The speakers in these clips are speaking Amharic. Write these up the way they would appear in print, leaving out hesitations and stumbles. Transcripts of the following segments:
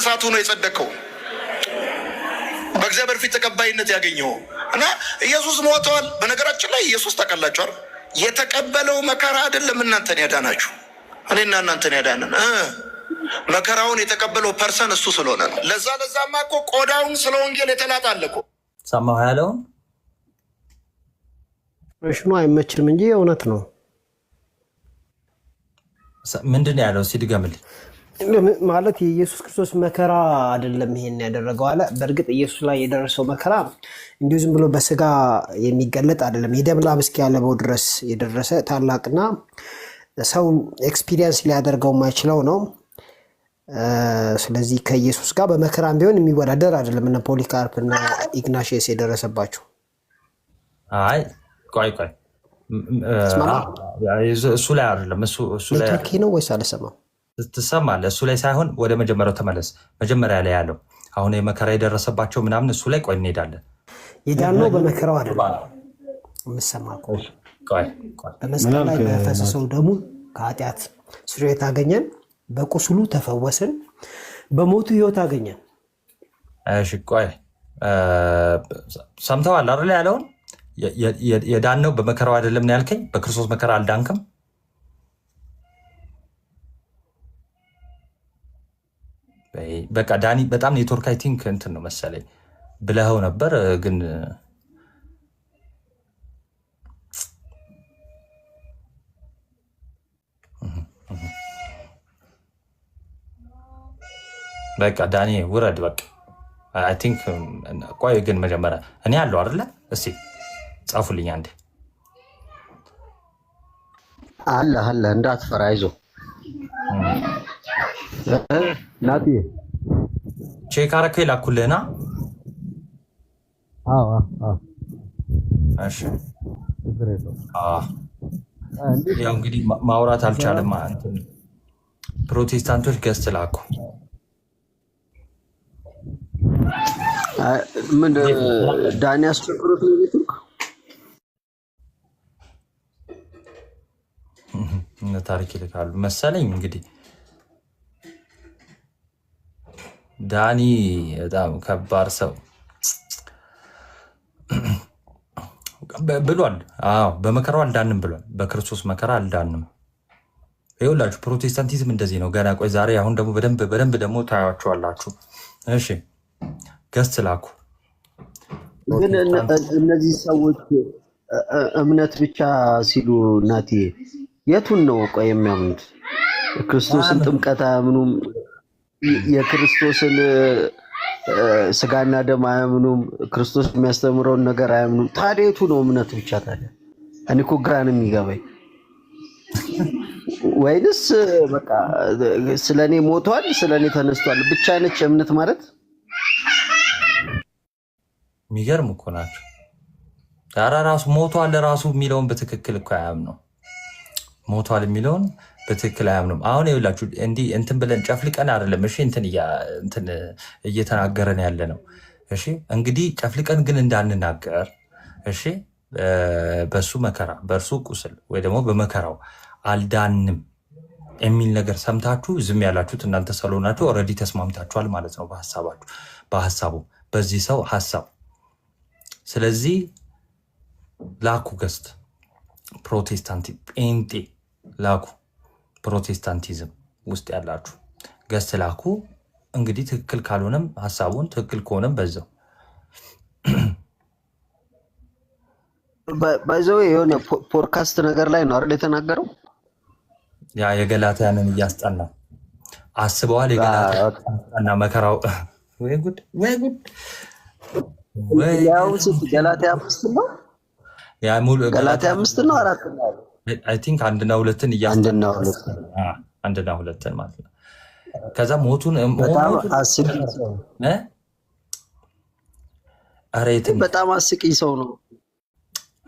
እሳቱ ነው የጸደቀው በእግዚአብሔር ፊት ተቀባይነት ያገኘው እና ኢየሱስ ሞቷል። በነገራችን ላይ ኢየሱስ ታውቃላችኋል የተቀበለው መከራ አይደለም እናንተን ያዳናችሁ፣ እኔና እናንተን ያዳነን መከራውን የተቀበለው ፐርሰን እሱ ስለሆነ ነው። ለዛማ እኮ ቆዳውን ስለ ወንጌል የተላጣለ እኮ ሰማሁ ያለውን ሽኑ አይመችም እንጂ እውነት ነው። ምንድን ነው ያለው? ሲድገምልኝ ማለት የኢየሱስ ክርስቶስ መከራ አይደለም ይሄን ያደረገው አለ። በእርግጥ ኢየሱስ ላይ የደረሰው መከራ እንዲሁ ዝም ብሎ በስጋ የሚገለጥ አይደለም። የደም ላብ እስኪያለበው ድረስ የደረሰ ታላቅና ሰው ኤክስፒሪየንስ ሊያደርገው የማይችለው ነው። ስለዚህ ከኢየሱስ ጋር በመከራም ቢሆን የሚወዳደር አይደለም። እነ ፖሊካርፕ እና ኢግናሽየስ የደረሰባቸው አይ ቆይ እሱ ላይ አይደለም። እሱ ላይ ነው ወይስ አልሰማም? ትሰማለህ? እሱ ላይ ሳይሆን ወደ መጀመሪያው ተመለስ። መጀመሪያ ላይ ያለው አሁን የመከራ የደረሰባቸው ምናምን እሱ ላይ ቆይ እንሄዳለን። የዳነው በመከራው አይደለም። የምሰማ በመስቀል ላይ በፈሰሰው ደሙ ከኃጢአት ስርየት አገኘን፣ በቁስሉ ተፈወስን፣ በሞቱ ህይወት አገኘን። እሺ ቆይ ሰምተዋል አይደል? ያለውን የዳነው በመከራው አይደለም ነው ያልከኝ። በክርስቶስ መከራ አልዳንክም። በቃ ዳኒ በጣም ኔትወርክ አይ ቲንክ እንትን ነው መሰለኝ ብለኸው ነበር ግን በቃ ዳኒ ውረድ። በቃ አይ ቲንክ ቆይ ግን መጀመሪያ እኔ ያለው አይደለ? እስቲ ጻፉልኝ አንዴ። አለ እንዳትፈራ አይዞህ ናቲ ቼክ አረከኝ ላኩልህና። እሺ ያው እንግዲህ ማውራት አልቻለም። ፕሮቴስታንቶች ገዝት ላኩ። ምን ዳኒ አስቸግሮት ነው ኔትወርክ ታሪክ ይልካሉ መሰለኝ እንግዲህ ዳኒ በጣም ከባድ ሰው ብሏል። አዎ በመከራው አልዳንም ብሏል። በክርስቶስ መከራ አልዳንም። ይኸውላችሁ ፕሮቴስታንቲዝም እንደዚህ ነው። ገና ቆይ ዛሬ አሁን ደግሞ በደንብ ደግሞ ታያቸዋላችሁ። እሺ ገስት ላኩ። ግን እነዚህ ሰዎች እምነት ብቻ ሲሉ ናቲ የቱን ነው ቆይ የሚያምኑት? ክርስቶስን ጥምቀት አያምኑም። የክርስቶስን ስጋና ደም አያምኑም። ክርስቶስ የሚያስተምረውን ነገር አያምኑም። ታዲያ የቱ ነው እምነት ብቻ? ታዲያ እኔ እኮ ግራ ነው የሚገባኝ። ወይንስ በቃ ስለኔ ሞቷል ስለኔ ተነስቷል ብቻ ነች እምነት ማለት? የሚገርም እኮ ናቸው። ዳራ ራሱ ሞቷል ራሱ የሚለውን በትክክል እኮ አያምነው። ሞቷል የሚለውን በትክክል አያምኑም። አሁን ይኸውላችሁ እንዲህ እንትን ብለን ጨፍልቀን አይደለም እሺ እንትን እየተናገረን ያለ ነው። እሺ እንግዲህ ጨፍልቀን ግን እንዳንናገር እሺ በሱ መከራ በእርሱ ቁስል ወይ ደግሞ በመከራው አልዳንም የሚል ነገር ሰምታችሁ ዝም ያላችሁት እናንተ ስለሆናችሁ ኦልሬዲ ተስማምታችኋል ማለት ነው በሀሳቡ በዚህ ሰው ሀሳብ። ስለዚህ ላኩ ገስት ፕሮቴስታንት ጴንጤ ላኩ ፕሮቴስታንቲዝም ውስጥ ያላችሁ ገስት ላኩ። እንግዲህ ትክክል ካልሆነም ሀሳቡን ትክክል ከሆነም በዛው ባይዘው የሆነ ፖድካስት ነገር ላይ ነው አይደል የተናገረው። ያ የገላትያንን እያስጠና አስበዋል። የገላትያና መከራው ወይ ጉድ ያው ገላትያ 5 ነው ያ ሙሉ ገላትያ 5 ነው 4 ነው አይ ቲንክ አንድና ሁለትን እያስጠና አንድና ሁለትን ማለት ነው። ከዛ ሞቱን በጣም አስቂኝ ሰው ነው።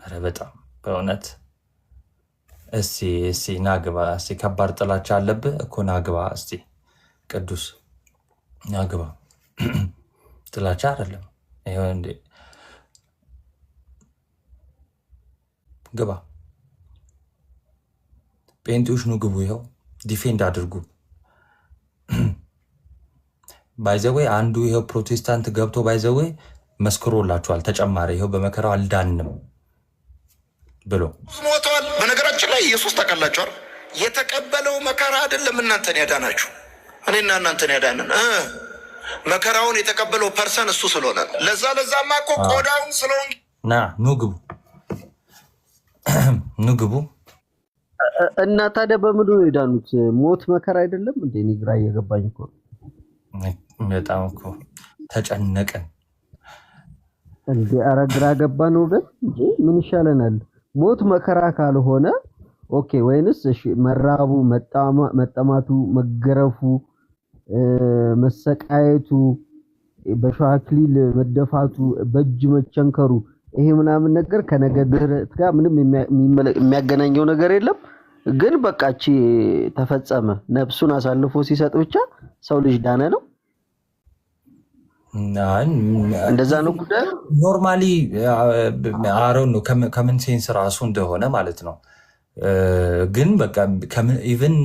ኧረ በጣም በእውነት እስቲ ናግባ እስቲ ከባድ ጥላቻ አለብህ እኮ ናግባ እስቲ ቅዱስ ናግባ ጥላቻ አይደለም ይሄው እንዴ ግባ ጴንጤዎች ነው ግቡ። ይኸው ዲፌንድ አድርጉ። ባይዘዌ አንዱ ይሄው ፕሮቴስታንት ገብቶ ባይዘዌ መስክሮላችኋል። ተጨማሪ ይሄው በመከራው አልዳንም ብሎ ሞተዋል። በነገራችን ላይ ኢየሱስ ታውቃላችኋል፣ የተቀበለው መከራ አይደለም እናንተን ያዳናችሁ፣ እኔና እናንተን ያዳንን መከራውን የተቀበለው ፐርሰን እሱ ስለሆነ ለዛማ እኮ ቆዳውን ስለሆነ ኑ ግቡ እና ታዲያ በምንድን ነው የዳኑት? ሞት መከራ አይደለም እንዴ? እኔ ግራ እየገባኝ እኮ በጣም እኮ ተጨነቅን እንዴ። ኧረ ግራ ገባን ወገን እንጂ ምን ይሻለናል? ሞት መከራ ካልሆነ ኦኬ፣ ወይንስ እሺ መራቡ፣ መጠማቱ፣ መገረፉ፣ መሰቃየቱ፣ በሸዋ አክሊል መደፋቱ፣ በእጅ መቸንከሩ ይሄ ምናምን ነገር ከነገ ድህረት ጋር ምንም የሚያገናኘው ነገር የለም። ግን በቃ ተፈጸመ፣ ነፍሱን አሳልፎ ሲሰጥ ብቻ ሰው ልጅ ዳነ ነው። እንደዛ ነው ጉዳዩ። ኖርማሊ አሮን ነው ከምን ሴንስ ራሱ እንደሆነ ማለት ነው። ግን በቃ ኢቭን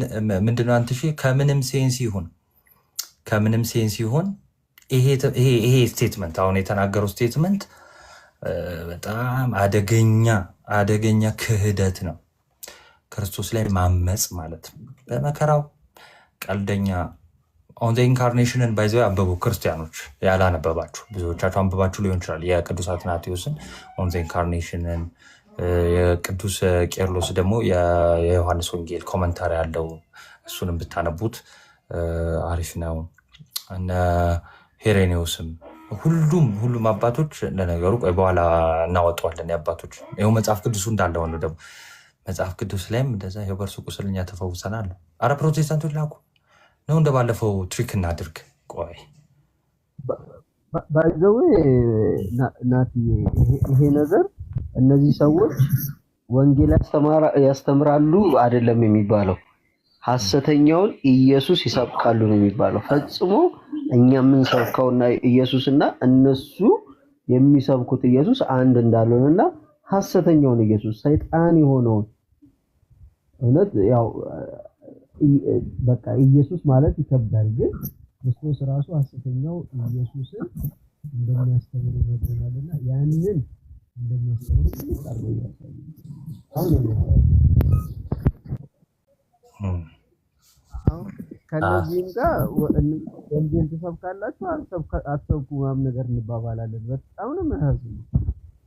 ምንድነው አንተ ከምንም ሴንስ ይሁን ይሄ ስቴትመንት አሁን የተናገረው ስቴትመንት በጣም አደገኛ ክህደት ነው። ክርስቶስ ላይ ማመፅ ማለት ነው። በመከራው ቀልደኛ ኦን ዘ ኢንካርኔሽንን ባይዘው አንብቡ ክርስቲያኖች፣ ያላነበባችሁ ብዙዎቻችሁ አንብባችሁ ሊሆን ይችላል። የቅዱስ አትናቴዎስን ኦን ዘ ኢንካርኔሽንን፣ የቅዱስ ቄርሎስ ደግሞ የዮሐንስ ወንጌል ኮመንታሪ ያለው እሱንም ብታነቡት አሪፍ ነው። እነ ሄሬኔዎስም ሁሉም አባቶች ለነገሩ በኋላ እናወጣዋለን። የአባቶች ይኸው መጽሐፍ ቅዱሱ እንዳለ ሆነ ደግሞ መጽሐፍ ቅዱስ ላይም እንደዛ በእርሱ ቁስል እኛ ተፈውሰናል። አረ ፕሮቴስታንቶች ላኩ ነው እንደባለፈው ትሪክ እናድርግ። ቆይ ባይዘው ናቲ ይሄ ነገር እነዚህ ሰዎች ወንጌል ያስተምራሉ አይደለም የሚባለው፣ ሐሰተኛውን ኢየሱስ ይሰብካሉ ነው የሚባለው። ፈጽሞ እኛ የምንሰብከውና ኢየሱስና እነሱ የሚሰብኩት ኢየሱስ አንድ እንዳልሆነና ሐሰተኛውን ኢየሱስ ሰይጣን የሆነውን እውነት ያው በቃ ኢየሱስ ማለት ይከብዳል፣ ግን ክርስቶስ ራሱ ሐሰተኛው ኢየሱስን እንደሚያስተምሩ ነግሮናልና ያንን እንደሚያስተምሩ ይጣሩ ያሳያል። አሁን ከነዚህም ጋር ወንጌል ትሰብካላችሁ አትሰብኩ ምናምን ነገር እንባባላለን። በጣም ነው የሚያሳዝነው።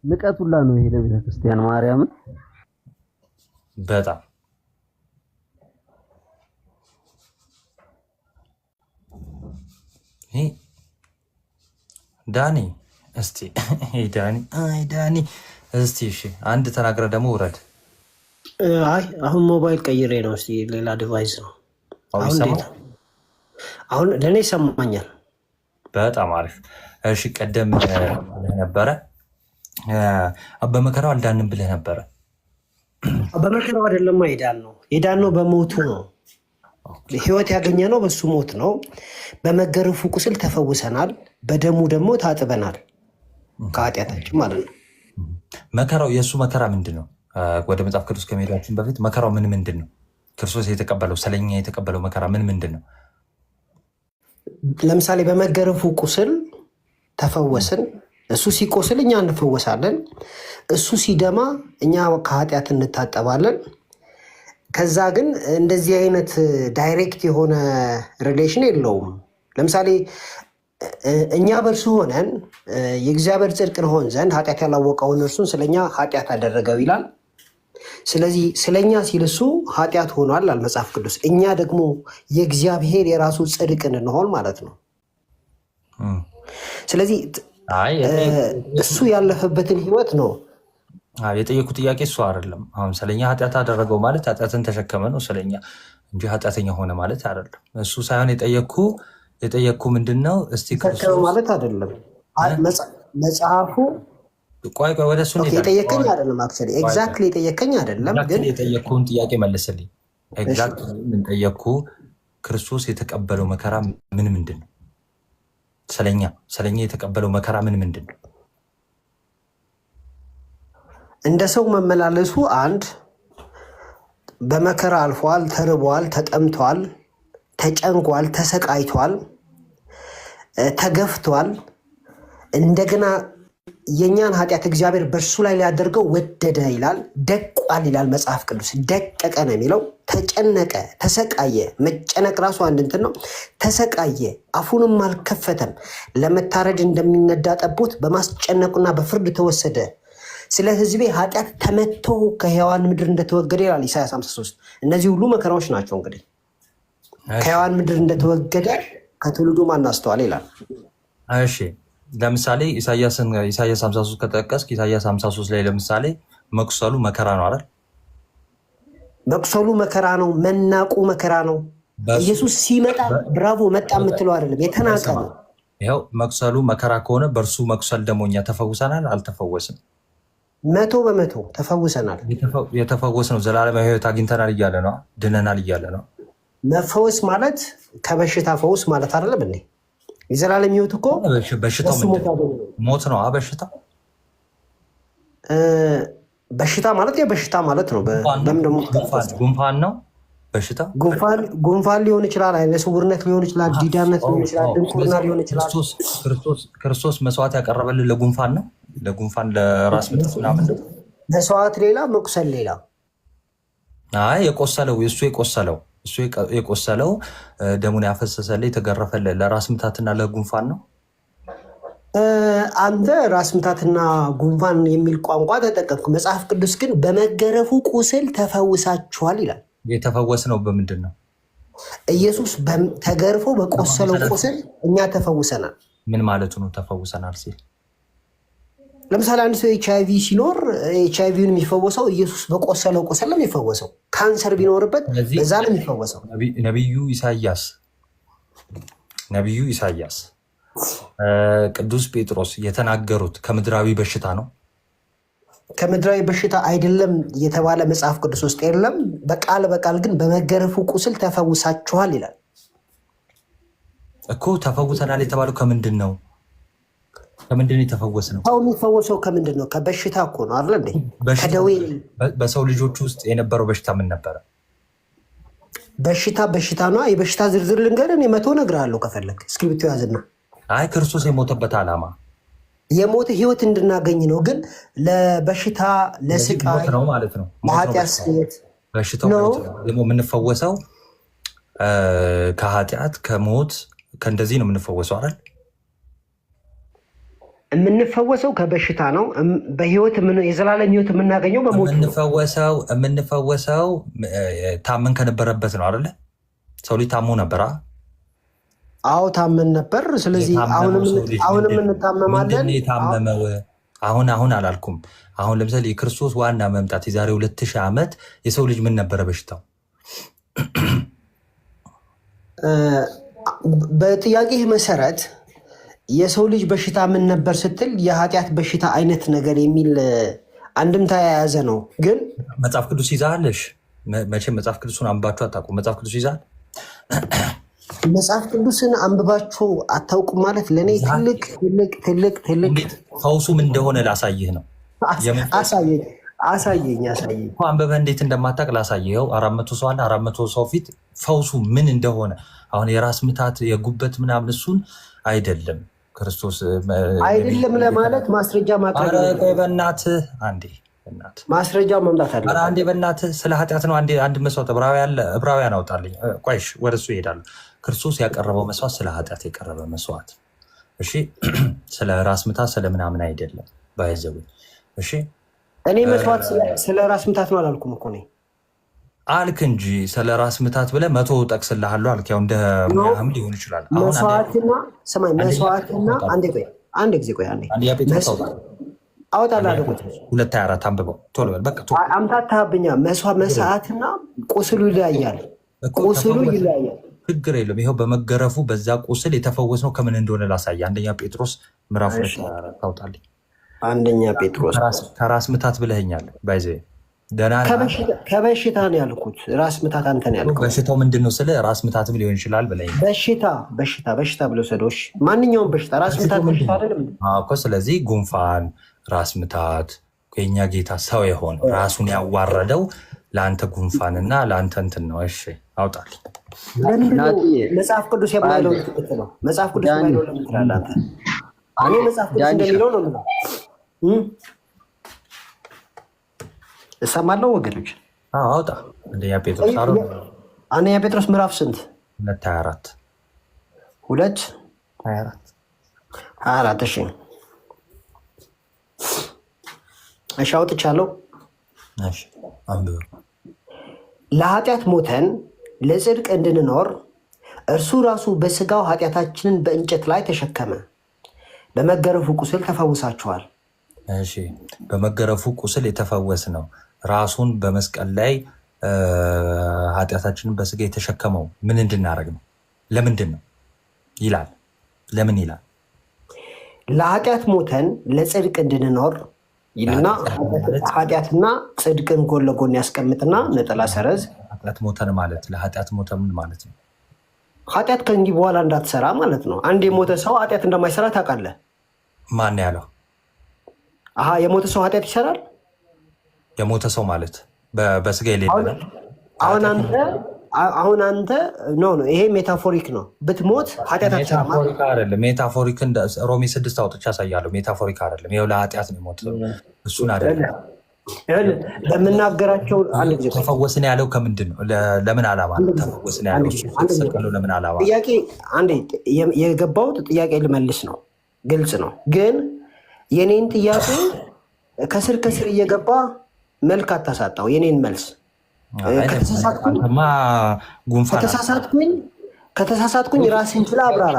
ንቀቱላ ነው ይሄ ለቤተክርስቲያን ማርያምን በጣም ዳኒ እስቲ እሺ አንድ ተናግረ ደግሞ ውረድ። አሁን ሞባይል ቀይሬ ነው። እስቲ ሌላ ዲቫይስ ነው። አሁን ለእኔ ይሰማኛል። በጣም አሪፍ። እሺ ቀደም ነበረ በመከራው አልዳንም ብለህ ነበረ። በመከራው አይደለም የዳን ነው በሞቱ ነው። ህይወት ያገኘ ነው በሱ ሞት ነው። በመገረፉ ቁስል ተፈውሰናል፣ በደሙ ደግሞ ታጥበናል ከኃጢአታችን ማለት ነው። መከራው የእሱ መከራ ምንድን ነው? ወደ መጽሐፍ ቅዱስ ከመሄዳችን በፊት መከራው ምንድን ነው? ክርስቶስ የተቀበለው ስለኛ የተቀበለው መከራ ምንድን ነው? ለምሳሌ በመገረፉ ቁስል ተፈወስን። እሱ ሲቆስል እኛ እንፈወሳለን። እሱ ሲደማ እኛ ከኃጢአት እንታጠባለን። ከዛ ግን እንደዚህ አይነት ዳይሬክት የሆነ ሪሌሽን የለውም። ለምሳሌ እኛ በእርሱ ሆነን የእግዚአብሔር ጽድቅ እንሆን ዘንድ ኃጢአት ያላወቀውን እርሱን ስለኛ ኃጢአት አደረገው ይላል። ስለዚህ ስለኛ ሲል እሱ ኃጢአት ሆኗል አለ መጽሐፍ ቅዱስ። እኛ ደግሞ የእግዚአብሔር የራሱ ጽድቅ እንሆን ማለት ነው። ስለዚህ እሱ ያለፈበትን ህይወት ነው የጠየኩ ጥያቄ እሱ አይደለም። አሁን ስለኛ ኃጢአት አደረገው ማለት ኃጢአትን ተሸከመ ነው ስለኛ እንጂ ኃጢአተኛ ሆነ ማለት አይደለም። እሱ ሳይሆን የጠየኩ ምንድን ነው? እስቲ ማለት አይደለም መጽሐፉ። ቆይ ወደ እሱ የጠየቀኝ አይደለም። አክቹዋሊ ኤግዛክትሊ የጠየቀኝ አይደለም፣ ግን የጠየኩህን ጥያቄ መልስልኝ። ኤግዛክትሊ ምን ጠየኩ? ክርስቶስ የተቀበለው መከራ ምንድን ነው? ስለኛ የተቀበለው መከራ ምንድን ነው? እንደ ሰው መመላለሱ አንድ፣ በመከራ አልፏል፣ ተርቧል፣ ተጠምቷል፣ ተጨንቋል፣ ተሰቃይቷል። ተገፍቷል። እንደገና የእኛን ኃጢአት እግዚአብሔር በእርሱ ላይ ሊያደርገው ወደደ ይላል። ደቋል ይላል መጽሐፍ ቅዱስ። ደቀቀ ነው የሚለው። ተጨነቀ፣ ተሰቃየ። መጨነቅ ራሱ አንድ እንትን ነው። ተሰቃየ፣ አፉንም አልከፈተም። ለመታረድ እንደሚነዳ ጠቦት በማስጨነቁና በፍርድ ተወሰደ። ስለ ሕዝቤ ኃጢአት ተመቶ ከሕያዋን ምድር እንደተወገደ ይላል ኢሳያስ 53። እነዚህ ሁሉ መከራዎች ናቸው። እንግዲህ ከሕያዋን ምድር እንደተወገደ ከትውልዱ ማን አስተዋለ ይላል። እሺ ለምሳሌ ኢሳያስ 53 ከጠቀስክ ኢሳያስ 53 ላይ ለምሳሌ መቁሰሉ መከራ ነው አይደል? መቁሰሉ መከራ ነው። መናቁ መከራ ነው። ኢየሱስ ሲመጣ ብራቮ መጣ የምትለው አይደለም፣ የተናቀ ነው። ይኸው መቁሰሉ መከራ ከሆነ በእርሱ መቁሰል ደግሞ እኛ ተፈውሰናል አልተፈወስም? 100% ተፈውሰናል። የተፈወስ ነው ዘላለማዊ ሕይወት አግኝተናል እያለ ነው፣ ድነናል እያለ ነው። መፈወስ ማለት ከበሽታ ፈውስ ማለት አይደለም እንዴ? የዘላለም ሕይወት እኮ በሽታው ሞት ነው። በሽታ ማለት የበሽታ ማለት ነው። ጉንፋን ነው በሽታ። ጉንፋን ሊሆን ይችላል፣ አይነ ስውርነት ሊሆን ይችላል፣ ዲዳነት ሊሆን ይችላል፣ ድንቁርና ሊሆን ይችላል። ክርስቶስ መስዋዕት ያቀረበልን ለጉንፋን ነው። ለጉንፋን ለራስ ምታት ምናምን መስዋዕት ሌላ፣ መቁሰል ሌላ። አይ የቆሰለው እሱ የቆሰለው ደሙን ያፈሰሰልህ የተገረፈልህ ለራስ ምታትና ለጉንፋን ነው። አንተ ራስ ምታትና ጉንፋን የሚል ቋንቋ ተጠቀምኩ። መጽሐፍ ቅዱስ ግን በመገረፉ ቁስል ተፈውሳችኋል ይላል። የተፈወስ ነው በምንድን ነው? ኢየሱስ ተገርፎ በቆሰለው ቁስል እኛ ተፈውሰናል። ምን ማለቱ ነው ተፈውሰናል ሲል? ለምሳሌ አንድ ሰው ኤችአይቪ ሲኖር ኤችአይቪውን የሚፈወሰው ኢየሱስ በቆሰለው ቁስል ነው የሚፈወሰው። ካንሰር ቢኖርበት በዛ ነው የሚፈወሰው። ነቢዩ ኢሳያስ ቅዱስ ጴጥሮስ የተናገሩት ከምድራዊ በሽታ ነው። ከምድራዊ በሽታ አይደለም የተባለ መጽሐፍ ቅዱስ ውስጥ የለም። በቃል በቃል ግን በመገረፉ ቁስል ተፈውሳችኋል ይላል እኮ። ተፈውሰናል የተባለው ከምንድን ነው? ከምንድን ነው የተፈወስ ነው? ሰው የሚፈወሰው ከምንድን ነው? ከበሽታ እኮ ነው አይደል እንዴ? ከደዌ። በሰው ልጆች ውስጥ የነበረው በሽታ ምን ነበረ? በሽታ ነው። የበሽታ ዝርዝር ልንገርህ፣ የመቶ እነግርሃለሁ ከፈለግ እስክሪብቶ ያዝና። አይ ክርስቶስ የሞተበት ዓላማ የሞተ ህይወት እንድናገኝ ነው። ግን ለበሽታ ለስቃይ ነው ማለት ነው። ለኃጢአት ስርየት በሽታው ደግሞ የምንፈወሰው ከኃጢአት ከሞት ከእንደዚህ ነው የምንፈወሰው አይደል? የምንፈወሰው ከበሽታ ነው። በህይወት የዘላለም ህይወት የምናገኘው በሞት ነው። የምንፈወሰው ታመን ከነበረበት ነው አይደለ? ሰው ልጅ ታሞ ነበር። አዎ ታመን ነበር። ስለዚህ አሁንም እንታመማለን። የታመመው አሁን አላልኩም። አሁን ለምሳሌ የክርስቶስ ዋና መምጣት የዛሬ 2000 ዓመት የሰው ልጅ ምን ነበረ በሽታው? በጥያቄህ መሰረት የሰው ልጅ በሽታ ምን ነበር ስትል የኃጢአት በሽታ አይነት ነገር የሚል አንድምታ የያዘ ነው። ግን መጽሐፍ ቅዱስ ይዛለሽ? መቼም መጽሐፍ ቅዱስን አንብባችሁ አታውቁም። መጽሐፍ ቅዱስ ይዛል? መጽሐፍ ቅዱስን አንብባችሁ አታውቁም ማለት ለእኔ ትልቅ ፈውሱ ምን እንደሆነ ላሳይህ ነው። አሳየኝ። አንብበህ እንዴት እንደማታውቅ ላሳይኸው። 400 ሰው አለ። 400 ሰው ፊት ፈውሱ ምን እንደሆነ አሁን የራስ ምታት የጉበት ምናምን እሱን አይደለም ክርስቶስ አይደለም ለማለት ማስረጃ ማቅረብ። በእናትህ አንዴ ማስረጃ መምጣት አለ። አንዴ በእናትህ ስለ ኃጢአት ነው። አንድ መስዋዕት ዕብራውያን አውጣልኝ። ቆይሽ ወደ እሱ ይሄዳሉ። ክርስቶስ ያቀረበው መስዋዕት ስለ ኃጢአት የቀረበ መስዋዕት። እሺ ስለ ራስ ምታት ስለ ምናምን አይደለም። ባይዘው እሺ እኔ መስዋዕት ስለ ራስ ምታት ነው አላልኩም እኮ ነኝ አልክ እንጂ ስለ ራስ ምታት ብለህ 100 ጠቅስልሃለሁ አልክ። ያው እንደ ምናምን ሊሆን ይችላል። መስዋዕትና ሰማይ መስዋዕትና አንድ ጊዜ ቆይ አወጣልሃለሁ። 2:24 አንብበው ቶሎ በል በቃ ቶሎ አምታታብኛ። መስዋዕትና ቁስሉ ይለያያል። ችግር የለም። ይኸው በመገረፉ በዛ ቁስል የተፈወስነው ከምን እንደሆነ ላሳየ። አንደኛ ጴጥሮስ ምዕራፍ 2 ታውጣልኝ። አንደኛ ጴጥሮስ ከራስ ምታት ብለኸኛል። ባይዘ ከበሽታ ነው ያልኩት። ራስ ምታት አንተ ነው ያልኩት። በሽታው ምንድን ነው ስለ ራስ ምታትም ሊሆን ይችላል ብለኝ። በሽታ ብለው ሰዶች ማንኛውም በሽታ ራስ ምታት በሽታ አይደለም እኮ። ስለዚህ ጉንፋን፣ ራስ ምታት የኛ ጌታ ሰው የሆነው ራሱን ያዋረደው ለአንተ ጉንፋንና ለአንተ እንትን ነው። እሺ አውጣልኝ። መጽሐፍ ቅዱስ የማይለው ነው። መጽሐፍ ቅዱስ የማይለው ለምን ትላለህ አንተ? እኔ መጽሐፍ ቅዱስ እንደሚለው ነው የምለው። እሰማለሁ ወገኖች። አውጣ። አንደኛ ጴጥሮስ ምዕራፍ ስንት? 2:24 2:24 እሺ እሺ አውጥቻለሁ። እሺ አንብብ። ለኃጢአት ሞተን ለጽድቅ እንድንኖር እርሱ ራሱ በስጋው ኃጢአታችንን በእንጨት ላይ ተሸከመ፣ በመገረፉ ቁስል ተፈውሳችኋል። እሺ በመገረፉ ቁስል የተፈወስ ነው። ራሱን በመስቀል ላይ ኃጢአታችንን በስጋ የተሸከመው ምን እንድናደርግ ነው? ለምንድን ነው ይላል? ለምን ይላል? ለኃጢአት ሞተን ለጽድቅ እንድንኖር ይልና ኃጢአትና ጽድቅን ጎን ለጎን ያስቀምጥና ነጠላ ሰረዝ። ኃጢአት ሞተን ማለት ለኃጢአት ሞተን ምን ማለት ነው? ኃጢአት ከእንዲህ በኋላ እንዳትሰራ ማለት ነው። አንድ የሞተ ሰው ኃጢአት እንደማይሰራ ታውቃለህ? ማን ያለው? የሞተ ሰው ኃጢአት ይሰራል? የሞተ ሰው ማለት በስጋ የሌለ አሁን አንተ ኖ ይሄ ሜታፎሪክ ነው። ብትሞት ኃጢአት አትሰራም። ሜታፎሪክ አይደለም። ሜታፎሪክ ሮሜ 6 አውጥቼ ያሳያለሁ። ሜታፎሪክ አይደለም። ይኸው ለኃጢአት ነው የሞተው። እሱን አይደለም በምናገራቸው ተፈወስን ያለው ከምንድን ነው? ለምን ዓላማ ተፈወስን ያለው? ለምን ዓላማ? ጥያቄ አንዴ የገባሁት ጥያቄ ልመልስ ነው። ግልጽ ነው። ግን የኔን ጥያቄ ከስር ከስር እየገባ መልክ አታሳጣው። የኔን መልስ ከተሳሳትኩኝ ራስን ችላ አብራራ።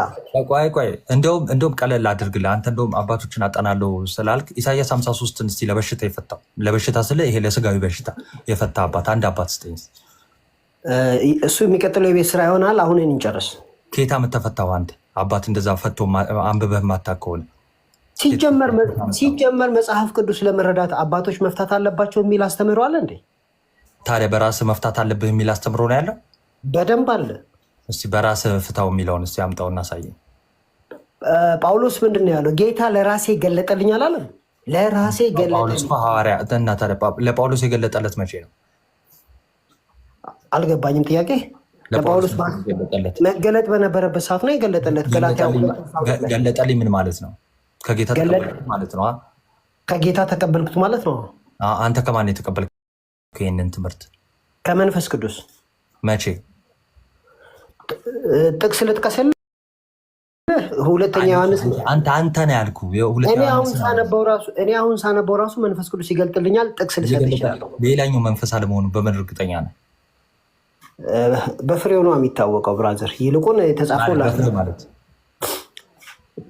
ቆይ እንደውም ቀለል አድርግልህ። አንተ እንደውም አባቶችን አጠናለው ስላልክ ኢሳያስ 53ን እስኪ ለበሽታ የፈታው ለበሽታ ስለ ይሄ ለስጋዊ በሽታ የፈታ አባት አንድ አባት ስጠኝ። እሱ የሚቀጥለው የቤት ስራ ይሆናል። አሁን እንጨርስ። ኬታ የምተፈታው አንተ አባት እንደዛ ፈቶ አንብበህ ማታውቅ ከሆነ ሲጀመር መጽሐፍ ቅዱስ ለመረዳት አባቶች መፍታት አለባቸው የሚል አስተምሮ አለ እንዴ? ታዲያ በራስህ መፍታት አለብህ የሚል አስተምሮ ነው ያለው? በደንብ አለ። እስቲ በራስህ ፍታው የሚለውን እስቲ አምጣው እናሳየን። ጳውሎስ ምንድን ነው ያለው? ጌታ ለራሴ ገለጠልኝ አላለም? ለራሴ ገለጠልኝ። ለጳውሎስ የገለጠለት መቼ ነው? አልገባኝም ጥያቄ። ለጳውሎስ መገለጥ በነበረበት ሰዓት ነው የገለጠለት። ገለጠልኝ ምን ማለት ነው? ከጌታ ተቀበልኩት ማለት ነው። ከጌታ ተቀበልኩት ማለት ነው። አንተ ከማን የተቀበልክ ይህንን ትምህርት? ከመንፈስ ቅዱስ። መቼ? ጥቅስ ልጥቀስልህ። ሁለተኛ ዮሐንስ። አንተ ነው ያልኩህ። እኔ አሁን ሳነበው ራሱ መንፈስ ቅዱስ ይገልጥልኛል። ጥቅስ ልሰጥ ይችላለሁ። ሌላኛው መንፈስ አለመሆኑ በምን እርግጠኛ ነው? በፍሬው ነው የሚታወቀው ብራዘር። ይልቁን የተጻፈው ማለት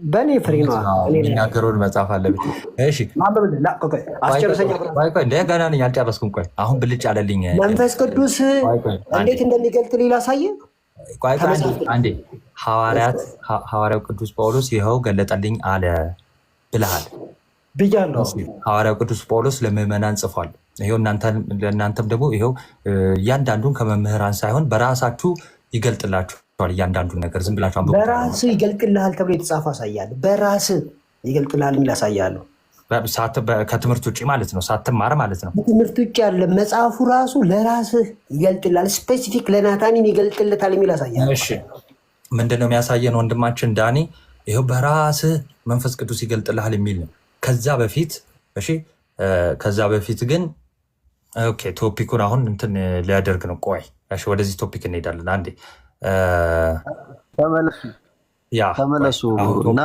በእኔ ፍሬ ነው የሚናገረውን መጽሐፍ አለብኝ። እሺ ገና ነኝ አልጨረስኩም። ቆይ አሁን ብልጭ አለልኝ። መንፈስ ቅዱስ እንዴት እንደሚገልጥ ላሳየህ። አንዴ ሐዋርያው ቅዱስ ጳውሎስ ይኸው ገለጠልኝ አለ ብለሃል ብያለሁ። ሐዋርያው ቅዱስ ጳውሎስ ለምዕመናን ጽፏል። ይኸው ለእናንተም ደግሞ ይኸው እያንዳንዱን ከመምህራን ሳይሆን በራሳችሁ ይገልጥላችሁ እያንዳንዱን ነገር ዝም ብላችሁ አንብቡ። በራስህ ይገልጥልሃል ተብሎ የተጻፈ አሳያለሁ። በራስህ ይገልጥልሃል የሚል አሳያለሁ። ከትምህርት ውጭ ማለት ነው፣ ሳትማር ማለት ነው። ትምህርት ውጭ ያለ መጽሐፉ ራሱ ለራስህ ይገልጥልሃል። ስፔሲፊክ ለናታኒም ይገልጥለታል የሚል አሳያለሁ። እሺ ምንድነው የሚያሳየን ወንድማችን ዳኒ? ይኸው በራስህ መንፈስ ቅዱስ ይገልጥልሃል የሚል ነው። ከዛ በፊት ግን ኦኬ ቶፒኩን አሁን እንትን ሊያደርግ ነው። ቆይ ወደዚህ ቶፒክ እንሄዳለን። አንዴ ተመለሱ እና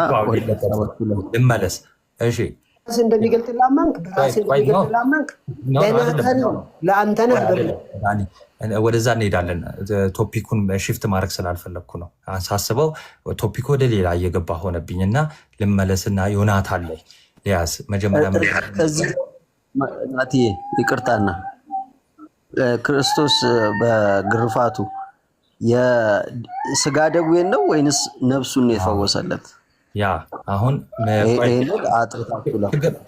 ልመለስ። እሺ እንደሚገልጥ ላመንክ ለአንተ ነህ። ወደዛ እንሄዳለን። ቶፒኩን ሽፍት ማድረግ ስላልፈለግኩ ነው። ሳስበው ቶፒኩ ወደ ሌላ እየገባ ሆነብኝ እና ልመለስና ዮናታን ላይ ሊያዝ መጀመሪያ ናቲ ይቅርታና ክርስቶስ በግርፋቱ የስጋ ደዌን ነው ወይንስ ነፍሱን ነው የፈወሰለት? ያ አሁን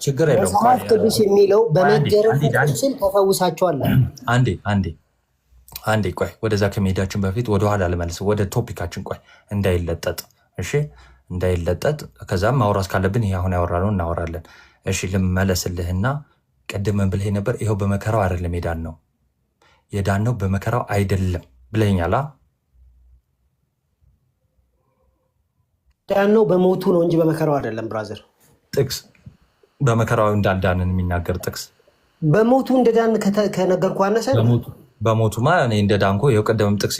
ችግር የለውም። መጽሐፍ ቅዱስ የሚለው በመገረፍ ቁስል ተፈውሳቸዋል። አንዴ ቆይ፣ ወደዛ ከመሄዳችን በፊት ወደኋላ ልመልስ ወደ ቶፒካችን። ቆይ እንዳይለጠጥ፣ እሺ እንዳይለጠጥ። ከዛም ማውራት ካለብን ይሄ አሁን ያወራነው እናወራለን። እሺ ልመለስልህና ቅድም ብልህ ነበር። ይኸው በመከራው አይደለም ሄዳን ነው የዳነው በመከራው አይደለም ብለኛል። ዳነው በሞቱ ነው እንጂ በመከራው አይደለም። ብራዘር ጥቅስ በመከራው እንዳልዳንን የሚናገር ጥቅስ በሞቱ እንደዳን ከነገርኩ አነሰ በሞቱማ እኔ እንደዳንኩ ይኸው ቀደምም ጥቅስ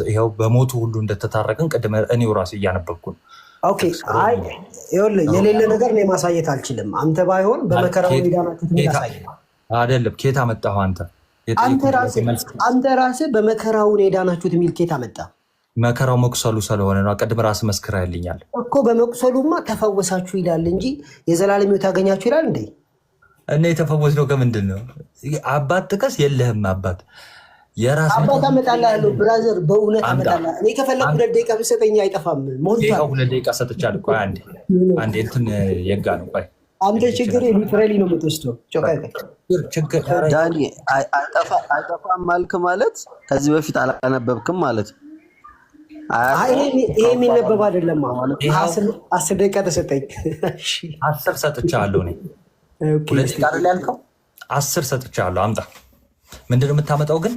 ይኸው በሞቱ ሁሉ እንደተታረቅን ቅድመ እኔው ራሴ እያነበብኩ ነው። ኦኬ አይ ይኸውልህ የሌለ ነገር እኔ ማሳየት አልችልም። አንተ ባይሆን በመከራው የዳናችሁት አይደለም። ኬት አመጣኸው አንተ? አንተ ራስህ በመከራውን የዳናችሁት የሚል ኬት አመጣ? መከራው መቁሰሉ ስለሆነ ነው። ቅድም ራስህ መስክረህልኛል እኮ። በመቁሰሉማ ተፈወሳችሁ ይላል እንጂ የዘላለም ሕይወት አገኛችሁ ይላል እንዴ? እና የተፈወስነው ከምንድን ነው? አባት ጥቀስ የለህም። አባት የራስ አባት አመጣልሃለሁ ብራዘር፣ በእውነት አመጣልሃለሁ። እኔ ከፈለኩ 2 ደቂቃ ብትሰጠኝ አይጠፋም። ሞልቷል። 2 ደቂቃ ሰጥቻለሁ። ቆይ አንዴ እንትን የጋ ነው። ቆይ አንተ ችግር ሊትራሊ ነው የምትወስደው። ዳኒ አይጠፋም ማልክ ማለት ከዚህ በፊት አላነበብክም ማለት ነው። ይሄ የሚነበብ አይደለም። 10 ደቂቃ ተሰጠኝ። 10 ሰጥቻለሁ እኔ 2 ደቂቃ አይደል ያልከው? 10 ሰጥቻለሁ። አምጣ። ምንድነው የምታመጣው ግን?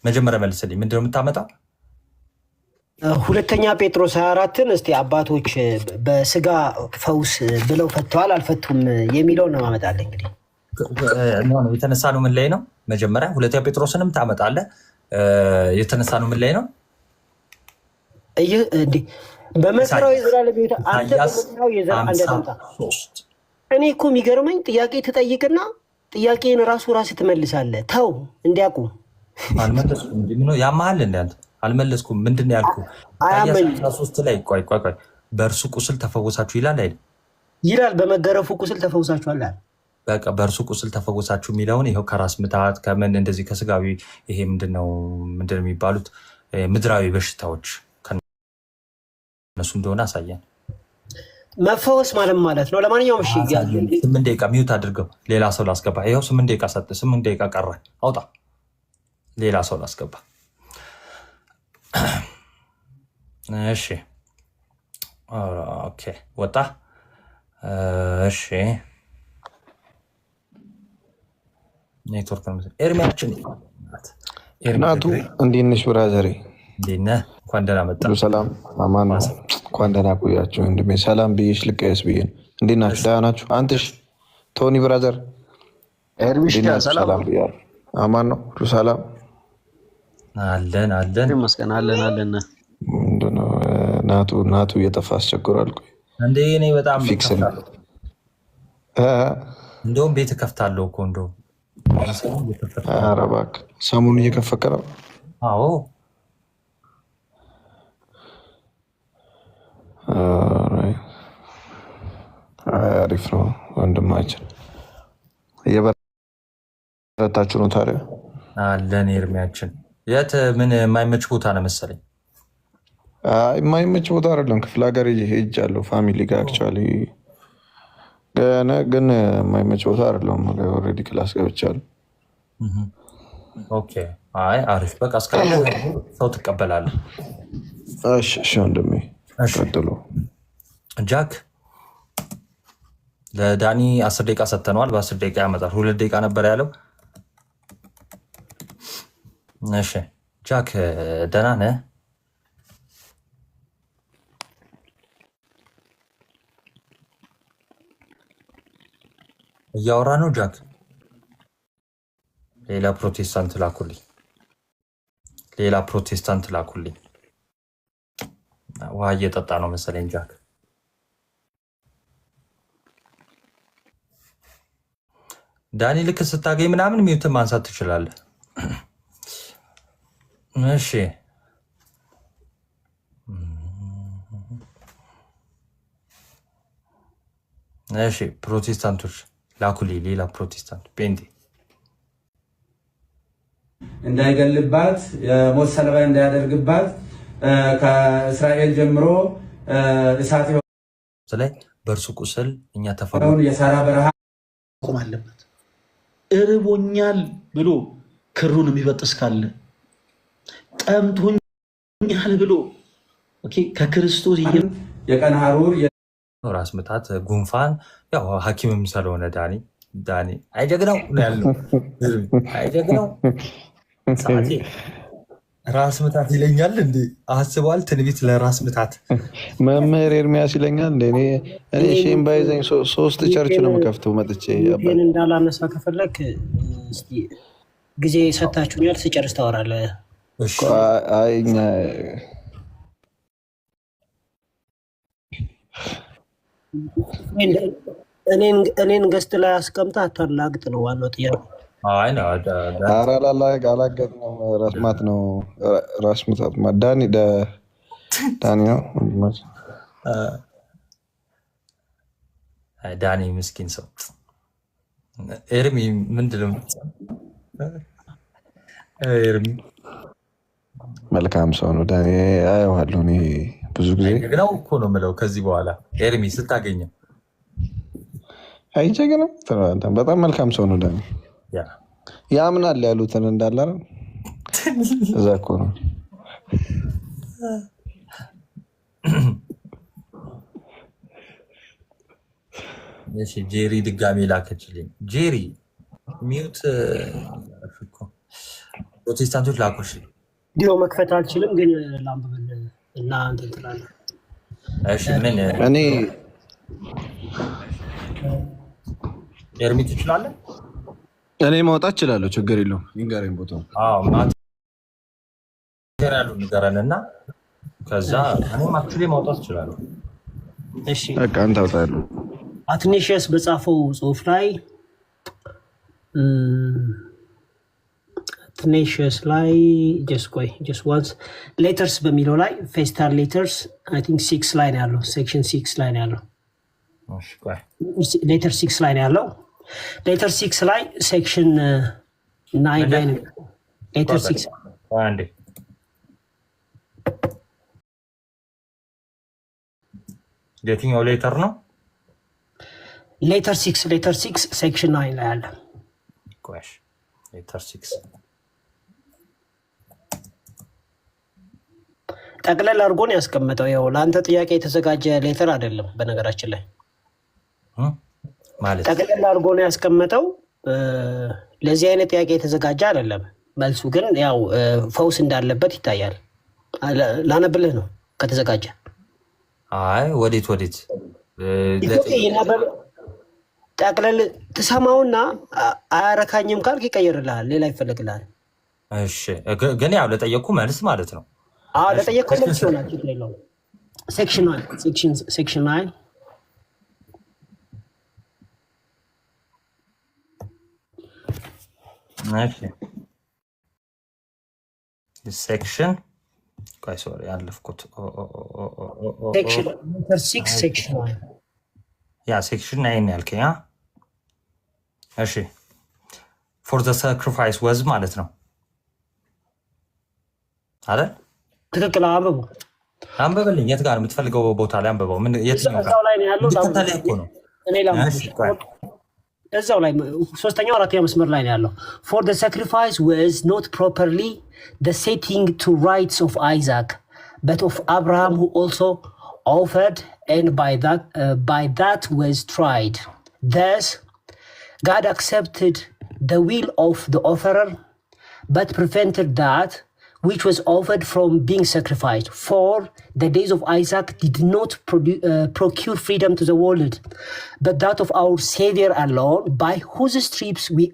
መጀመሪያ መልስልኝ። ምንድነው የምታመጣው? 2ኛ ጴጥሮስ 24ን እስቲ አባቶች በስጋ ፈውስ ብለው ፈተዋል አልፈቱም የሚለውን ነው ማመጣለህ። እንግዲህ የተነሳ ነው ምን ላይ ነው? መጀመሪያ 2ኛ ጴጥሮስንም ታመጣለህ። የተነሳ ነው ምን ላይ ነው? በመከራው የዘላለም ሕይወት አንተ በመከራው የዘላለም እኔ እኮ የሚገርመኝ ጥያቄ ትጠይቅና ጥያቄን ራስህ ትመልሳለህ። ተው እንዲያውቁ አልመለስኩም። ያመሃል እንዳንተ አልመለስኩም። ምንድን ነው ያልኩህ? 13 ላይ ቆይ በእርሱ ቁስል ተፈወሳችሁ ይላል አይደል? ይላል። በመገረፉ ቁስል ተፈውሳችኋል። በቃ በእርሱ ቁስል ተፈወሳችሁ የሚለውን ይኸው ከራስ ምታት ከምን እንደዚህ ከስጋዊ ይሄ ምንድነው የሚባሉት ምድራዊ በሽታዎች ከነሱ እንደሆነ አሳየን። መፈወስ ማለት ነው። ለማንኛውም እሺ 8 ደቂቃ ሚዩት አድርገው ሌላ ሰው ላስገባ። ይኸው 8 ደቂቃ ሰጥ 8 ደቂቃ ቀረ። አውጣ ሌላ ሰው ላስገባ። እሺ ኦኬ ወጣ። እሺ ኔትወርክ ነው። ኤርሚያችን ናቱ እንዴት ነሽ ብራዘሬ? እንዴት ነህ? እንኳን ደህና መጣ። ሰላም አማን ነው። እንኳን ደህና ቆያችሁ ወንድሜ። ሰላም ብዬሽ ልቀየስ ብዬ ነው። እንዴት ናችሁ? ደህና ናችሁ? አንተሽ ቶኒ ብራዘር ኤርሚሽ ሰላም ብያለሁ። አማን ነው። ሁሉ ሰላም አለን ይመስገን። አለን ምንድን ነው ናቱ እየጠፋ አስቸግሯል። ቆይ እንዴ እኔ በጣም ፊክስ እንደውም ቤት እከፍታለሁ እኮ እንደውም ኧረ እባክህ ሰሞኑን እየከፈከ ነው። አዎ አሪፍ ነው ወንድማችን። እየበረታችሁ ነው ታዲያ? አለን ኤርሚያችን። የት ምን የማይመች ቦታ ነው መሰለኝ? የማይመች ቦታ አይደለም፣ ክፍለ ሀገር ሄጃለሁ ፋሚሊ ጋር አክቹዋሊ፣ ግን የማይመች ቦታ አይደለም። ኦልሬዲ ክላስ ገብቻለሁ። ኦኬ አይ አሪፍ በቃ እስከ ሰው ትቀበላለህ። እሺ ወንድሜ ቀጥሎ። ጃክ ለዳኒ 10 ደቂቃ ሰጥተነዋል። በ10 ደቂቃ ያመጣል። 2 ደቂቃ ነበር ያለው። እሺ ጃክ ደህና ነህ? እያወራ ነው ጃክ። ሌላ ፕሮቴስታንት ላኩልኝ። ውሃ እየጠጣ ነው መሰለኝ ጃክ። ዳኒ ልክ ስታገኝ ምናምን ሚውትን ማንሳት ትችላለህ። እሺ ፕሮቴስታንቶች ላኩልኝ። ሌላ ፕሮቴስታንት ጴንጤ እንዳይገልባት የሞት ሰለባ እንዳያደርግባት ከእስራኤል ጀምሮ እሳት ላይ በእርሱ ቁስል እኛ ተፈራውን የሳራ በረሃ ቆም አለበት። እርቦኛል ብሎ ክሩን የሚበጥስ ካለ ጠምቶኛል ብሎ ከክርስቶስ የቀን ሐሩር ራስ ምታት ጉንፋን ያው ሐኪምም ስለሆነ ዳኒ አይጀግነው ያለው አይጀግነው ሰዓቴ ራስ ምታት ይለኛል እንዴ? አስበዋል። ትንቢት ለራስ ምታት መምህር ኤርሚያስ ይለኛል እንደ እኔ ሼም ባይዘኝ 3 ቸርች ነው የምከፍተው መጥቼ ግን እንዳላነሳ ከፈለክ እስቲ ጊዜ ሰጣችሁኛል፣ ስጨርስ ታወራለህ። እሺ አይ እኔን ገስት ላይ አስቀምጣ አታላግጥ ነው ዋናው ጥያቄ። አይ ነው ኧረ አላገጥነውም። ራስ ነው ራስ ምታት ዳኒ ነው ዳኒ ምስኪን ሰው። ኤርሚ ምንድን ነው ኤርሚ? መልካም ሰው ነው ዳኒ፣ አየዋለሁ እኔ ብዙ ጊዜ። ጀግናው እኮ ነው የምለው ከዚህ በኋላ ኤርሚ ስታገኘው። አይ ጀግና በጣም መልካም ሰው ነው ዳኒ። ያምናል ያሉትን እንዳለ ነው። እዛ እኮ ነው። እሺ ጄሪ ድጋሜ ላከችልኝ። ጄሪ ሚውት ፕሮቴስታንቶች ላኩሽ። ዲዮ መክፈት አልችልም ግን ላምብብል እና እንትን ትላለህ። እሺ ምን እኔ ኤርሚ ትችላለህ? እኔ ማውጣት እችላለሁ፣ ችግር የለውም። ይንገረኝ ቦታው። አዎ ያሉ ንገረን እና ከዛ እኔም አክቹዋሊ ማውጣት እችላለሁ። እሺ በቃ አንተ አውጣለሁ። አትኔሽየስ በጻፈው ጽሁፍ ላይ አትኔሽየስ ላይ ጀስት ዋንስ ሌተርስ በሚለው ላይ ፌስታል ሌተርስ አይ ቲንክ 6 ላይ ነው ያለው። ሴክሽን 6 ላይ ነው ያለው። እሺ ቆይ ሌተር 6 ላይ ነው ያለው። ሌተር 6 ላይ ሴክሽን 9 ላይ ነው። ሌተር 6 አንዴ የትኛው ሌተር ነው? ሌተር 6 ሴክሽን 9 ላይ አለ። ቆሽ ሌተር 6 ጠቅለል አድርጎ ነው ያስቀመጠው። ያው ለአንተ ጥያቄ የተዘጋጀ ሌተር አይደለም በነገራችን ላይ ማለት ጠቅለል አድርጎ ነው ያስቀመጠው። ለዚህ አይነት ጥያቄ የተዘጋጀ አይደለም። መልሱ ግን ያው ፈውስ እንዳለበት ይታያል። ላነብልህ ነው ከተዘጋጀ። አይ ወዴት ጠቅለል ትሰማውና አያረካኝም ካልክ ይቀየርልሃል፣ ሌላ ይፈልግልሃል። እሺ ግን ያው ለጠየቅኩ መልስ ማለት ነው። አዎ ለጠየቅኩ መልስ ይሆናል። ሴክሽን 9 ሴክሽን ቆይ ሶሪ ያለፍኩት ሴክሽን 9 ያልከኝ። እሺ ፎር ዘ ሳክሪፋይስ ወዝ ማለት ነው አይደል? ትክክል። አንብብልኝ። የት ጋር የምትፈልገው ቦታ ላይ አንብበው። ምን የትኛው ጋር ላይ ነው ያለው? እዛው ላይ 3ኛው 4ኛው መስመር ላይ ነው ያለው። for the sacrifice was not properly the setting to rights of Isaac but of Abraham who also offered and by that was tried. Thus God accepted the will of the offerer but prevented that which was offered from being sacrificed. For the days of Isaac did not procure freedom to the world, but that of our Savior alone, by whose stripes we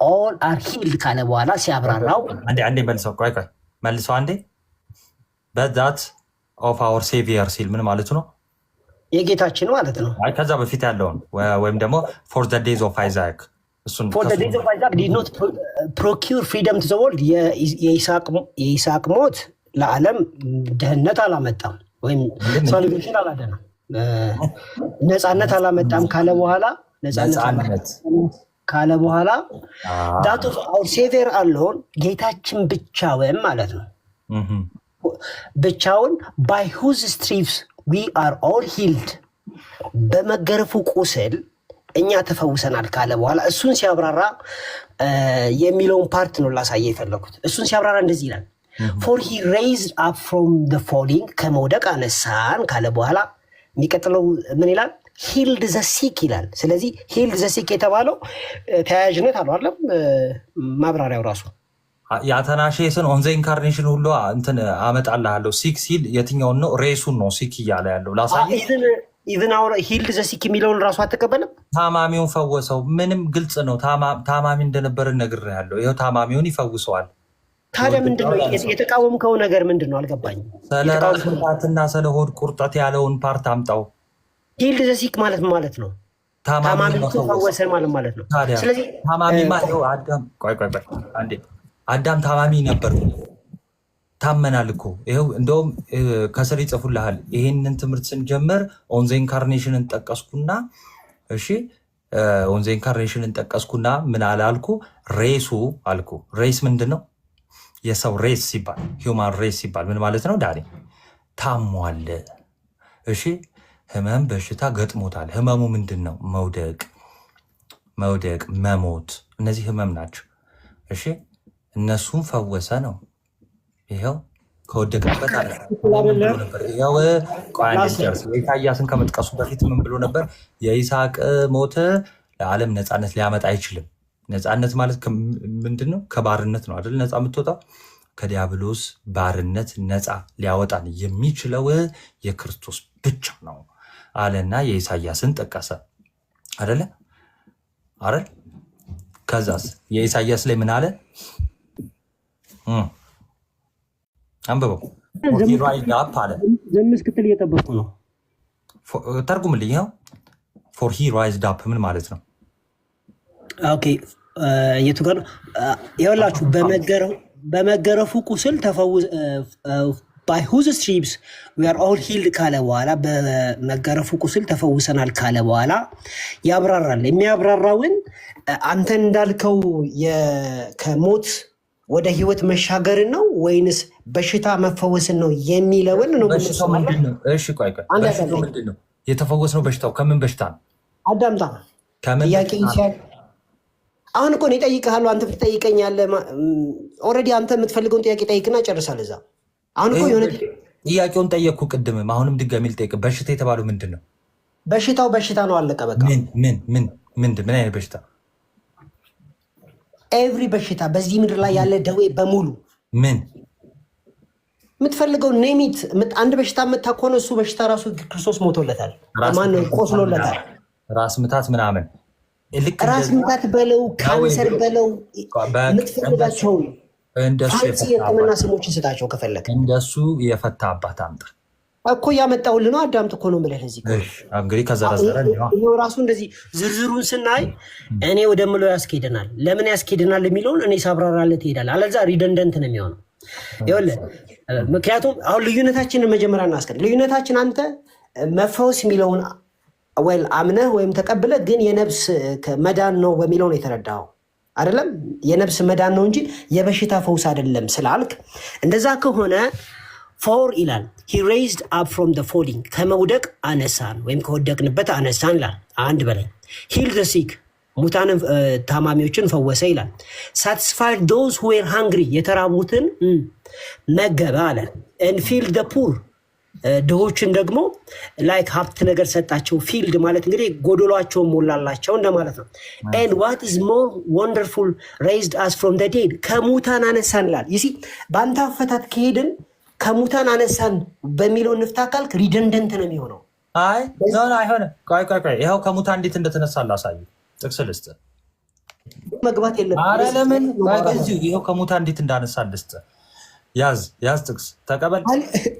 all are healed. ካለ በኋላ ሲያብራራው አንዴ መልሰው ቆይ መልሰው አንዴ but that of our Savior ሲል ምን ማለቱ ነው? የጌታችን ማለት ነው። አይ ከዛ በፊት ያለውን ወይም ደግሞ for the days of Isaac for the days of Isaac did not procure freedom to the world. የይስሐቅ ሞት ለዓለም ደህንነት አላመጣም ወይም ሶሉሽን አላደረም፣ ነፃነት አላመጣም ካለ በኋላ that of our Savior alone ጌታችን ብቻውን ማለት ነው ብቻውን by whose stripes we are all healed በመገረፉ ቁስል እኛ ተፈውሰናል ካለ በኋላ እሱን ሲያብራራ የሚለውን ፓርት ነው ላሳየ የፈለኩት። እሱን ሲያብራራ እንደዚህ ይላል for he raised up from the falling ከመውደቅ አነሳን ካለ በኋላ የሚቀጥለው ምን ይላል? healed the sick ይላል። ስለዚህ healed the sick የተባለው ተያያዥነት አለው አይደል? ማብራሪያው ራሱ የአተናሼስን ኦን ዘ ኢንካርኔሽን ሁሉ እንትን አመጣልሃለሁ ሲክ ሲል የትኛውን ነው? ሬሱን ነው ሲክ እያለ ያለው ላሳይ። ኢቭን አሁን ሂልድ ዘ ሲክ የሚለውን ራሱ አትቀበልም። ታማሚውን ፈወሰው። ምንም ግልጽ ነው። ታማሚ እንደነበረ ነግሬሃለሁ። ይኸው ታማሚውን ይፈውሰዋል። ታዲያ ምንድነው የተቃወምከው ነገር ምንድነው? አልገባኝም። ስለ ራስ ምታትና ስለ ሆድ ቁርጠት ያለውን ፓርት አምጣው። ሂልድ ዘ ሲክ ማለት ነው ታማሚ ፈወሰ ማለት ነው። ስለዚህ ታማሚ ማለት አዳም ቆይ አንዴ አዳም ታማሚ ነበር። ታመናል እኮ ይኸው እንደውም ከስር ይጽፉልሃል። ይሄንን ትምህርት ስንጀምር ኦን ዘ ኢንካርኔሽንን ጠቀስኩና እሺ ኦን ዘ ኢንካርኔሽንን ጠቀስኩና ምን አላልኩ? ሬሱ አልኩ። ሬስ ምንድን ነው? የሰው ሬስ ሲባል ሂውማን ሬስ ሲባል ምን ማለት ነው? ዳኒ ታሟል። እሺ ህመም በሽታ ገጥሞታል። ህመሙ ምንድን ነው? መውደቅ፣ መሞት፣ እነዚህ ህመም ናቸው። እሺ እነሱን ፈወሰ ነው። ይኸው ከወደቀበት አለ ነበር። ይኸው ኢሳያስን ከመጥቀሱ በፊት ምን ብሎ ነበር? የይስሐቅ ሞት ለዓለም ነፃነት ሊያመጣ አይችልም። ነፃነት ማለት ምንድን ነው? ከባርነት ነው አይደል? ነፃ የምትወጣው ከዲያብሎስ ባርነት ነፃ ሊያወጣን የሚችለው የክርስቶስ ብቻ ነው አለና የኢሳያስን ጠቀሰ አይደለ? ከዛስ የኢሳያስ ላይ ምን አለ? አንብበው። ራይድ አለ። ዘምስክትል እየጠበቁ ነው። ተርጉምልኝ። ይኸው ፎር ሂ ራይዝድ አፕ ምን ማለት ነው? ኦኬ የቱ ጋር ይኸውላችሁ፣ በመገረፉ ቁስል ተፈውስ by whose stripes we are all healed ካለ በኋላ በመገረፉ ቁስል ተፈውሰናል ካለ በኋላ ያብራራል። የሚያብራራውን አንተ እንዳልከው ከሞት ወደ ህይወት መሻገርን ነው ወይንስ በሽታ መፈወስን ነው የሚለውን ነው? በሽታው ምንድን ነው? እሺ ቆይ በሽታው ምንድን ነው? የተፈወስነው በሽታው ከምን በሽታ ነው? አዳምጣ ጥያቄ ይቻል። አሁን እኮ እኔ እጠይቅሃለሁ፣ አንተ ትጠይቀኛለህ። ኦልሬዲ አንተ የምትፈልገውን ጥያቄ ጠይቅና ጨርሳል። እዛ አሁን እኮ የሆነ ጥያቄውን ጠየቅኩ ቅድምም፣ አሁንም ድጋሚ ልጠይቅ። በሽታ የተባለው ምንድን ነው? በሽታው በሽታ ነው፣ አለቀ በቃ። ምን አይነት በሽታ? ኤቭሪ በሽታ በዚህ ምድር ላይ ያለ ደዌ በሙሉ ምን የምትፈልገው ኔሚት። አንድ በሽታ የምታ ከሆነ እሱ በሽታ ራሱ ክርስቶስ ሞቶለታል፣ ማነው ቆስሎለታል። ራስ ምታት ምናምን፣ ራስ ምታት በለው ካንሰር በለው የምትፈልጋቸው ፋንሲ የሕክምና ስሞችን ስጣቸው ከፈለግ። እንደሱ የፈታ አባት አምጣ እኮ እያመጣሁልህ ነው። አዳምጥ እኮ ነው የምልህ። እዚህ እንግዲህ ከዘረዘረ ይኸው ራሱ እንደዚህ ዝርዝሩን ስናይ እኔ ወደ ምለው ያስኬደናል። ለምን ያስኬደናል የሚለውን እኔ ሳብራራለት ይሄዳል። አለዛ ሪደንደንት ነው የሚሆነው። ይኸውልህ ምክንያቱም አሁን ልዩነታችንን መጀመሪያ እናስቀድ። ልዩነታችን አንተ መፈወስ የሚለውን ወይም አምነህ ወይም ተቀብለህ ግን የነብስ መዳን ነው በሚለው ነው የተረዳኸው አይደለም። የነብስ መዳን ነው እንጂ የበሽታ ፈውስ አይደለም ስላልክ፣ እንደዛ ከሆነ ፎር ይላል he raised up from the falling ከመውደቅ አነሳን ወይም ከወደቅንበት አነሳን ይላል። አንድ በላይ healed the sick ሙታንን ታማሚዎችን ፈወሰ ይላል። satisfied those who were hungry የተራቡትን መገበ አለ። and filled the poor ድሆችን ደግሞ ላይክ ሀብት ነገር ሰጣቸው። ፊልድ ማለት እንግዲህ ጎዶሏቸውን ሞላላቸው እንደማለት ነው። and what is more wonderful raised us from the dead ከሙታን አነሳን ይላል። ይሲ በአንተ አፈታት ከሄድን ከሙታን አነሳን በሚለው እንፍታ ካልክ ሪደንደንት ነው የሚሆነው። አይ አይሆንም። ቆይ ይኸው ከሙታን እንዴት እንደተነሳ ላሳይ። ጥቅስ ልስጥ። መግባት የለብህም። ኧረ ለምን ይኸው ከሙታን እንዴት እንዳነሳ ልስጥ። ያዝ ጥቅስ ተቀበል።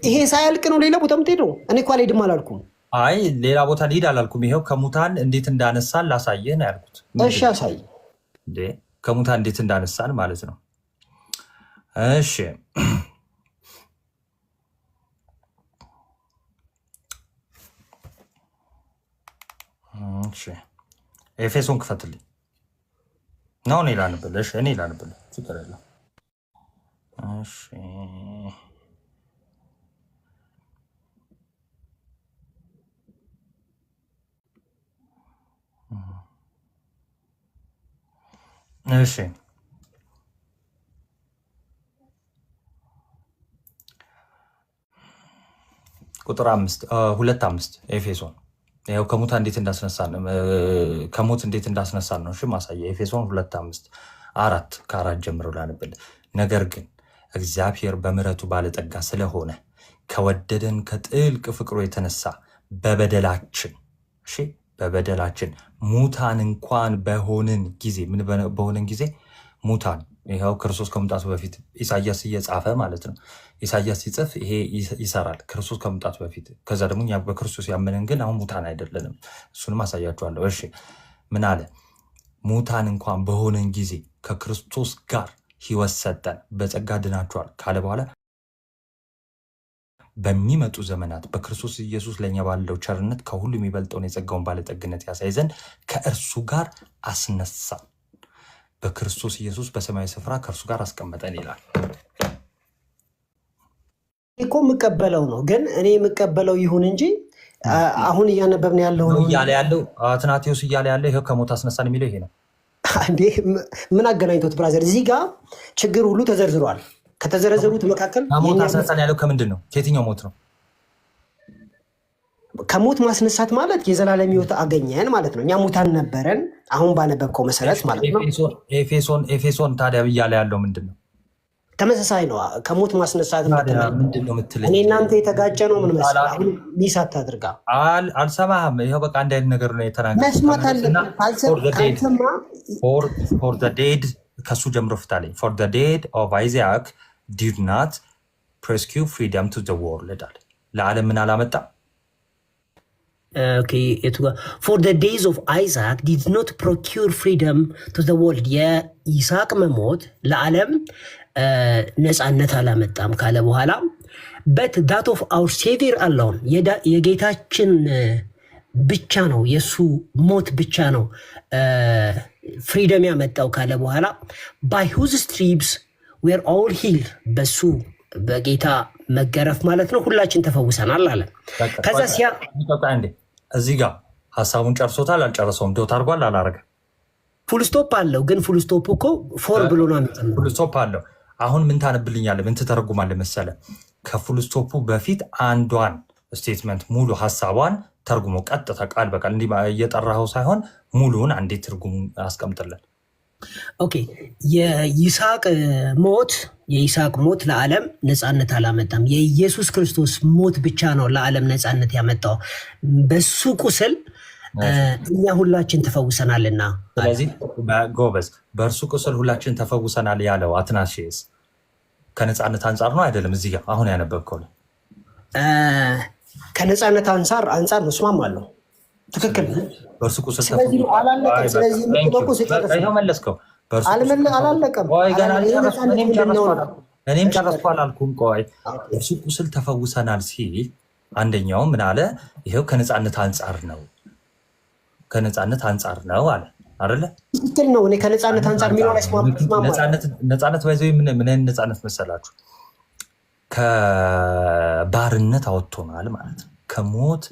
ይሄ ሳያልቅ ነው ሌላ ቦታ የምትሄደው? እኔ እኮ አልሄድም አላልኩም። አይ ሌላ ቦታ ልሂድ አላልኩም። ይኸው ከሙታን እንዴት እንዳነሳን ላሳየህ ነው ያልኩት። እሺ አሳይ። ከሙታን እንዴት እንዳነሳን ማለት ነው። እሺ ኤፌሶን ክፈትልኝ ነው። እኔ ላንብልህ። እኔ ላንብልህ ችግር የለም። እሺ ቁጥር 2:5 ኤፌሶን ያው ከሞት እንዴት እንዳስነሳን ነው። እሺ ማሳያ ኤፌሶን 2:5 4 ከ4 ጀምሮ ላንብልህ። ነገር ግን እግዚአብሔር በምሕረቱ ባለጠጋ ስለሆነ ከወደደን ከጥልቅ ፍቅሩ የተነሳ በበደላችን ሙታን እንኳን በሆንን ጊዜ ምን በሆንን ጊዜ ሙታን ይኸው ክርስቶስ ከመምጣቱ በፊት ኢሳያስ እየጻፈ ማለት ነው። ኢሳያስ ሲጽፍ ይሄ ይሰራል ክርስቶስ ከመምጣቱ በፊት። ከዛ ደግሞ እኛ በክርስቶስ ያመንን ግን አሁን ሙታን አይደለንም። እሱንም አሳያችኋለሁ። እሺ ምን አለ? ሙታን እንኳን በሆነን ጊዜ ከክርስቶስ ጋር ሕይወት ሰጠን፣ በጸጋ ድናችኋል ካለ በኋላ በሚመጡ ዘመናት በክርስቶስ ኢየሱስ ለእኛ ባለው ቸርነት ከሁሉ የሚበልጠውን የጸጋውን ባለጠግነት ያሳይ ዘንድ ከእርሱ ጋር አስነሳን፣ በክርስቶስ ኢየሱስ በሰማያዊ ስፍራ ከእርሱ ጋር አስቀመጠን ይላል። እኮ የምቀበለው ነው፣ ግን እኔ የምቀበለው ይሁን እንጂ አሁን እያነበብን ያለው አትናቴዎስ እያለ ያለ ይኸው ከሞት አስነሳን የሚለው ይሄ ነው። እንዴ ምን አገናኝቶት ብራዘር? እዚህ ጋር ችግር ሁሉ ተዘርዝሯል። ከተዘረዘሩት መካከል ከሞት አስነሳን ያለው ከምንድን ነው? ከየትኛው ሞት ነው? ከሞት ማስነሳት ማለት የዘላለም ሕይወት አገኘን ማለት ነው። እኛ ሙታን ነበረን፣ አሁን ባነበብከው መሰረት ማለት ነው። ኤፌሶን ታዲያ እያለ ያለው ምንድን ነው? ተመሳሳይ ነው። ከሞት ማስነሳት ምንድን ነው የምትለኝ? እኔ እናንተ የተጋጨ ነው። ምን መሰለህ አሁን ሚሳት አድርጋ አልሰማህም። ይኸው በቃ አንድ አይነት ነገር ነው የተናገርኩት። መስማት አለብህ። ፎር ዘ ዴድ ከሱ ጀምሮ ፍታለኝ። ፎር ዘ ዴድ ኦፍ አይዛክ ዲድ ናት ፕሮስኪው ፍሪደም ቱ ዘ ወርልድ አለ። ለዓለም ምን አላመጣም? ፎር ዘ ዴይዝ ኦፍ አይዛክ ዲድ ኖት ፕሮኪውር ፍሪደም ቱ ዘ ወርልድ። የይስሐቅ መሞት ለዓለም ነፃነት አላመጣም ካለ በኋላ በት ዳት ኦፍ አውር ሴቪየር አለውን የጌታችን ብቻ ነው፣ የእሱ ሞት ብቻ ነው ፍሪደም ያመጣው ካለ በኋላ ባይ ሁዝ ስትሪፕስ ዌር ኦል ሂል፣ በሱ በጌታ መገረፍ ማለት ነው ሁላችን ተፈውሰናል አለ። ከዛ እዚህ ጋር ሀሳቡን ጨርሶታል አልጨረሰውም? ዶት አድርጓል አላረገም? ፉልስቶፕ አለው፣ ግን ፉልስቶፕ እኮ ፎር ብሎ ነው የሚጠምነው። ፉልስቶፕ አለው። አሁን ምን ታነብልኛለህ? ምን ትተረጉማለህ መሰለ? ከፉልስቶፑ በፊት አንዷን ስቴትመንት ሙሉ ሀሳቧን ተርጉሞ ቀጥታ ቃል በቃል እንዲህ እየጠራኸው ሳይሆን ሙሉውን አንዴ ትርጉም አስቀምጥለን። ኦኬ የይስሐቅ ሞት ለዓለም ነፃነት አላመጣም። የኢየሱስ ክርስቶስ ሞት ብቻ ነው ለዓለም ነፃነት ያመጣው። በሱ ቁስል እኛ ሁላችን ተፈውሰናልና። ስለዚህ ጎበዝ፣ በእርሱ ቁስል ሁላችን ተፈውሰናል ያለው አትናሲስ ከነፃነት አንጻር ነው አይደለም? እዚህ ጋር አሁን ያነበብከው ነው። ከነፃነት አንጻር ነው። እስማማለሁ። ትክክል። በእርሱ ቁስል መለስከው። አላለቀም። እኔም ጨረስኩ አላልኩም። ቆይ በእርሱ ቁስል ተፈውሰናል ሲል አንደኛው ምን አለ? ይኸው ከነፃነት አንጻር ነው አለ አይደለ? ትክክል ነው። እኔ ከነፃነት አንጻር የሚለው ላይ ነፃነት ባይዘ ምን አይነት ነፃነት መሰላችሁ? ከባርነት አወጥቶናል ማለት ነው። ከሞት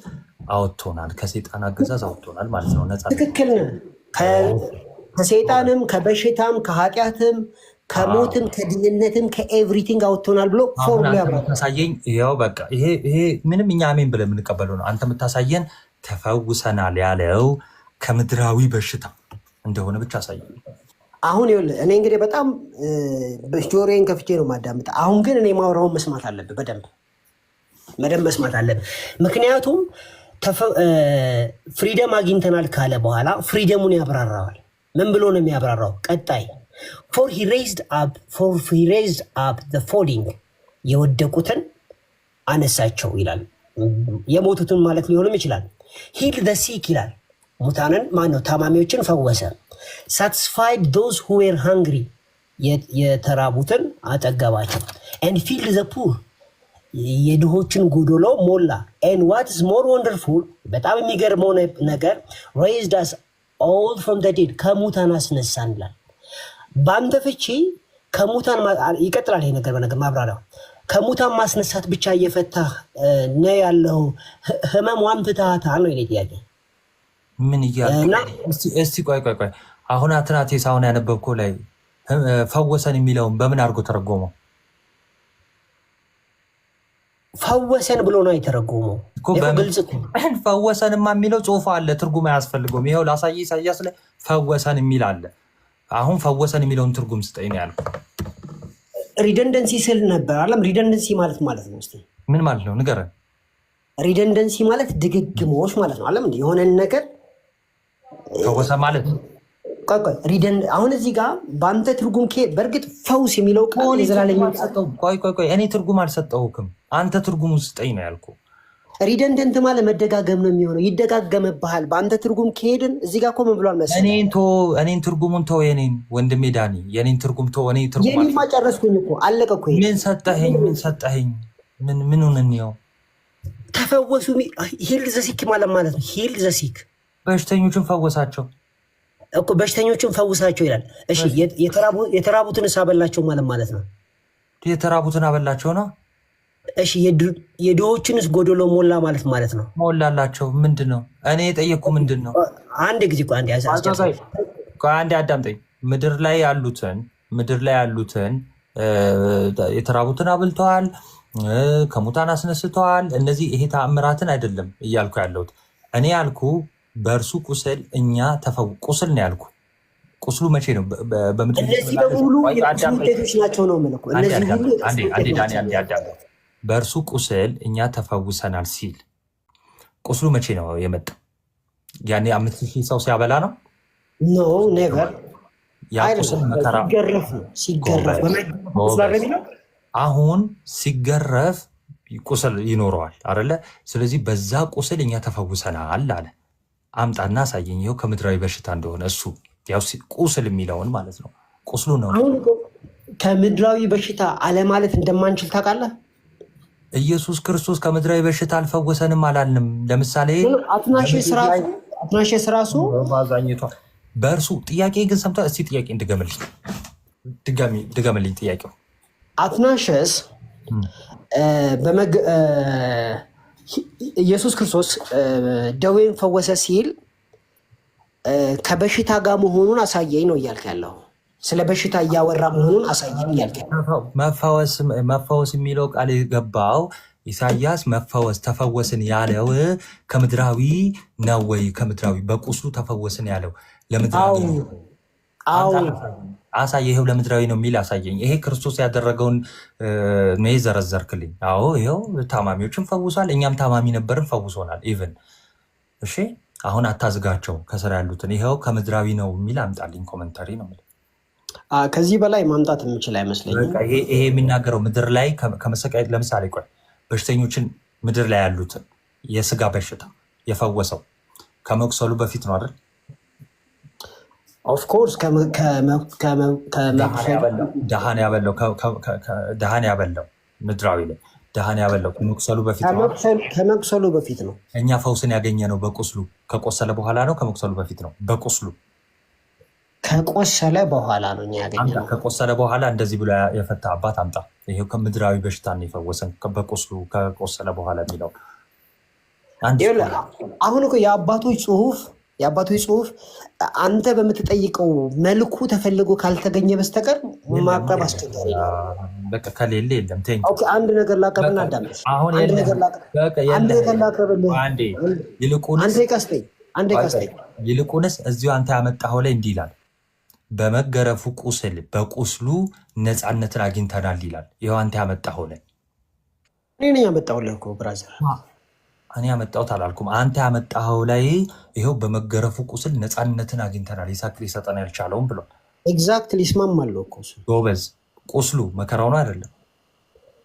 አወጥቶናል፣ ከሰይጣን አገዛዝ አወጥቶናል ማለት ነው። ነፃነት ትክክል ነው። ከሰይጣንም ከበሽታም ከኃጢአትም ከሞትም ከድህነትም ከኤቭሪቲንግ አወጥቶናል ብሎ ፎርሙላ ያሳየኝ። ይኸው በቃ ይሄ ምንም እኛ አሜን ብለን የምንቀበለው ነው። አንተ የምታሳየን ተፈውሰናል ያለው ከምድራዊ በሽታ እንደሆነ ብቻ አሳየኝ። አሁን ይኸውልህ እኔ እንግዲህ በጣም ጆሮዬን ከፍቼ ነው የማዳምጥ። አሁን ግን እኔ ማውራውን መስማት አለብህ፣ በደንብ መስማት አለብህ። ምክንያቱም ፍሪደም አግኝተናል ካለ በኋላ ፍሪደሙን ያብራራዋል። ምን ብሎ ነው የሚያብራራው? ቀጣይ ፎር ሂ ሬዝድ አፕ ዘ ፎሊንግ፣ የወደቁትን አነሳቸው ይላል። የሞቱትን ማለት ሊሆንም ይችላል። ሂል ዘ ሲክ ይላል። ሙታንን ማነው? ታማሚዎችን ፈወሰ። ሳቲስፋይድ ዶዝ ሁ ዌር ሃንግሪ፣ የተራቡትን አጠገባቸው። ኤንድ ፊልድ ዘ ፑር፣ የድሆችን ጎዶሎ ሞላ። ኤንድ ዋት ኢዝ ሞር ወንደርፉል፣ በጣም የሚገርመው ነገር ሬይዝድ አስ ኦል ፍሮም ዘ ዴድ፣ ከሙታን አስነሳን ይላል። በአንተ ፍቺ ከሙታን ይቀጥላል። ይሄ ነገር በነገር ማብራሪያው ከሙታን ማስነሳት ብቻ እየፈታህ ነው ያለው። ህመሟን ፍትሃታል ነው የኔ ጥያቄ። ምን እያለ እስቲ ቆይ አሁን አትናቴስ አሁን ያነበብከው ላይ ፈወሰን የሚለውን በምን አድርጎ ተረጎመው? ፈወሰን ብሎ ነው የተረጎመው። ፈወሰንማ የሚለው ጽሑፍ አለ፣ ትርጉም አያስፈልገውም። ይኸው ላሳይ። ኢሳያስ ላይ ፈወሰን የሚል አለ። አሁን ፈወሰን የሚለውን ትርጉም ስጠኝ ነው ያልኩት። ሪደንደንሲ ስል ነበር አለም። ሪደንደንሲ ማለት ነው እስቲ ምን ማለት ነው ንገረን። ሪደንደንሲ ማለት ድግግሞሽ ማለት ነው አለም። የሆነን ነገር ፈወሰ ማለት አሁን እዚህ ጋር በአንተ ትርጉም በእርግጥ ፈውስ የሚለው ቃል የዘላለም ቆይ እኔ ትርጉም አልሰጠሁክም። አንተ ትርጉሙ ስጠኝ ነው ያልኩ። ሪደንደንት ማለት መደጋገም ነው የሚሆነው። ይደጋገምብሃል። በአንተ ትርጉም ከሄድን እዚህ ጋር እኮ ምን ብሏል መሰለህ? እኔን ትርጉሙን ተው። የኔን ወንድሜ ዳኒ የኔን ትርጉም ተው። እኔ ትርጉም የኔማ ጨረስኩኝ እኮ አለቀ እኮ። ምን ሰጠኸኝ? ምኑን እንየው? ተፈወሱ። ሂል ዘሲክ ማለት ነው። ሂል ዘሲክ በሽተኞችን ፈወሳቸው እኮ። በሽተኞችን ፈውሳቸው ይላል። እሺ የተራቡትን አበላቸው ማለት ነው። የተራቡትን አበላቸው ነው። እሺ የድሆችንስ ጎደሎ ሞላ ማለት ነው። ሞላላቸው ምንድን ነው? እኔ የጠየቅኩ ምንድን ነው? አንድ ጊዜ አንዴ አዳምጠኝ። ምድር ላይ ያሉትን የተራቡትን አብልተዋል፣ ከሙታን አስነስተዋል። እነዚህ ይሄ ተአምራትን አይደለም እያልኩ ያለሁት። እኔ ያልኩ በእርሱ ቁስል እኛ ቁስል ነው ያልኩ። ቁስሉ መቼ ነው? እነዚህ በሙሉ ውጤቶች ናቸው ነው የምልህ። በእርሱ ቁስል እኛ ተፈውሰናል ሲል ቁስሉ መቼ ነው የመጣው? ያኔ 5000 ሰው ሲያበላ ነው? ኖ ኔቨር። ያ ቁስል መከራ ሲገረፍ አሁን ሲገረፍ ቁስል ይኖረዋል አይደለ? ስለዚህ በዛ ቁስል እኛ ተፈውሰናል አለ። አምጣና አሳየኝ። ይኸው ከምድራዊ በሽታ እንደሆነ እሱ ያው ቁስል የሚለውን ማለት ነው። ቁስሉ ነው። ከምድራዊ በሽታ አለማለት እንደማንችል ታውቃለህ። ኢየሱስ ክርስቶስ ከምድራዊ በሽታ አልፈወሰንም አላልንም። ለምሳሌ አትናሽስ ራሱ በእርሱ ጥያቄ ግን ሰምተህ እስቲ ጥያቄ ድገምልኝ ጥያቄው። አትናሽስ ኢየሱስ ክርስቶስ ደዌን ፈወሰ ሲል ከበሽታ ጋር መሆኑን አሳየኝ ነው እያልክ ያለው። ስለ በሽታ እያወራ መሆኑን አሳየኝ እያልክ ያለው። መፈወስ የሚለው ቃል የገባው ኢሳያስ ተፈወስን ያለው ከምድራዊ ነው ወይ? ከምድራዊ በቁስሉ ተፈወስን ያለው ለምድራዊ አሳየ። ይኸው ለምድራዊ ነው የሚል አሳየኝ። ይሄ ክርስቶስ ያደረገውን ነው የዘረዘርክልኝ። አዎ ይኸው ታማሚዎችን ፈውሷል። እኛም ታማሚ ነበርን፣ ፈውሶናል። ኢቨን እሺ፣ አሁን አታዝጋቸው ከስራ ያሉትን። ይኸው ከምድራዊ ነው የሚል አምጣልኝ። ኮመንታሪ ነው። ከዚህ በላይ ማምጣት የምችል አይመስለኝም። ይሄ የሚናገረው ምድር ላይ ከመሰቃየት ለምሳሌ ቆይ በሽተኞችን ምድር ላይ ያሉትን የስጋ በሽታ የፈወሰው ከመቁሰሉ በፊት ነው አይደል? ኦፍኮርስ ደሃን ያበላው ምድራዊ ላይ ደሃን ያበላው ከመቁሰሉ በፊት ነው። እኛ ፈውስን ያገኘ ነው በቁስሉ። ከቆሰለ በኋላ ነው ከመቁሰሉ በፊት ነው? በቁስሉ ከቆሰለ በኋላ ነው እኛ ያገኘነው። ከቆሰለ በኋላ እንደዚህ ብሎ የፈታ አባት አምጣ። ይሄው ከምድራዊ በሽታ ነው የፈወሰን በቁስሉ ከቆሰለ በኋላ የሚለው አሁን እኮ የአባቶች ጽሁፍ አንተ በምትጠይቀው መልኩ ተፈልጎ ካልተገኘ በስተቀር ማቅረብ አስቸጋሪ ነው። በቃ ከሌለ የለም። አንድ ነገር ላቅርብና አዳምጥ። ይልቁንስ እዚሁ አንተ ያመጣኸው ላይ እንዲህ ይላል፣ በመገረፉ ቁስል በቁስሉ ነፃነትን አግኝተናል ይላል። ይኸው አንተ ያመጣኸው ላይ እኔ ያመጣሁልህ እኮ ብራዘር። እኔ ያመጣሁት አላልኩም። አንተ ያመጣኸው ላይ ይኸው በመገረፉ ቁስል ነፃነትን አግኝተናል ይሳቅ ሊሰጠን ያልቻለውም ብሏል። ኤግዛክትሊ ይስማማለሁ እኮ ጎበዝ። ቁስሉ መከራው ነው አይደለም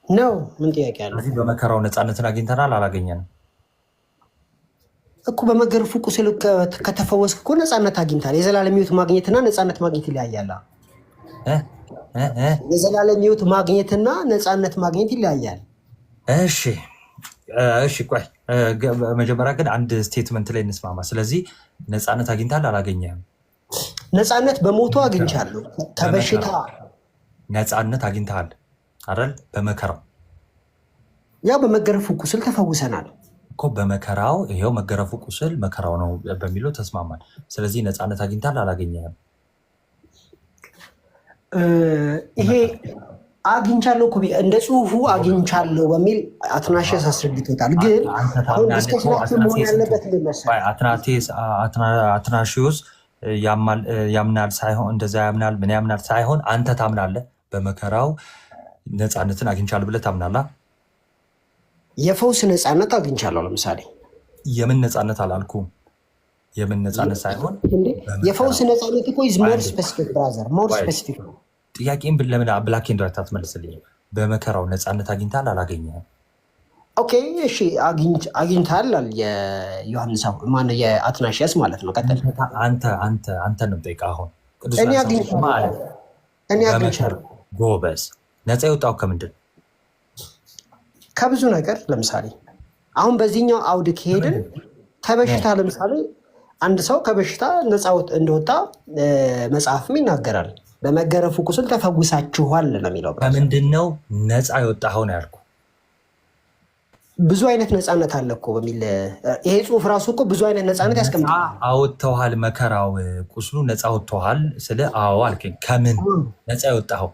ነው? ምን ጥያቄ አለ? ስለዚህ በመከራው ነፃነትን አግኝተናል አላገኘንም እኮ። በመገረፉ ቁስል ከተፈወስክ እኮ ነፃነት አግኝተናል። የዘላለም ሕይወት ማግኘትና ነፃነት ማግኘት ይለያያል። የዘላለም ሕይወት ማግኘትና ነፃነት ማግኘት ይለያያል። እሺ ቆይ መጀመሪያ ግን አንድ ስቴትመንት ላይ እንስማማ። ስለዚህ ነፃነት አግኝተሃል አላገኘህም? ነፃነት በሞቱ አግኝቻለሁ። ከበሽታ ነፃነት አግኝተሃል አይደል? በመከራው ያው በመገረፉ ቁስል ተፈውሰናል እኮ። በመከራው ይሄው መገረፉ ቁስል መከራው ነው በሚለው ተስማማል። ስለዚህ ነፃነት አግኝተሃል አላገኘህም? ይሄ አግኝቻለሁ እኮ እንደ ጽሁፉ አግኝቻለሁ በሚል አትናሽስ አስረድቶታል። ግን መሆን ያለበት አትናሽስ ያምናል ሳይሆን እንደዛ ያምናል ምን ያምናል ሳይሆን አንተ ታምናለህ። በመከራው ነፃነትን አግኝቻለሁ ብለህ ታምናለህ? የፈውስ ነፃነት አግኝቻለሁ። ለምሳሌ የምን ነፃነት አላልኩም። የምን ነፃነት ሳይሆን የፈውስ ነፃነት እኮ ኢዝ ሞር ስፔሲፊክ ብራዘር፣ ሞር ስፔሲፊክ ነው። ጥያቄን ለምን ብላክ ኤንድ ዋይት አትመልስልኝም? በመከራው ነፃነት አግኝተሃል አላገኘህም? ኦኬ እሺ፣ አግኝተሃል አለ የዮሐንስ ማነው የአትናሽያስ ማለት ነው። ቀጥል። አንተ ነው ጠይቀህ። አሁን እኔ አግኝቻለሁ። ጎበዝ። ነፃ የወጣው ከምንድን? ከብዙ ነገር። ለምሳሌ አሁን በዚህኛው አውድ ከሄድን ከበሽታ ለምሳሌ አንድ ሰው ከበሽታ ነፃ እንደወጣ መጽሐፍም ይናገራል። በመገረፉ ቁስል ተፈውሳችኋል ነው የሚለው። ከምንድን ነው ነፃ የወጣኸው ነው ያልኩህ። ብዙ አይነት ነፃነት አለ እኮ በሚል ይሄ ጽሁፍ ራሱ እኮ ብዙ አይነት ነፃነት ያስቀምጣል። አወጥተዋል፣ መከራው ቁስሉ ነፃ ወጥተዋል ስለ አዎ አልከኝ። ከምን ነፃ የወጣኸው?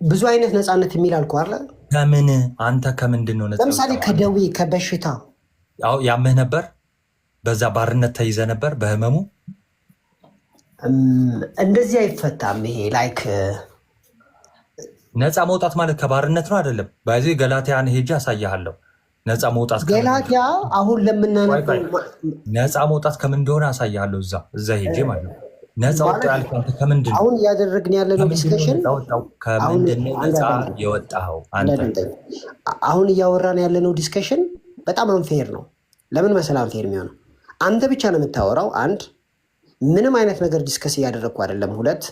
ብዙ አይነት ነፃነት የሚል አልኩህ አለ። ከምን? አንተ ከምንድን ነው ነፃ? ለምሳሌ ከደዌ ከበሽታ ያምህ ነበር፣ በዛ ባርነት ተይዘ ነበር በህመሙ። እንደዚህ አይፈታም። ይሄ ላይክ ነፃ መውጣት ማለት ከባርነት ነው አይደለም። በዚህ ገላትያን ሄጄ አሳያለሁ። ነፃ መውጣት ገላትያ አሁን ለምናነበው ነፃ መውጣት ከምን እንደሆነ አሳያለሁ። እዛ ሄጄ ማለት ነው። ነፃ ወጣ ያልከው ከምንድን ነው? አሁን እያደረግን ያለነው ዲስከሽን ከምንድን ነው ነፃ የወጣኸው አንተ? አሁን እያወራን ያለነው ዲስከሽን በጣም አንፌር ነው። ለምን መሰለህ አንፌር የሚሆነው? አንተ ብቻ ነው የምታወራው። አንድ ምንም አይነት ነገር ዲስከስ እያደረግኩ አይደለም። ሁለት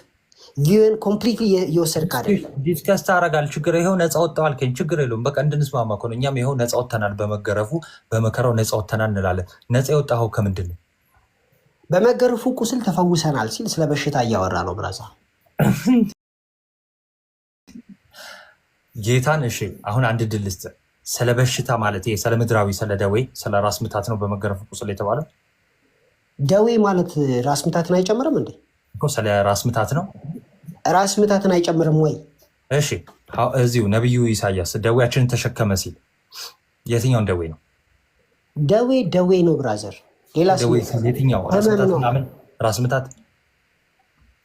ቪውን ኮምፕሊትሊ እየወሰድክ አይደለም። ዲስከስ ታደርጋለህ። ችግር ይኸው ነፃ ወጣው አልከኝ። ችግር የለውም። በቃ እንድንስማማ እኮ ነው። እኛም ይኸው ነፃ ወጥተናል፣ በመገረፉ በመከራው ነፃ ወጥተናል እንላለን። ነፃ የወጣኸው ከምንድን ነው? በመገረፉ ቁስል ተፈውሰናል ሲል ስለ በሽታ እያወራ ነው ብራዛ ጌታን። እሺ አሁን አንድ ድል ልስጥ። ስለ በሽታ ማለት ይሄ ስለ ምድራዊ ስለ ደዌ ስለ ራስ ምታት ነው በመገረፉ ቁስል የተባለው። ደዌ ማለት ራስ ምታትን አይጨምርም እንዴ? እኮ ስለ ራስ ምታት ነው። ራስ ምታትን አይጨምርም ወይ? እሺ እዚሁ ነቢዩ ኢሳያስ ደዌያችንን ተሸከመ ሲል የትኛውን ደዌ ነው? ደዌ ነው ብራዘር። ሌላ የትኛው ራስ ምታት?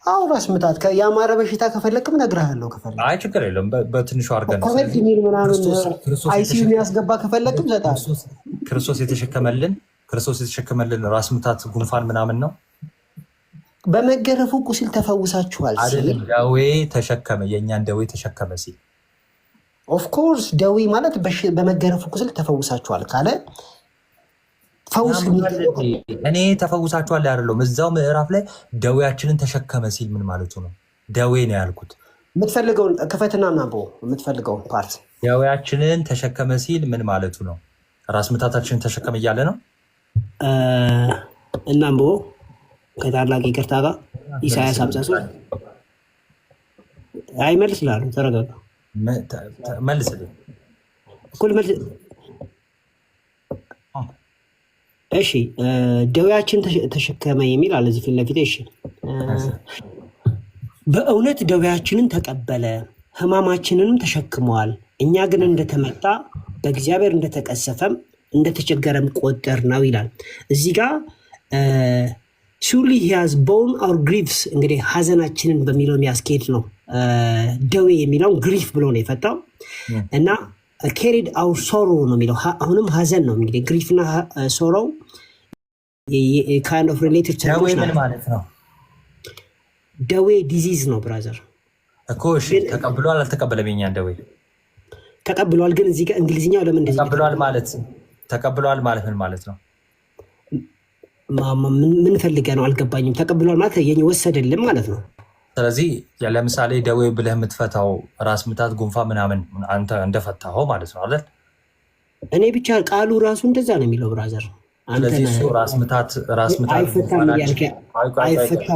አዎ ራስ ምታት የአማረ በሽታ ከፈለግም እነግርሃለሁ። አይ ችግር የለውም። በትንሹ አድርገን ኮቪድ ሚል ምናምን አይሲዩ የሚያስገባ ከፈለግም እሰጥሃለሁ። ክርስቶስ የተሸከመልን ራስ ምታት ጉንፋን ምናምን ነው። በመገረፉ ቁስል ተፈውሳችኋል ሲል ደዌ ተሸከመ፣ የእኛን ደዌ ተሸከመ ሲል ኦፍኮርስ ደዌ ማለት በመገረፉ ቁስል ተፈውሳችኋል ካለ ፈውስ። እኔ ተፈውሳችኋል አይደለም። እዛው ምዕራፍ ላይ ደዌያችንን ተሸከመ ሲል ምን ማለቱ ነው? ደዌ ነው ያልኩት። የምትፈልገውን ክፈትና ናቦ የምትፈልገውን ፓርት ደዌያችንን ተሸከመ ሲል ምን ማለቱ ነው? ራስ ምታታችንን ተሸከመ እያለ ነው። እናምቦ ከታላቅ ይቅርታ ጋር ኢሳያስ 53 አይመልስ ላሉ ተረጋጋ። መልስልኝ እኩል መልስ። እሺ ደዌያችን ተሸከመ የሚል አለ እዚህ ፊት ለፊት። እሺ በእውነት ደዌያችንን ተቀበለ ሕማማችንንም ተሸክመዋል። እኛ ግን እንደተመታ በእግዚአብሔር እንደተቀሰፈም እንደተቸገረም ቆጠር ነው ይላል እዚህ ጋር surely he has borne our griefs። እንግዲህ ሀዘናችንን በሚለው የሚያስኬድ ነው። ደዌ የሚለውን ግሪፍ ብሎ ነው የፈታው እና carried our sorrow ነው የሚለው። አሁንም ሀዘን ነው እንግዲህ ግሪፍ እና ሶሮው kind of related to ደዌ ምን ማለት ነው? ደዌ ዲዚዝ ነው ብራዘር እኮ። እሺ ተቀብሏል አልተቀበለም? የኛን ደዌ ተቀብሏል። ግን እዚህ ጋር እንግሊዝኛው ለምን እንደዚህ ተቀብሏል ማለት ምን ማለት ነው? ምን ፈልገህ ነው? አልገባኝም። ተቀብሏል ማለት ወሰደልን ማለት ነው። ስለዚህ ለምሳሌ ደዌ ብለህ የምትፈታው ራስ ምታት፣ ጉንፋ ምናምን አንተ እንደፈታኸው ማለት ነው አይደል? እኔ ብቻ ቃሉ ራሱ እንደዛ ነው የሚለው ብራዘር። ስለዚህ እሱ ራስ ምታት አይፈታም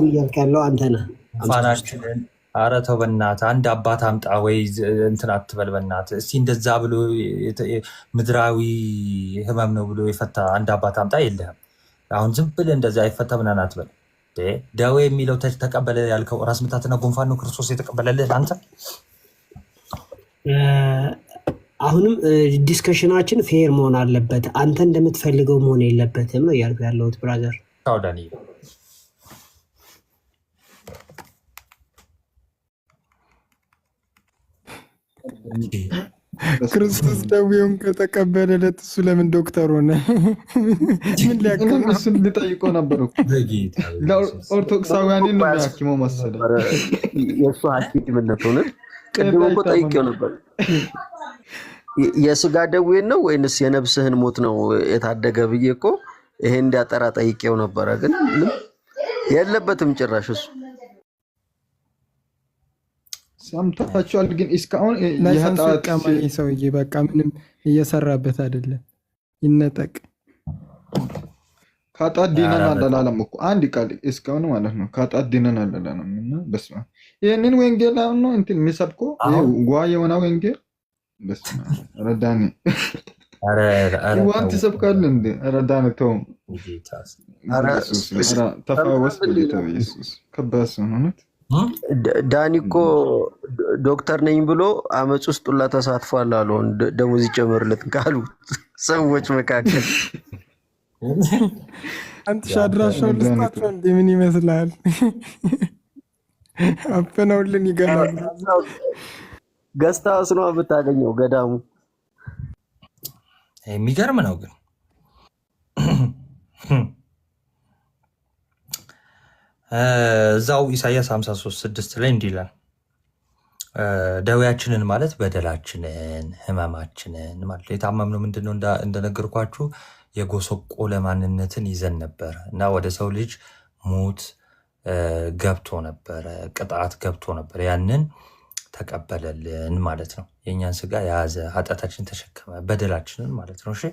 እያልክ ያለው አንተ ነህ። ጉንፋናችንን ኧረ ተው በእናትህ አንድ አባት አምጣ ወይ እንትን አትበል በእናትህ። እስኪ እንደዛ ብሎ ምድራዊ ህመም ነው ብሎ የፈታ አንድ አባት አምጣ የለህም። አሁን ዝም ብለህ እንደዛ አይፈታ ምናምን አትበል። ደዌ የሚለው ተቀበለ ያልከው ራስ ምታትና ጉንፋን ነው ክርስቶስ የተቀበለልህ አንተ። አሁንም ዲስከሽናችን ፌር መሆን አለበት። አንተ እንደምትፈልገው መሆን የለበትም ነው እያልኩ ያለሁት ብራዘር። ታውዳኒ ክርስቶስ ደዌውን ከተቀበለለት እሱ ለምን ዶክተር ሆነ? ምን ሊያክም እሱን ልጠይቀው ነበር እኮ ኦርቶዶክሳውያንን ነው የሚያክመው መሰለኝ። የእሱ ሐኪምነት ሆነ። ቅድም እኮ ጠይቄው ነበር የስጋ ደዌን ነው ወይንስ የነፍስህን ሞት ነው የታደገ ብዬ እኮ ይሄ እንዲያጠራ ጠይቄው ነበረ። ግን የለበትም ጭራሽ እሱ ሰምታችኋል። ግን እስካሁን ሰውዬ በቃ ምንም እየሰራበት አይደለም። ይነጠቅ ከጣት ዲነን አላለም እኮ አንድ ቃል እስካሁን ማለት ነው። ከጣት ዲነን አላለም እና በስመ አብ ይሄንን ወንጌል አሁን ነው እንትን የሚሰብከው ጓ የሆነ ወንጌል በስመ አብ ረዳኒ ዋንት ሰብካል እንደ ረዳኒ ተው ተፋወስ በጌታ ኢየሱስ ከባስ ነው። ዳኒ እኮ ዶክተር ነኝ ብሎ አመፅ ውስጥ ሁላ ተሳትፏል አሉ። ደሞዝ ይጨምርለት ካሉ ሰዎች መካከል አንተ ሻድራሻው ልስጣቸው እንዴ? ምን ይመስላል? አፈናውልን ይገናሉ። ገስታ አስኖ የምታገኘው ገዳሙ የሚገርም ነው። ግን እዛው ኢሳያስ 53:6 ላይ እንዲህ ይላል፣ ደዌያችንን ማለት በደላችንን ህመማችንን ማለት የታመምነው ምንድነው? እንደነገርኳችሁ የጎሰቆለ ማንነትን ይዘን ነበር እና ወደ ሰው ልጅ ሞት ገብቶ ነበረ፣ ቅጣት ገብቶ ነበር። ያንን ተቀበለልን ማለት ነው። የእኛን ስጋ የያዘ ኃጢአታችን ተሸከመ፣ በደላችንን ማለት ነው። እሺ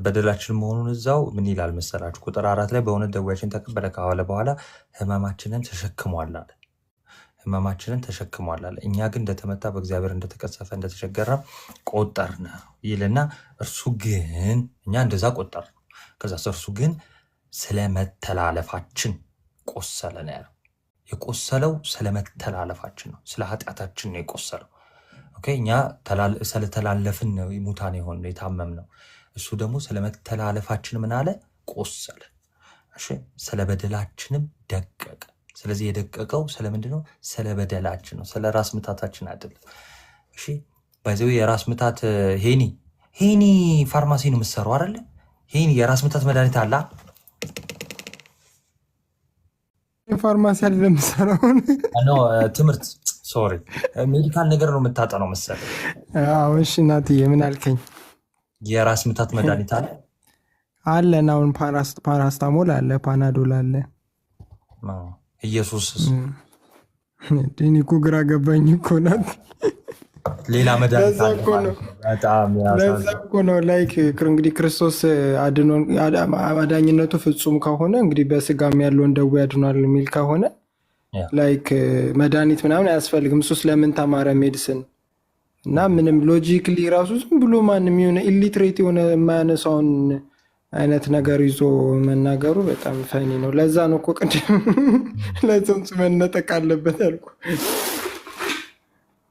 በደላችን መሆኑን እዛው ምን ይላል መሰላችሁ? ቁጥር 4 ላይ በእውነት ደዌያችን ተቀበለ ካለ በኋላ ህመማችንን ተሸክሟል አለ። ህመማችንን ተሸክሟል አለ። እኛ ግን እንደተመታ በእግዚአብሔር እንደተቀሰፈ እንደተቸገረ ቆጠር ነው ይልና እርሱ ግን እኛ እንደዛ ቆጠር ነው። ከዛ እርሱ ግን ስለ መተላለፋችን ቆሰለ ነው ያለው። የቆሰለው ስለ መተላለፋችን ነው፣ ስለ ኃጢአታችን ነው የቆሰለው። ኦኬ እኛ ስለተላለፍን ነው ሙታን የሆነው የታመምነው። እሱ ደግሞ ስለ መተላለፋችን ምን አለ? ቆሰለ። እሺ ስለ በደላችንም ደቀቀ። ስለዚህ የደቀቀው ስለምንድን ነው? ስለ በደላችን ነው፣ ስለ ራስ ምታታችን አይደለም። እሺ ባይዘው የራስ ምታት ሄኒ ፋርማሲ ነው የምትሰራው አይደለ? ሄኒ የራስ ምታት መድኃኒት አለ። ፋርማሲ አይደለም የምትሰራው ነው ትምህርት ሶሪ ሜዲካል ነገር ነው የምታጠነው መሰለኝ። አዎ እሺ እናትዬ ምን አልከኝ? የራስ ምታት መድኃኒት አለ አለን። አሁን ፓራስታሞል አለ፣ ፓናዶል አለ። ኢየሱስ እኔ እኮ ግራ ገባኝ እኮ ናት። ሌላ መድኃኒት ለዛ እኮ ነው ላይክ እንግዲህ ክርስቶስ አዳኝነቱ ፍጹም ከሆነ እንግዲህ በስጋም ያለውን ደዌ ያድኗል የሚል ከሆነ ላይክ መድኃኒት ምናምን አያስፈልግም። እሱስ ለምን ተማረ ሜዲሲን? እና ምንም ሎጂክሊ ራሱ ዝም ብሎ ማንም የሆነ ኢሊትሬት የሆነ የማያነሳውን አይነት ነገር ይዞ መናገሩ በጣም ፈኒ ነው። ለዛ ነው እኮ ቅድም ለጽንሱ መነጠቅ አለበት ያልኩ።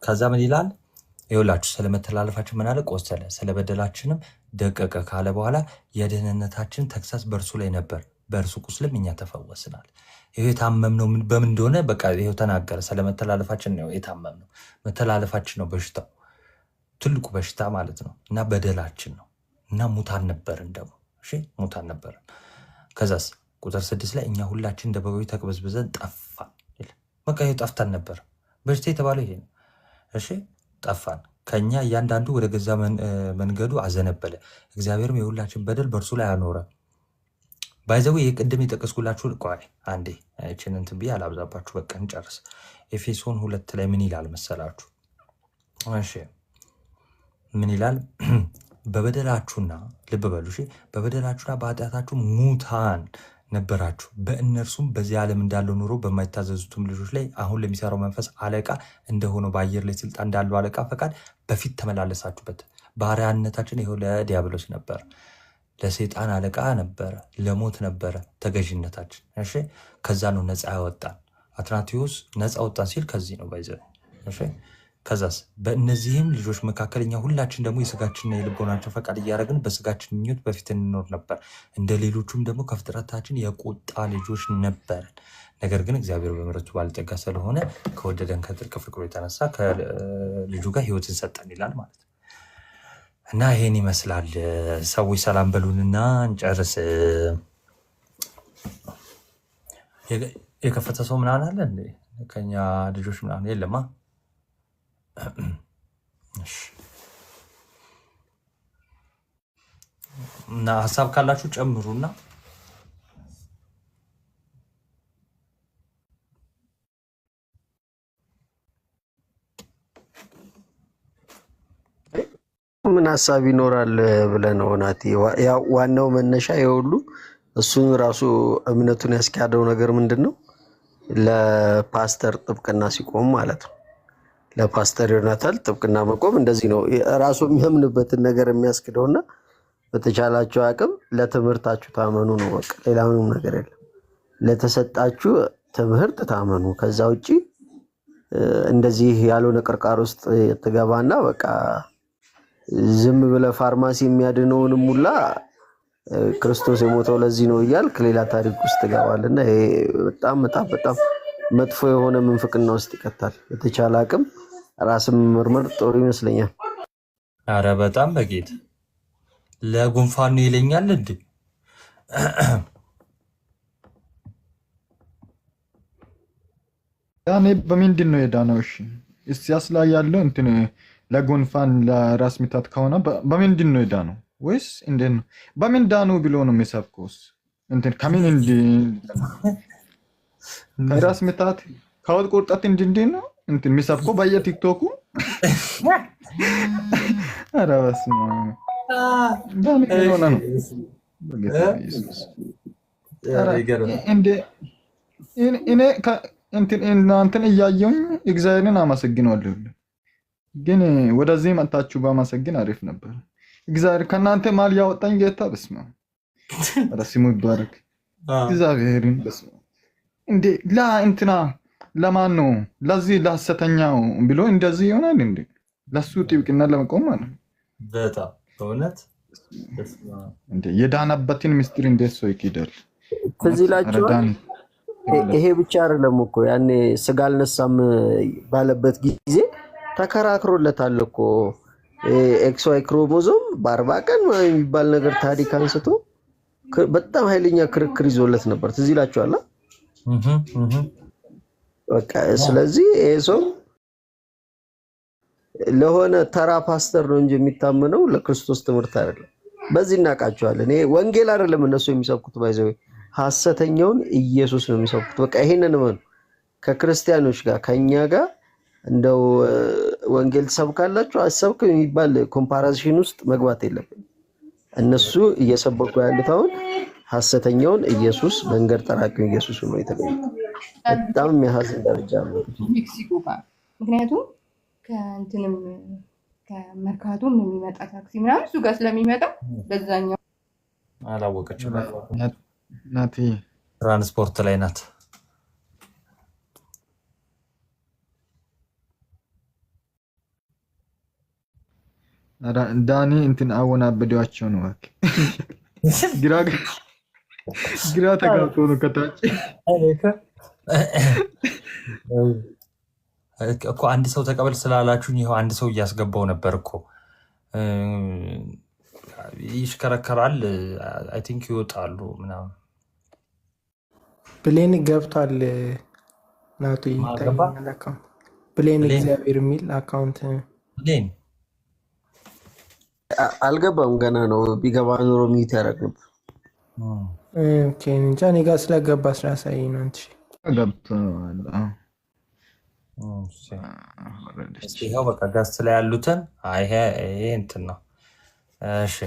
ከዛ ምን ይላል ይኸውላችሁ፣ ስለመተላለፋችን ምን አለ? ቆሰለ፣ ስለ በደላችንም ደቀቀ ካለ በኋላ የደህንነታችን ተግሳጽ በእርሱ ላይ ነበር፣ በእርሱ ቁስልም እኛ ተፈወስናል። ይሄ የታመምነው በምን እንደሆነ በቃ ይሄው ተናገረ። ስለመተላለፋችን ነው የታመምነው። መተላለፋችን ነው በሽታው፣ ትልቁ በሽታ ማለት ነው። እና በደላችን ነው እና ሙታን ነበርን ደግሞ። እሺ ሙታን ነበርን። ከዛስ ቁጥር 6 ላይ እኛ ሁላችን እንደ በጎች ተቅበዝብዘን ጠፋን። በቃ ይሄ ጠፍተን ነበር። በሽታ የተባለው ይሄ ነው። እሺ ጠፋን፣ ከኛ እያንዳንዱ ወደ ገዛ መንገዱ አዘነበለ፣ እግዚአብሔርም የሁላችን በደል በእርሱ ላይ አኖረ። ባይዘው የቅድም የጠቀስኩላችሁ ቆይ አንዴ እቺን እንትን ብዬ አላብዛባችሁ፣ በቃ እንጨርስ። ኤፌሶን 2 ላይ ምን ይላል መሰላችሁ? እሺ ምን ይላል? በበደላችሁና ልብ በሉ እሺ፣ በበደላችሁና በኃጢአታችሁ ሙታን ነበራችሁ፣ በእነርሱም በዚህ ዓለም እንዳለው ኑሮ በማይታዘዙትም ልጆች ላይ አሁን ለሚሰራው መንፈስ አለቃ እንደሆነው በአየር ላይ ስልጣን እንዳለው አለቃ ፈቃድ በፊት ተመላለሳችሁበት። ባሪያነታችን ይኸው ለዲያብሎስ ነበር፣ ለሰይጣን አለቃ ነበረ፣ ለሞት ነበረ ተገዥነታችን። እሺ ከዛ ነው ነፃ ያወጣን። አትናቴዎስ ነፃ ወጣን ሲል ከዚህ ነው ባይዘ። እሺ ከዛስ በእነዚህም ልጆች መካከል እኛ ሁላችን ደግሞ የስጋችንና የልቦናችን ፈቃድ እያደረግን በስጋችን ምኞት በፊት እንኖር ነበር። እንደ ሌሎቹም ደግሞ ከፍጥረታችን የቁጣ ልጆች ነበርን። ነገር ግን እግዚአብሔር በምሕረቱ ባለጠጋ ስለሆነ ከወደደን ከጥልቅ ፍቅሩ የተነሳ ከልጁ ጋር ሕይወትን ሰጠን ይላል ማለት ነው። እና ይሄን ይመስላል። ሰዎች ሰላም በሉንና እንጨርስ። የከፈተ ሰው ምናምን አለ እንዴ? ከኛ ልጆች ምናምን የለማ። እና ሀሳብ ካላችሁ ጨምሩና ምን ሀሳብ ይኖራል ብለህ ነው ናቲ? ያው ዋናው መነሻ የሁሉ እሱን ራሱ እምነቱን ያስካደው ነገር ምንድን ነው? ለፓስተር ጥብቅና ሲቆም ማለት ነው። ለፓስተር ዮናታን ጥብቅና መቆም እንደዚህ ነው ራሱ የሚያምንበትን ነገር የሚያስክደውና በተቻላችሁ አቅም ለትምህርታችሁ ታመኑ ነው። በቃ ሌላ ምንም ነገር የለም። ለተሰጣችሁ ትምህርት ታመኑ። ከዛ ውጪ እንደዚህ ያልሆነ ቅርቃር ውስጥ ትገባና በቃ ዝም ብለህ ፋርማሲ የሚያድነውንም ሁላ ክርስቶስ የሞተው ለዚህ ነው እያልክ ሌላ ታሪክ ውስጥ ትገባልና ይሄ በጣም በጣም በጣም መጥፎ የሆነ ምንፍቅና ውስጥ ይከታል። በተቻለ አቅም ራስን መመርመር ጥሩ ይመስለኛል። አረ በጣም በጌታ ለጉንፋኑ ይለኛል እንዴ? ያኔ በምንድን ነው የዳነው? እሺ እስያስ ላይ ያለው እንትን ለጉንፋን ለራስ ምታት ከሆነ በምንድን ነው የዳነው? ወይስ እንዴት ነው? በምን ዳኑ ብሎ ነው የሚሰብከውስ? እንትን ከምን ከራስ ምታት ከወጥ ቁርጠት እንድንድን ነው እንትን የሚሰብከው በየቲክቶኩ። ኧረ በስመ አብ ዳኑ የሆነ ነው በጌታ ኢየሱስ። እኔ እናንተን እያየሁኝ እግዚአብሔርን አመሰግነዋለሁ። ግን ወደዚህ መጣችሁ በማመሰግን አሪፍ ነበር። እግዚአብሔር ከእናንተ ማል ያወጣኝ ጌታ በስመ አብ ኧረ ስሙ ይባረክ። እግዚአብሔርን በስመ አብ እንዴ እንትና ለማን ነው ለዚህ ለሐሰተኛው ብሎ እንደዚህ ይሆናል እንዴ? ለሱ ጥብቅና ለመቆም ማለት ነው። በጣም በእውነት እንዴ የዳነበትን ምስጢር እንዴት ሰው ይክዳል? ትዝ ይላችኋል። ይሄ ብቻ አይደለም እኮ ያኔ ስጋ አልነሳም ባለበት ጊዜ ተከራክሮለታል እኮ ኤክስ ዋይ ክሮሞዞም በ40 ቀን የሚባል ነገር ታሪክ አንስቶ በጣም ኃይለኛ ክርክር ይዞለት ነበር። ትዝ ይላችኋል። በቃ ስለዚህ ይሄ ሰው ለሆነ ተራ ፓስተር ነው እንጂ የሚታመነው ለክርስቶስ ትምህርት አይደለም። በዚህ እናውቃቸዋለን። ይሄ ወንጌል አይደለም እነሱ የሚሰብኩት፣ ባይዘው ሐሰተኛውን ኢየሱስ ነው የሚሰብኩት። በቃ ይሄንን ነው ከክርስቲያኖች ጋር ከኛ ጋር እንደው ወንጌል ተሰብካላችሁ አሰብክ የሚባል ኮምፓራሽን ውስጥ መግባት የለብንም። እነሱ እየሰበኩ ያሉት አሁን ሐሰተኛውን ኢየሱስ መንገድ ጠራቂው ኢየሱስ ነው የተገኘው። በጣም የሚያሳዝን ደረጃ ነው። ሜክሲኮ ጋር ምክንያቱም ከእንትንም ከመርካቶም የሚመጣ ታክሲ ምናምን እሱ ጋር ስለሚመጣ በዛኛው አላወቀችም። ናቲ ትራንስፖርት ላይ ናት። ዳኒ እንትን አወናበዷቸው ነው ግራ ተጋብቶ ነው ከታች እኮ አንድ ሰው ተቀበል ስላላችሁኝ ይኸው አንድ ሰው እያስገባው ነበር እኮ ይሽከረከራል። አይ ቲንክ ይወጣሉ ምናምን። ብሌን ገብቷል። ናቱ ይታያል። አካውንት ብሌን እግዚአብሔር የሚል አካውንት ብሌን አልገባም ገና ነው። ቢገባ ኑሮ ሚት ያደረግ እንጃ እኔ ጋር ስለገባ ስላሳይ ነው። እንት ገብቷል። ይኸው በቃ ጋስ ላይ ያሉትን ይሄ እንትን ነው። እሺ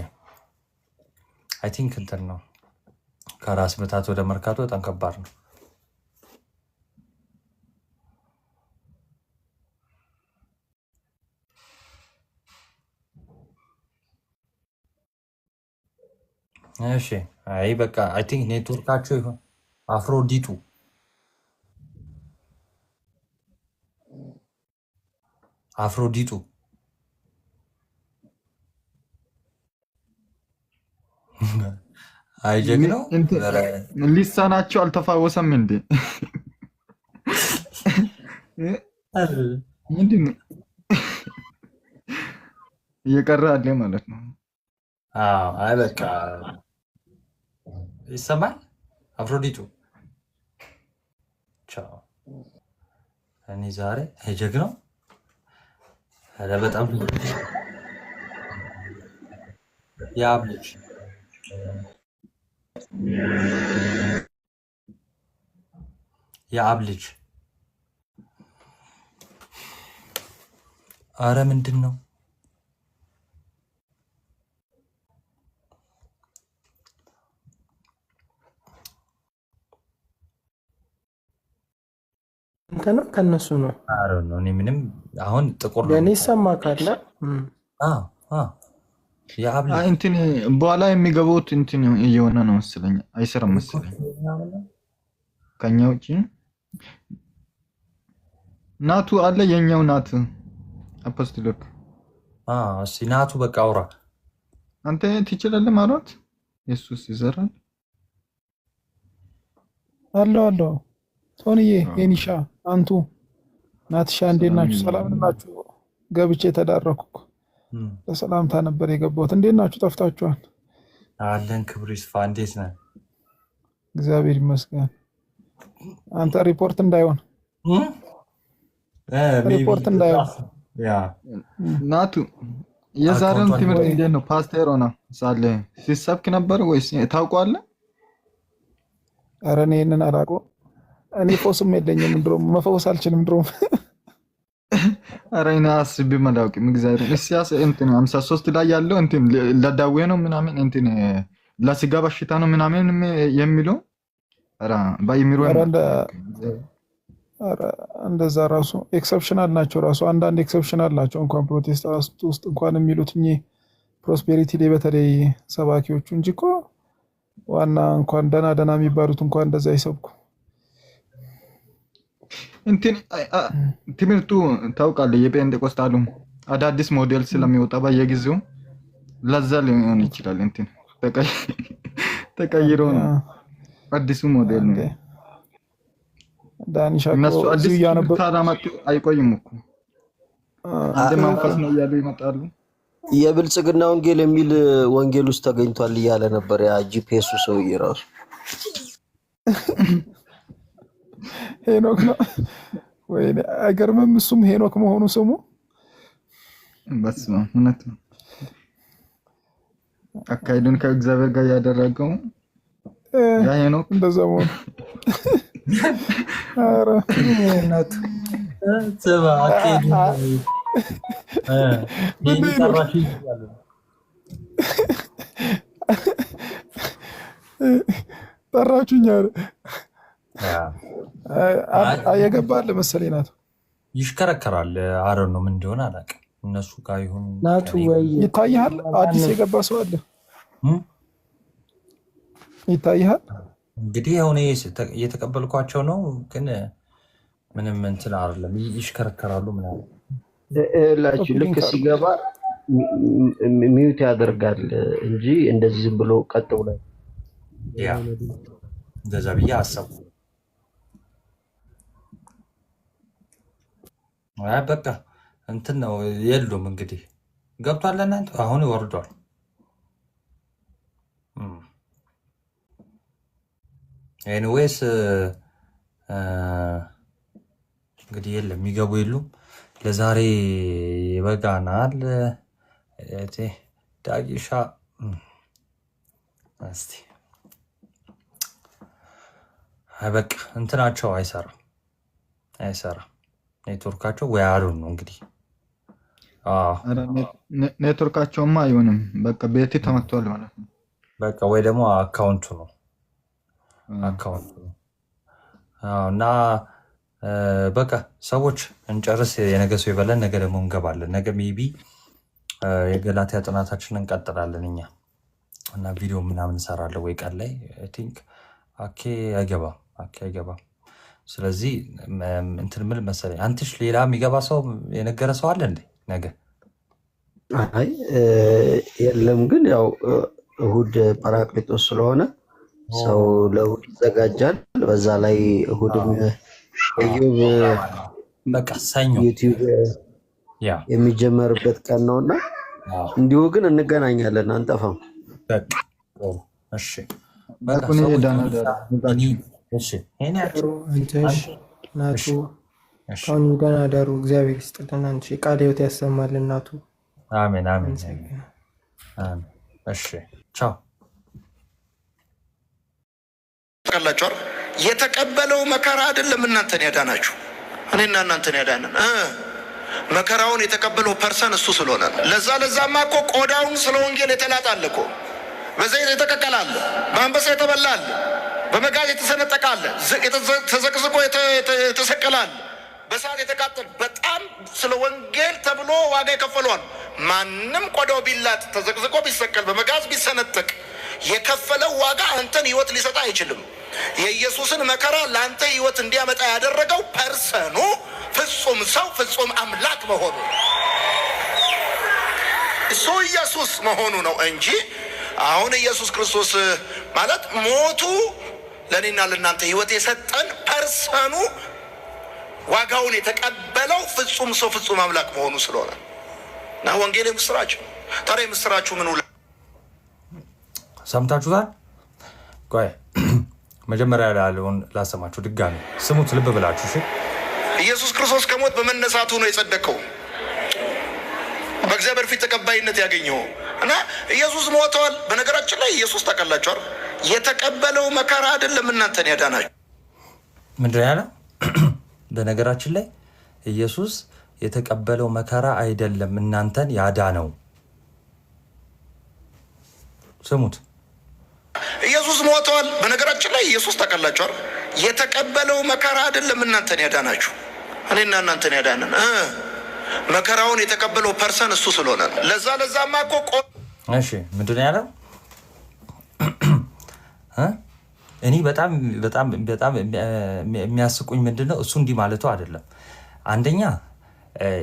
አይ ቲንክ እንትን ነው። ከራስ ምታት ወደ መርካቶ በጣም ከባድ ነው። እሺ አይ በቃ አይ ቲንክ ኔትወርካቸው ይሆን አፍሮዲቱ አፍሮዲጡ አይጀግነው ሊሳናቸው አልተፋወሰም እንዴ? ምንድን ነው እየቀረ አለ ማለት ነው? አይ በቃ ይሰማል። አፍሮዲጡ ቻው። እኔ ዛሬ አይጀግነው በጣም የአብ ልጅ የአብ ልጅ አረ ምንድን ነው? አንተ ነው ከነሱ ነው? አረ ነው እኔ ምንም አሁን ጥቁር ነው ለኔ ይሰማ ካለ የአብ ልጅ እንትን በኋላ የሚገቡት እንትን እየሆነ ነው መሰለኝ። አይሰራም መሰለኝ ከኛ ውጪ ናቱ አለ። የኛው ናት አፖስቶሎክ እሺ ናቱ በቃ አውራ አንተ ትችላለህ ማለት ኢየሱስ ይዘራል አለው ቶንዬ የኒሻ አንቱ ናትሻ እንዴት ናችሁ? ሰላም ናችሁ? ገብቼ ተዳረኩ። ለሰላምታ ነበር የገባሁት። እንዴት ናችሁ? ጠፍታችኋል። አለን ክብሩ ይስፋ። እንዴት ነህ? እግዚአብሔር ይመስገን። አንተ ሪፖርት እንዳይሆን ናቱ የዛሬውን ትምህርት እንዴት ነው? ፓስተር ሆና ሳለ ሲሰብክ ነበር ወይስ ታውቀዋለህ? ኧረ እኔ ይሄንን አላውቀውም። እኔ ፎስም የለኝም፣ ድሮም መፈወስ አልችልም ድሮም። ኧረ እኔ አስቤም አላውቅም። እግዚአብሔር ኢሳይያስ እንትን 53 ላይ ያለው እንትን ለዳዌ ነው ምናምን እንትን ለስጋ በሽታ ነው ምናምን የሚለው ኧረ ባይሚሩ እንደዛ ራሱ ኤክሰፕሽናል ናቸው። ራሱ አንዳንድ ኤክሰፕሽናል ናቸው። እንኳን ፕሮቴስታንት ውስጥ እንኳን የሚሉት ፕሮስፔሪቲ ላይ በተለይ ሰባኪዎቹ እንጂ እኮ ዋና እንኳን ደና የሚባሉት እንኳን እንደዛ አይሰብኩ። እንትን ትምህርቱ ታውቃለህ፣ የጴንጤቆስታሉ አዳዲስ ሞዴል ስለሚወጣ በየጊዜው ለዛ ሊሆን ይችላል። እንትን ተቀይሮ ነው አዲሱ ሞዴል ነው። ዳኒሻ እነሱ አዲስ ታራማቱ አይቆይም እኮ እንደ መንፈስ ነው እያሉ ይመጣሉ። የብልጽግና ወንጌል የሚል ወንጌል ውስጥ ተገኝቷል እያለ ነበር ያ ጂፒኤሱ ሰውዬ ራሱ። ሄኖክ ነው ወይ? አይገርምም? እሱም ሄኖክ መሆኑ ስሙ በስመ አብ እውነት ነው። አካሄዱን ከእግዚአብሔር ጋር ያደረገው ያ ሄኖክ እንደዛ መሆኑ ኧረ እናቱ ተባ አካሄዱ ጠራችሁኝ የገባል መሰለኝ። ናቱ ይሽከረከራል። አረ ነው ምን እንደሆነ አላውቅም። እነሱ ጋር ይሁን ናቱ ወይ ይታያል። አዲስ የገባ ሰው አለ ይታያል። እንግዲህ አሁን እየተቀበልኳቸው ነው፣ ግን ምንም እንትን አይደለም። ይሽከረከራሉ ምናምን እላችሁ ልክ ሲገባ ሚዩት ያደርጋል እንጂ እንደዚህ ዝም ብሎ ቀጥ ብሎ ያ እንደዛ ብዬ አሰብኩ። በቃ እንትን ነው የሉም። እንግዲህ ገብቷል። እናንተ አሁን ወርዷል። ኤኒዌይስ እንግዲህ የለም የሚገቡ የሉም። ለዛሬ ይበቃናል። ዳጊሻ እስቲ በቃ እንትናቸው አይሰራም ኔትወርካቸው ወይ አሉን ነው እንግዲህ። ኔትወርካቸውማ አይሆንም። በቃ ቤቴ ተመቷል ማለት ነው። በቃ ወይ ደግሞ አካውንቱ ነው እና በቃ ሰዎች እንጨርስ። የነገ ሰው ይበለን። ነገ ደግሞ እንገባለን። ነገ ሜቢ የገላትያ ጥናታችንን እንቀጥላለን እኛ እና ቪዲዮ ምናምን እንሰራለን ወይ ቀን ላይ ቲንክ አይገባም። ስለዚህ እንትን ምን መሰለኝ አንተሽ ሌላ የሚገባ ሰው የነገረ ሰው አለ እንዴ ነገ? አይ የለም፣ ግን ያው እሁድ ጳራቅሊጦስ ስለሆነ ሰው ለእሁድ ይዘጋጃል። በዛ ላይ እሁድም እዮብ በቃ ሰኞ ዩቲዩብ የሚጀመርበት ቀን ነውና እንዲሁ ግን እንገናኛለን፣ አንጠፋም። በቃ እሺ፣ በቃ ናቱ አሁን ደህና ደሩ። እግዚአብሔር ይስጥልን። አንቺ ቃለ ሕይወት ያሰማል እናቱ። አሜን አሜን። እሺ ቻው። ተቀላጫር የተቀበለው መከራ አይደለም እናንተን ያዳናችሁ፣ እኔና እናንተን ያዳነን መከራውን የተቀበለው ፐርሰን እሱ ስለሆነ። ለዛማ እኮ ቆዳውን ስለ ወንጌል የተላጣለ እኮ በዘይት የተቀቀላለ፣ በአንበሳ የተበላለ፣ በመጋዝ የተሰነጠቃለ፣ ተዘቅዝቆ የተሰቀላለ፣ በሰዓት የተቃጠል፣ በጣም ስለ ወንጌል ተብሎ ዋጋ የከፈሏል። ማንም ቆዳው ቢላጥ፣ ተዘቅዝቆ ቢሰቀል፣ በመጋዝ ቢሰነጠቅ የከፈለው ዋጋ አንተን ህይወት ሊሰጥ አይችልም። የኢየሱስን መከራ ለአንተ ህይወት እንዲያመጣ ያደረገው ፐርሰኑ ፍጹም ሰው ፍጹም አምላክ መሆኑ እሱ ኢየሱስ መሆኑ ነው እንጂ አሁን ኢየሱስ ክርስቶስ ማለት ሞቱ ለእኔና ለእናንተ ህይወት የሰጠን ፐርሰኑ ዋጋውን የተቀበለው ፍጹም ሰው ፍጹም አምላክ መሆኑ ስለሆነ እና ወንጌል የምስራች። ታዲያ የምስራችሁ ምን ሰምታችሁታል? ቆይ መጀመሪያ ያለውን ላሰማችሁ ድጋሚ ስሙት ልብ ብላችሁ። እሺ ኢየሱስ ክርስቶስ ከሞት በመነሳቱ ነው የጸደቀው፣ በእግዚአብሔር ፊት ተቀባይነት ያገኘው እና ኢየሱስ ሞተዋል። በነገራችን ላይ ኢየሱስ ታውቃላችሁ የተቀበለው መከራ አይደለም እናንተን ያዳናችሁ። ምንድን ያለው? በነገራችን ላይ ኢየሱስ የተቀበለው መከራ አይደለም እናንተን ያዳነው። ስሙት። ኢየሱስ ሞተዋል። በነገራችን ላይ ኢየሱስ ታውቃላችሁ የተቀበለው መከራ አይደለም እናንተን ያዳናችሁ፣ እኔና እናንተን ያዳነን መከራውን የተቀበለው ፐርሰን እሱ ስለሆነ። ለዛማ እኮ እሺ፣ ምንድን ነው ያለው? እኔ በጣም በጣም በጣም የሚያስቁኝ ምንድን ነው እሱ እንዲህ ማለቱ አይደለም። አንደኛ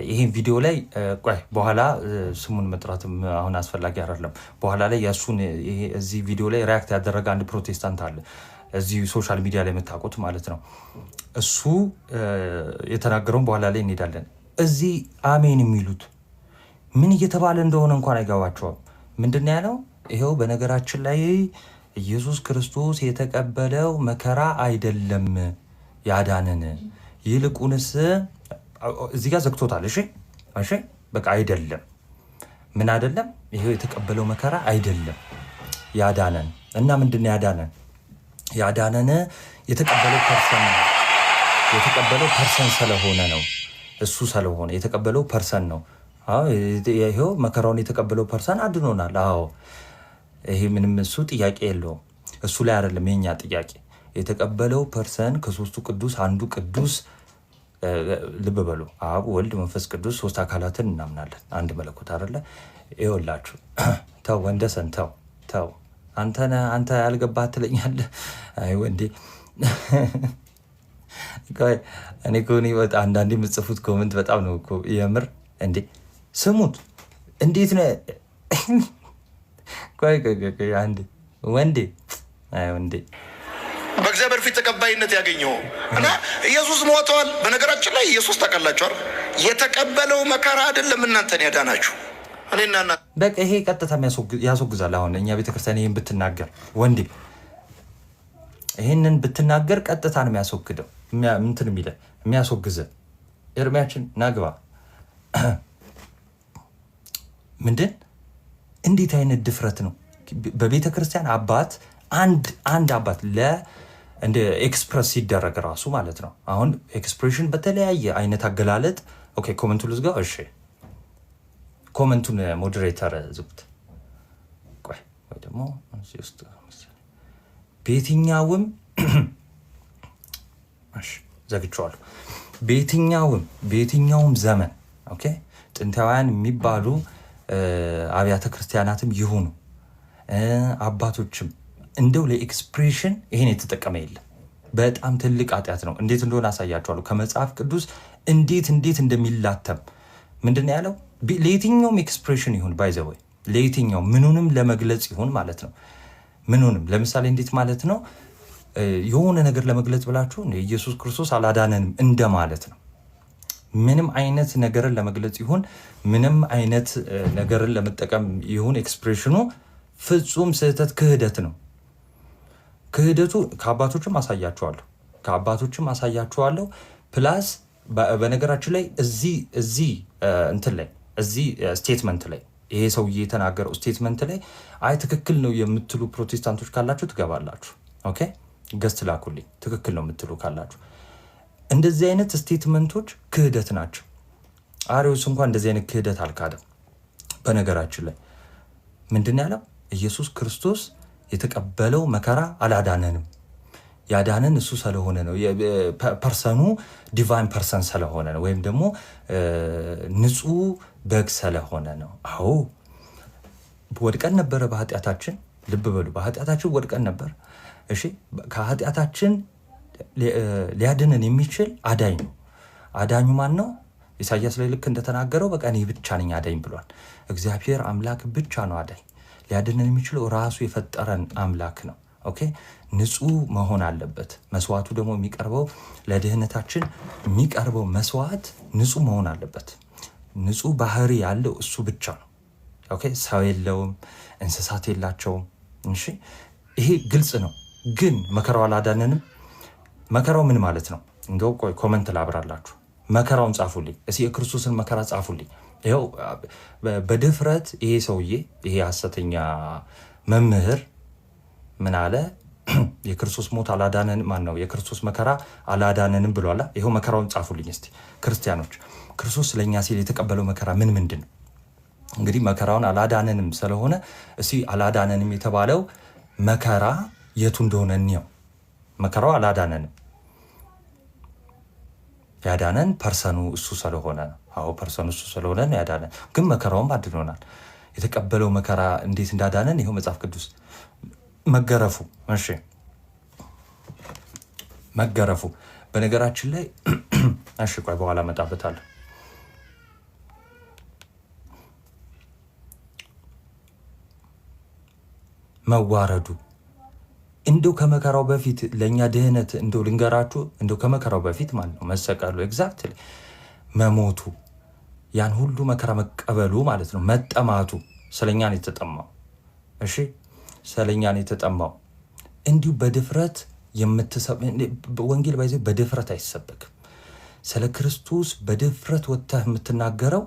ይሄን ቪዲዮ ላይ ቆይ በኋላ ስሙን መጥራትም አሁን አስፈላጊ አይደለም። በኋላ ላይ የእሱን እዚህ ቪዲዮ ላይ ሪያክት ያደረገ አንድ ፕሮቴስታንት አለ እዚህ ሶሻል ሚዲያ ላይ የምታውቁት ማለት ነው። እሱ የተናገረውን በኋላ ላይ እንሄዳለን። እዚህ አሜን የሚሉት ምን እየተባለ እንደሆነ እንኳን አይገባቸውም። ምንድን ነው ያለው? ይኸው በነገራችን ላይ ኢየሱስ ክርስቶስ የተቀበለው መከራ አይደለም ያዳንን፣ ይልቁንስ እዚህ ጋር ዘግቶታል። እሺ እሺ፣ በቃ አይደለም። ምን አይደለም? ይሄው የተቀበለው መከራ አይደለም ያዳነን። እና ምንድን ነው ያዳነን? ያዳነን የተቀበለው ፐርሰን ነው። የተቀበለው ፐርሰን ስለሆነ ነው። እሱ ስለሆነ የተቀበለው ፐርሰን ነው። አዎ ይሄው መከራውን የተቀበለው ፐርሰን አድኖናል። አዎ ይሄ ምንም እሱ ጥያቄ የለውም። እሱ ላይ አይደለም የኛ ጥያቄ። የተቀበለው ፐርሰን ከሶስቱ ቅዱስ አንዱ ቅዱስ፣ ልብ በሉ፣ አብ ወልድ መንፈስ ቅዱስ ሶስት አካላትን እናምናለን። አንድ መለኮት አይደለ? ይኸውላችሁ ተው ወንደሰን ተው አንተ ያልገባህ ትለኛለህ። አይ ወንዴ እኔ ከሆነ በጣም አንዳንዴ የምጽፉት ኮመንት በጣም ነው እኮ የምር። እንዴ ስሙት፣ እንዴት ነው? ቆይ አንዴ ወንዴ፣ አይ ወንዴ በእግዚአብሔር ፊት ተቀባይነት ያገኘው እና ኢየሱስ ሞተዋል። በነገራችን ላይ ኢየሱስ ታውቃላችሁ የተቀበለው መከራ አይደለም እናንተን ያዳናችሁ፣ እኔና በቃ ይሄ ቀጥታ ያስወግዛል። አሁን እኛ ቤተክርስቲያን ይህን ብትናገር ወንዴ፣ ይህንን ብትናገር ቀጥታ ነው የሚያስወግደው። ምንትን የሚያስወግዘ እርሚያችን ናግባ ምንድን እንዴት አይነት ድፍረት ነው? በቤተክርስቲያን አባት አንድ አባት እንደ ኤክስፕረስ ሲደረግ ራሱ ማለት ነው። አሁን ኤክስፕሬሽን በተለያየ አይነት አገላለጥ። ኦኬ ኮመንቱ ልዝጋ። እሺ ኮመንቱን ሞዴሬተር ዝጉት። ቆይ ወይ ደግሞ በየትኛውም ዘግቼዋለሁ። በየትኛውም ዘመን ኦኬ ጥንታውያን የሚባሉ አብያተ ክርስቲያናትም ይሁኑ አባቶችም እንደው ለኤክስፕሬሽን ይሄን የተጠቀመ የለም። በጣም ትልቅ ኃጢአት ነው። እንዴት እንደሆነ አሳያችኋለሁ። ከመጽሐፍ ቅዱስ እንዴት እንደሚላተም ምንድነው ያለው? ለየትኛውም ኤክስፕሬሽን ይሁን ባይዘወይ ለየትኛው ምኑንም ለመግለጽ ይሁን ማለት ነው። ምኑንም ለምሳሌ እንዴት ማለት ነው? የሆነ ነገር ለመግለጽ ብላችሁ ኢየሱስ ክርስቶስ አላዳነንም እንደማለት ነው። ምንም አይነት ነገርን ለመግለጽ ይሁን ምንም አይነት ነገርን ለመጠቀም ይሁን ኤክስፕሬሽኑ ፍጹም ስህተት ክህደት ነው። ክህደቱ ከአባቶችም አሳያችኋለሁ። ፕላስ በነገራችን ላይ እዚህ እንትን ላይ እዚህ ስቴትመንት ላይ ይሄ ሰውዬ የተናገረው ስቴትመንት ላይ አይ ትክክል ነው የምትሉ ፕሮቴስታንቶች ካላችሁ ትገባላችሁ። ኦኬ ገስት ላኩልኝ። ትክክል ነው የምትሉ ካላችሁ እንደዚህ አይነት ስቴትመንቶች ክህደት ናቸው። አሪዎስ እንኳን እንደዚህ አይነት ክህደት አልካደም። በነገራችን ላይ ምንድን ያለው? ኢየሱስ ክርስቶስ የተቀበለው መከራ አላዳነንም። ያዳነን እሱ ስለሆነ ነው። ፐርሰኑ ዲቫይን ፐርሰን ስለሆነ ነው፣ ወይም ደግሞ ንጹህ በግ ስለሆነ ነው። አዎ ወድቀን ነበረ በኃጢአታችን። ልብ በሉ፣ በኃጢአታችን ወድቀን ነበር። እሺ ከኃጢአታችን ሊያድነን የሚችል አዳኝ ነው። አዳኙ ማን ነው? ኢሳያስ ላይ ልክ እንደተናገረው በቃ እኔ ብቻ ነኝ አዳኝ ብሏል። እግዚአብሔር አምላክ ብቻ ነው አዳኝ። ሊያድነን የሚችለው ራሱ የፈጠረን አምላክ ነው። ኦኬ ንጹህ መሆን አለበት። መስዋዕቱ ደግሞ የሚቀርበው ለድህነታችን የሚቀርበው መስዋዕት ንጹህ መሆን አለበት። ንጹህ ባህሪ ያለው እሱ ብቻ ነው። ኦኬ ሰው የለውም፣ እንስሳት የላቸውም። እሺ ይሄ ግልጽ ነው። ግን መከራው አላዳነንም። መከራው ምን ማለት ነው? እንደው ቆይ ኮመንት ላብራላችሁ። መከራውን ጻፉልኝ እስኪ፣ የክርስቶስን መከራ ጻፉልኝ። ይኸው በድፍረት ይሄ ሰውዬ ይሄ ሐሰተኛ መምህር ምን አለ? የክርስቶስ ሞት አላዳነንም፣ ማን ነው የክርስቶስ መከራ አላዳነንም ብሏላ። ይኸው መከራውን ጻፉልኝ እስቲ ክርስቲያኖች። ክርስቶስ ስለኛ ሲል የተቀበለው መከራ ምንድን ነው? እንግዲህ መከራውን አላዳነንም ስለሆነ እስኪ አላዳነንም የተባለው መከራ የቱ እንደሆነ እንየው። መከራው አላዳነንም። ያዳነን ፐርሰኑ እሱ ስለሆነ ነው። አዎ ፐርሰኑ እሱ ስለሆነ ነው ያዳነን። ግን መከራውም አድኖናል። የተቀበለው መከራ እንዴት እንዳዳነን ይኸው መጽሐፍ ቅዱስ መገረፉ። እሺ መገረፉ በነገራችን ላይ እሺ ቆይ በኋላ መጣበታለሁ። መዋረዱ እንደው ከመከራው በፊት ለእኛ ድህነት እንደው ልንገራችሁ፣ እንደው ከመከራው በፊት ማለት ነው መሰቀሉ፣ ኤግዛክትሊ መሞቱ፣ ያን ሁሉ መከራ መቀበሉ ማለት ነው። መጠማቱ፣ ስለኛ ነው የተጠማው። እሺ ስለኛ ነው የተጠማው። እንዲሁ በድፍረት ወንጌል ባይዘ በድፍረት አይሰበክም። ስለ ክርስቶስ በድፍረት ወጥተህ የምትናገረው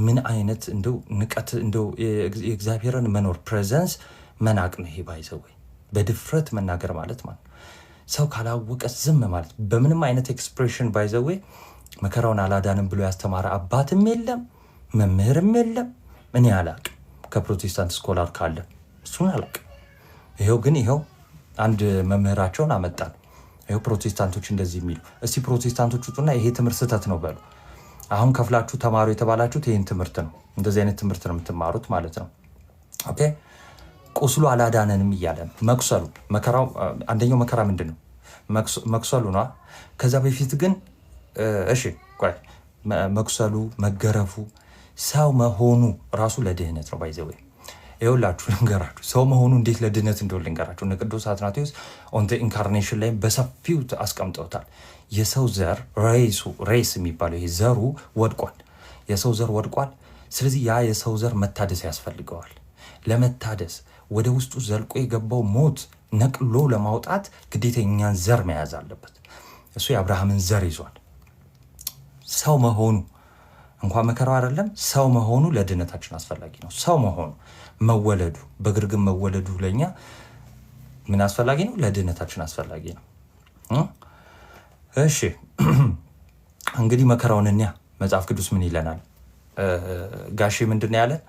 ምን አይነት እንደው ንቀት፣ እንደው የእግዚአብሔርን መኖር ፕሬዘንስ መናቅ ነው። ይሄ ባይዘው በድፍረት መናገር ማለት ማለት ሰው ካላወቀ ዝም ማለት። በምንም አይነት ኤክስፕሬሽን ባይዘው መከራውን አላዳንም ብሎ ያስተማረ አባትም የለም መምህርም የለም። እኔ አላቅም። ከፕሮቴስታንት ስኮላር ካለ እሱን አላቅም። ይኸው ግን ይኸው አንድ መምህራቸውን አመጣን። ይኸው ፕሮቴስታንቶች እንደዚህ የሚሉ እስቲ ፕሮቴስታንቶች ውጡና ይሄ ትምህርት ስህተት ነው በሉ። አሁን ከፍላችሁ ተማሩ የተባላችሁት ይህን ትምህርት ነው። እንደዚህ አይነት ትምህርት ነው የምትማሩት ማለት ነው። ኦኬ ቁስሉ አላዳነንም እያለ መቁሰሉ፣ መከራው፣ አንደኛው መከራ ምንድን ነው? መቁሰሉ ነው። ከዛ በፊት ግን እሺ ቆይ መቁሰሉ፣ መገረፉ፣ ሰው መሆኑ ራሱ ለድህነት ነው። ባይዘው ይኸውላችሁ ልንገራችሁ፣ ሰው መሆኑ እንዴት ለድህነት እንደሆነ ልንገራችሁ። እነ ቅዱስ አትናቴዎስ ኦን ዘ ኢንካርኔሽን ላይ በሰፊው አስቀምጠውታል። የሰው ዘር ሬስ የሚባለው ይሄ ዘሩ ወድቋል። የሰው ዘር ወድቋል። ስለዚህ ያ የሰው ዘር መታደስ ያስፈልገዋል። ለመታደስ ወደ ውስጡ ዘልቆ የገባው ሞት ነቅሎ ለማውጣት ግዴታ እኛን ዘር መያዝ አለበት። እሱ የአብርሃምን ዘር ይዟል። ሰው መሆኑ እንኳን መከራው አይደለም፣ ሰው መሆኑ ለድህነታችን አስፈላጊ ነው። ሰው መሆኑ መወለዱ፣ በግርግም መወለዱ ለኛ ምን አስፈላጊ ነው? ለድህነታችን አስፈላጊ ነው። እሺ እንግዲህ መከራውን እኛ መጽሐፍ ቅዱስ ምን ይለናል? ጋሼ ምንድን ነው ያለን?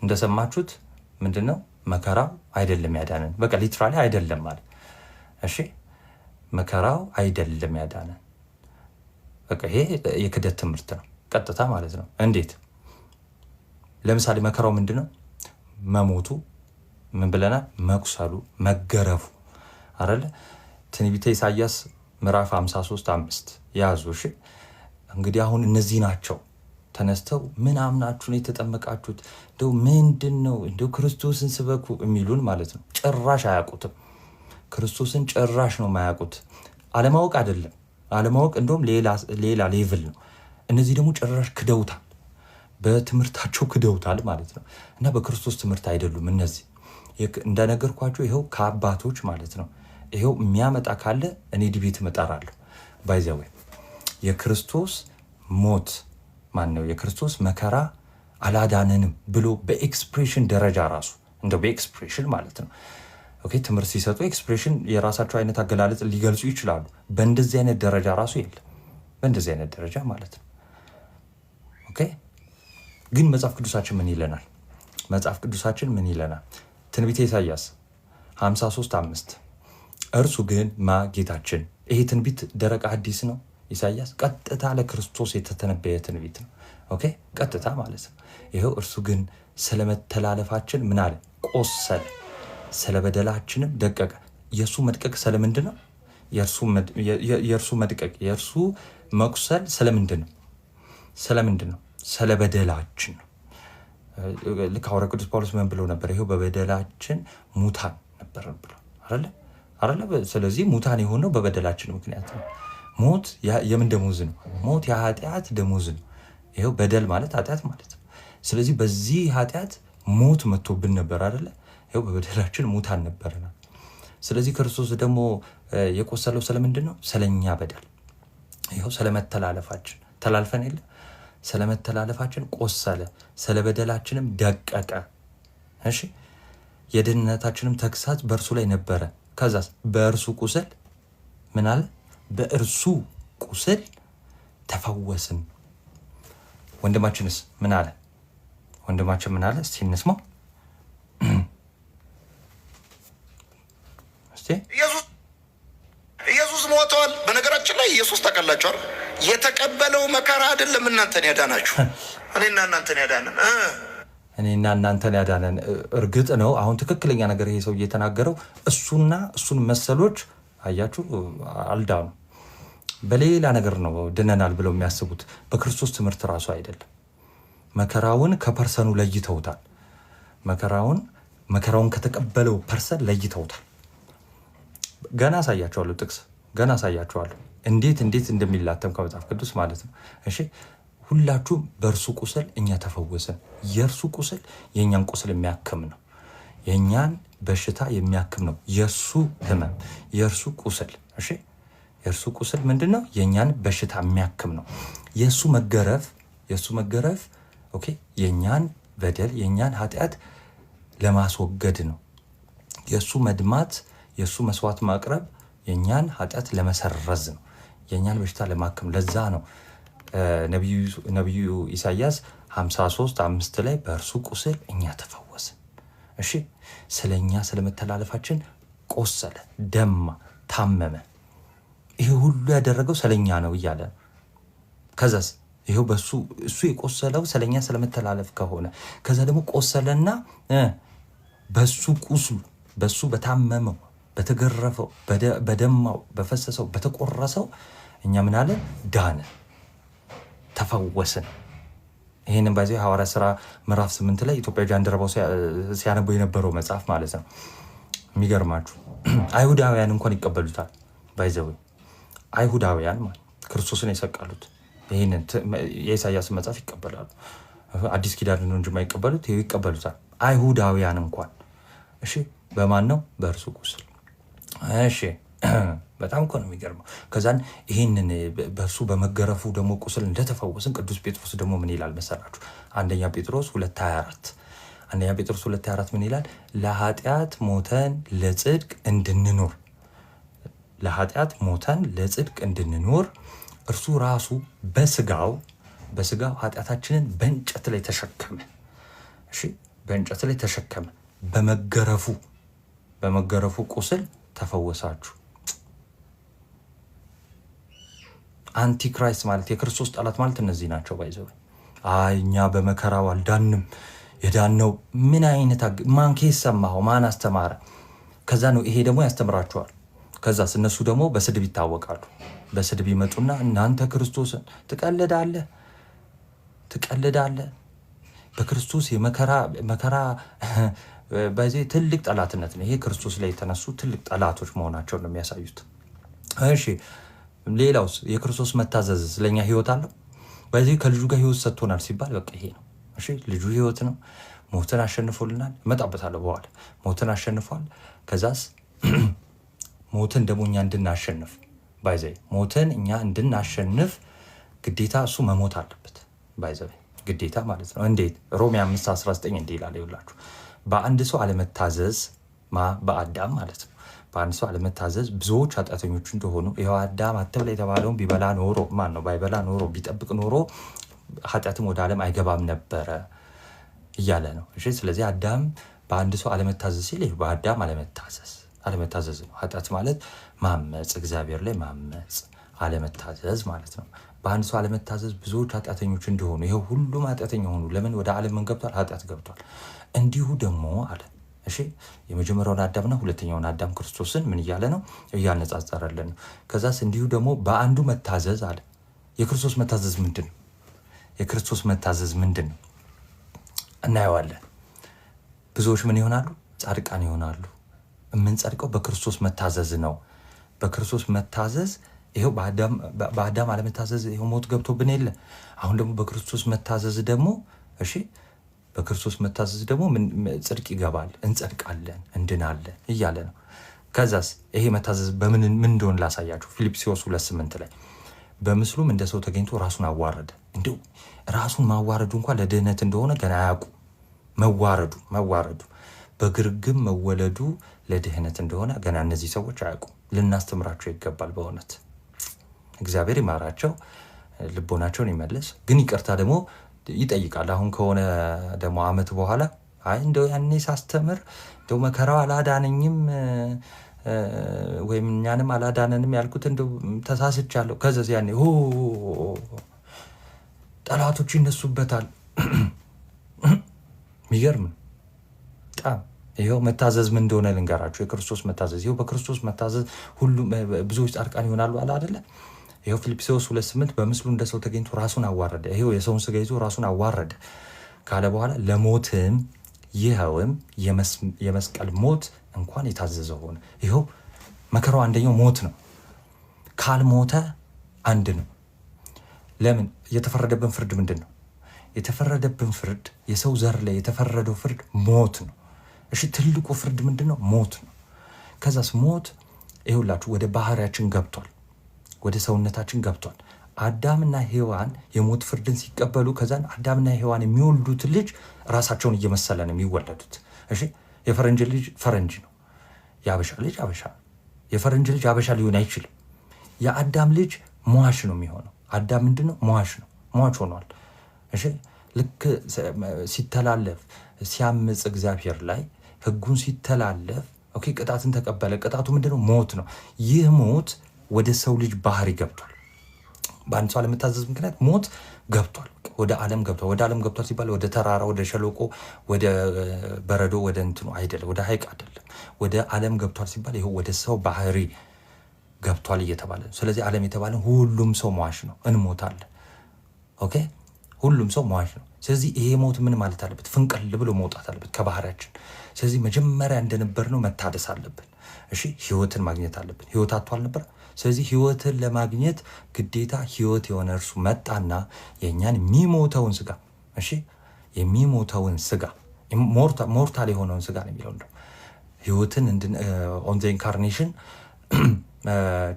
እንደሰማችሁት ምንድን ነው? መከራው አይደለም ያዳነን። በቃ ሊትራሊ አይደለም ማለት እሺ፣ መከራው አይደለም ያዳነን። በቃ ይሄ የክደት ትምህርት ነው ቀጥታ ማለት ነው። እንዴት? ለምሳሌ መከራው ምንድን ነው? መሞቱ፣ ምን ብለናል? መቁሰሉ፣ መገረፉ አይደለ? ትንቢተ ኢሳያስ ምዕራፍ 53:5 ያዙ። እሺ እንግዲህ አሁን እነዚህ ናቸው ተነስተው ምን አምናችሁ ነው የተጠመቃችሁት? እንደው ምንድን ነው እንደው ክርስቶስን ስበኩ የሚሉን ማለት ነው። ጭራሽ አያውቁትም። ክርስቶስን ጭራሽ ነው የማያውቁት። አለማወቅ አይደለም፣ አለማወቅ እንደውም ሌላ ሌቭል ነው። እነዚህ ደግሞ ጭራሽ ክደውታል፣ በትምህርታቸው ክደውታል ማለት ነው። እና በክርስቶስ ትምህርት አይደሉም እነዚህ። እንደነገርኳቸው ይኸው ከአባቶች ማለት ነው። ይኸው የሚያመጣ ካለ እኔ ዲቤት እመጣራለሁ። ባይዘዌ የክርስቶስ ሞት ማን ነው የክርስቶስ መከራ አላዳነንም ብሎ በኤክስፕሬሽን ደረጃ ራሱ እንደው በኤክስፕሬሽን ማለት ነው። ኦኬ ትምህርት ሲሰጡ ኤክስፕሬሽን የራሳቸው አይነት አገላለጽ ሊገልጹ ይችላሉ። በእንደዚህ አይነት ደረጃ ራሱ የለም፣ በእንደዚህ አይነት ደረጃ ማለት ነው። ኦኬ ግን መጽሐፍ ቅዱሳችን ምን ይለናል? መጽሐፍ ቅዱሳችን ምን ይለናል? ትንቢተ ኢሳያስ 53:5 እርሱ ግን ጌታችን። ይሄ ትንቢት ደረቅ ሐዲስ ነው። ኢሳያስ ቀጥታ ለክርስቶስ የተተነበየ ትንቢት ነው። ኦኬ ቀጥታ ማለት ነው። ይኸው እርሱ ግን ስለመተላለፋችን ምን አለ? ቆሰለ፣ ስለ በደላችንም ደቀቀ። የእርሱ መድቀቅ ስለምንድን ነው? የእርሱ መድቀቅ የእርሱ መቁሰል ስለምንድን ነው? ስለምንድን ነው? ስለ በደላችን ነው። ልክ ሐዋርያው ቅዱስ ጳውሎስ ምን ብሎ ነበር? ይኸው በበደላችን ሙታን ነበርን ብሎ አይደለ? ስለዚህ ሙታን የሆነው በበደላችን ምክንያት ነው። ሞት የምን ደሞዝ ነው? ሞት የኃጢአት ደሞዝ ነው። ይኸው በደል ማለት ኃጢአት ማለት ነው። ስለዚህ በዚህ ኃጢአት ሞት መጥቶብን ነበር አይደለ? ይኸው በበደላችን ሙታን ነበርናል። ስለዚህ ክርስቶስ ደግሞ የቆሰለው ስለምንድን ነው? ስለኛ በደል። ይኸው ስለመተላለፋችን ተላልፈን የለ ስለመተላለፋችን ቆሰለ፣ ስለ በደላችንም ደቀቀ። እሺ የድህነታችንም ተግሳጽ በእርሱ ላይ ነበረ። ከዛስ በእርሱ ቁስል ምን አለ? በእርሱ ቁስል ተፈወስን። ወንድማችንስ ምን አለ? ወንድማችን ምን አለ? እስቲ እንስማው። እስቲ ኢየሱስ ሞተዋል። በነገራችን ላይ ኢየሱስ ታውቃላችኋል፣ የተቀበለው መከራ አይደለም እናንተን ያዳናችሁ፣ እኔና እናንተን ያዳነን እኔና እናንተን ያዳነን። እርግጥ ነው አሁን ትክክለኛ ነገር ይሄ ሰው እየተናገረው እሱና እሱን መሰሎች አያችሁ አልዳኑ። በሌላ ነገር ነው ድነናል ብለው የሚያስቡት፣ በክርስቶስ ትምህርት ራሱ አይደለም። መከራውን ከፐርሰኑ ለይተውታል። መከራውን ከተቀበለው ፐርሰን ለይተውታል። ገና አሳያቸዋለሁ፣ ጥቅስ ገና አሳያቸዋለሁ፣ እንዴት እንደሚላተም ከመጽሐፍ ቅዱስ ማለት ነው። እሺ ሁላችሁም በእርሱ ቁስል እኛ ተፈወስን። የእርሱ ቁስል የእኛን ቁስል የሚያክም ነው። የእኛን በሽታ የሚያክም ነው። የእርሱ ህመም፣ የእርሱ ቁስል። እሺ የእርሱ ቁስል ምንድን ነው? የእኛን በሽታ የሚያክም ነው። የእሱ መገረፍ ኦኬ የእኛን በደል የእኛን ኃጢአት ለማስወገድ ነው። የእሱ መድማት፣ የእሱ መስዋዕት ማቅረብ የእኛን ኃጢአት ለመሰረዝ ነው። የእኛን በሽታ ለማከም። ለዛ ነው ነቢዩ ኢሳያስ 53:5 ላይ በእርሱ ቁስል እኛ ተፈወስን። እሺ ስለኛ ስለመተላለፋችን ቆሰለ፣ ደማ፣ ታመመ። ይሄ ሁሉ ያደረገው ስለኛ ነው እያለ ነው። ከዛስ ይሄው እሱ የቆሰለው ስለኛ ስለመተላለፍ ከሆነ ከዛ ደግሞ ቆሰለና በሱ ቁስሉ በሱ በታመመው በተገረፈው በደማው በፈሰሰው በተቆረሰው እኛ ምን አለ? ዳነ፣ ተፈወስን። ይህንን ባይዘ ሐዋርያት ሥራ ምዕራፍ 8 ላይ ኢትዮጵያ ጃንደረባው ሲያነበው የነበረው መጽሐፍ ማለት ነው። የሚገርማችሁ አይሁዳውያን እንኳን ይቀበሉታል። ባይዘው አይሁዳውያን ማለት ክርስቶስን የሰቀሉት ይህንን የኢሳያስ መጽሐፍ ይቀበላሉ። አዲስ ኪዳን ነው እንጂ የማይቀበሉት ይኸው ይቀበሉታል አይሁዳውያን እንኳን። እሺ በማን ነው? በእርሱ ቁስል። እሺ በጣም እኮ ነው የሚገርመው። ከዛን ይህንን በእርሱ በመገረፉ ደግሞ ቁስል እንደተፈወስን ቅዱስ ጴጥሮስ ደግሞ ምን ይላል መሰላችሁ? አንደኛ ጴጥሮስ 2:24 ምን ይላል? ለኃጢአት ሞተን ለጽድቅ እንድንኖር እርሱ ራሱ በስጋው ኃጢአታችንን በእንጨት ላይ ተሸከመ። እሺ በእንጨት ላይ ተሸከመ። በመገረፉ ቁስል ተፈወሳችሁ። አንቲክራይስት ማለት የክርስቶስ ጠላት ማለት እነዚህ ናቸው። ባይዘው እኛ በመከራው አልዳንም። የዳነው ምን አይነት ማን ከሰማው ማን አስተማረ? ከዛ ነው ይሄ ደግሞ ያስተምራችኋል። ከዛስ እነሱ ደግሞ በስድብ ይታወቃሉ። በስድብ ይመጡና እናንተ ክርስቶስን ትቀልዳለህ። በክርስቶስ መከራ በዚህ ትልቅ ጠላትነት ነው። ይሄ ክርስቶስ ላይ የተነሱ ትልቅ ጠላቶች መሆናቸውን ነው የሚያሳዩት። እሺ ሌላውስ የክርስቶስ መታዘዝ ስለኛ ህይወት አለው። በዚህ ከልጁ ጋር ህይወት ሰጥቶናል ሲባል በቃ ይሄ ነው። እሺ ልጁ ህይወት ነው። ሞትን አሸንፎልናል። እመጣበታለሁ በኋላ። ሞትን አሸንፏል። ከዛስ ሞትን ደግሞ እኛ እንድናሸንፍ ባይዘይ ሞትን እኛ እንድናሸንፍ ግዴታ እሱ መሞት አለበት። ባይዘይ ግዴታ ማለት ነው። እንዴት? ሮሜ 5:19 እንዲህ ይላል። ይኸውላችሁ በአንድ ሰው አለመታዘዝ በአዳም ማለት ነው። በአንድ ሰው አለመታዘዝ ብዙዎች ኃጢአተኞች እንደሆኑ ይኸው አዳም አትብላ የተባለውን ቢበላ ኖሮ ባይበላ ኖሮ ቢጠብቅ ኖሮ ኃጢአትም ወደ ዓለም አይገባም ነበረ እያለ ነው። እሺ ስለዚህ አዳም በአንድ ሰው አለመታዘዝ ሲል ይህ በአዳም አለመታዘዝ ነው። ኃጢአት ማለት ማመፅ፣ እግዚአብሔር ላይ ማመፅ፣ አለመታዘዝ ማለት ነው። በአንድ ሰው አለመታዘዝ ብዙዎች ኃጢአተኞች እንደሆኑ ይኸው ሁሉም ኃጢአተኛ ሆኑ። ለምን? ወደ ዓለም ምን ገብቷል? ኃጢአት ገብቷል። እንዲሁ ደግሞ አለ። እሺ የመጀመሪያውን አዳምና ሁለተኛውን አዳም ክርስቶስን ምን እያለ ነው? እያነጻጸረልን ነው። ከዛስ እንዲሁ ደግሞ በአንዱ መታዘዝ አለ። የክርስቶስ መታዘዝ ምንድን ነው? የክርስቶስ መታዘዝ ምንድን ነው? እናየዋለን። ብዙዎች ምን ይሆናሉ? ጻድቃን ይሆናሉ። የምንጸድቀው በክርስቶስ መታዘዝ ነው። በክርስቶስ መታዘዝ ይኸው በአዳም አለመታዘዝ ይኸው ሞት ገብቶብን የለ። አሁን ደግሞ በክርስቶስ መታዘዝ ደግሞ እሺ በክርስቶስ መታዘዝ ደግሞ ጽድቅ ይገባል፣ እንጸድቃለን፣ እንድናለን እያለ ነው። ከዛስ ይሄ መታዘዝ ምን እንደሆነ ላሳያችሁ። ፊልጵስዩስ 2:8 ላይ በምስሉም እንደ ሰው ተገኝቶ ራሱን አዋረደ። እንዲሁ ራሱን ማዋረዱ እንኳን ለድህነት እንደሆነ ገና አያውቁ። መዋረዱ በግርግም መወለዱ ለድህነት እንደሆነ ገና እነዚህ ሰዎች አያውቁ። ልናስተምራቸው ይገባል። በእውነት እግዚአብሔር ይማራቸው፣ ልቦናቸውን ይመልስ። ግን ይቅርታ ደግሞ ይጠይቃል። አሁን ከሆነ ደግሞ ዓመት በኋላ አይ እንደው ያኔ ሳስተምር እንደው መከራው አላዳነኝም ወይም እኛንም አላዳነንም ያልኩት እንደው ተሳስቻለሁ። ከዚህ ያኔ ጠላቶች ይነሱበታል። የሚገርም በጣም ይኸው መታዘዝ ምን እንደሆነ ልንገራችሁ። የክርስቶስ መታዘዝ ይኸው በክርስቶስ መታዘዝ ሁሉም ብዙዎች ጻድቃን ይሆናሉ አለ አይደለ? ይኸው ፊልጵስዩስ 2:8 በምስሉ እንደ ሰው ተገኝቶ ራሱን አዋረደ። ይኸው የሰውን ስጋ ይዞ ራሱን አዋረደ ካለ በኋላ ለሞትም ይኸውም የመስቀል ሞት እንኳን የታዘዘ ሆነ። ይኸው መከራው አንደኛው ሞት ነው። ካልሞተ አንድ ነው። ለምን? የተፈረደብን ፍርድ ምንድን ነው? የተፈረደብን ፍርድ የሰው ዘር ላይ የተፈረደው ፍርድ ሞት ነው። እሺ ትልቁ ፍርድ ምንድን ነው? ሞት ነው። ከዛስ ሞት ይኸውላችሁ ወደ ባህሪያችን ገብቷል፣ ወደ ሰውነታችን ገብቷል። አዳምና ሔዋን የሞት ፍርድን ሲቀበሉ ከዛን አዳምና ሔዋን የሚወልዱት ልጅ ራሳቸውን እየመሰለ ነው የሚወለዱት። እሺ የፈረንጅ ልጅ ፈረንጅ ነው፣ የአበሻ ልጅ አበሻ ነው። የፈረንጅ ልጅ አበሻ ሊሆን አይችልም። የአዳም ልጅ ሟች ነው የሚሆነው። አዳም ምንድን ነው? ሟች ነው፣ ሟች ሆኗል። እሺ ልክ ሲተላለፍ ሲያምፅ እግዚአብሔር ላይ ህጉን ሲተላለፍ ኦኬ ቅጣትን ተቀበለ። ቅጣቱ ምንድነው? ሞት ነው። ይህ ሞት ወደ ሰው ልጅ ባህሪ ገብቷል። በአንድ ሰው አለመታዘዝ ምክንያት ሞት ገብቷል፣ ወደ ዓለም ገብቷል። ወደ ዓለም ገብቷል ሲባል ወደ ተራራ፣ ወደ ሸለቆ፣ ወደ በረዶ፣ ወደ እንትኑ አይደለም፣ ወደ ሐይቅ አይደለም። ወደ ዓለም ገብቷል ሲባል ይኸው ወደ ሰው ባህሪ ገብቷል እየተባለ ነው። ስለዚህ ዓለም የተባለ ሁሉም ሰው ሟች ነው፣ እንሞታለን። ኦኬ ሁሉም ሰው ሟች ነው። ስለዚህ ይሄ ሞት ምን ማለት አለበት? ፍንቅል ብሎ መውጣት አለበት ከባህሪያችን። ስለዚህ መጀመሪያ እንደነበርነው መታደስ አለብን። እሺ ህይወትን ማግኘት አለብን። ህይወት አጥቷል ነበር። ስለዚህ ህይወትን ለማግኘት ግዴታ ህይወት የሆነ እርሱ መጣና የእኛን የሚሞተውን ስጋ እሺ የሚሞተውን ስጋ ሞርታል የሆነውን ስጋ ነው የሚለው እንደው ህይወትን ኦን ዘ ኢንካርኔሽን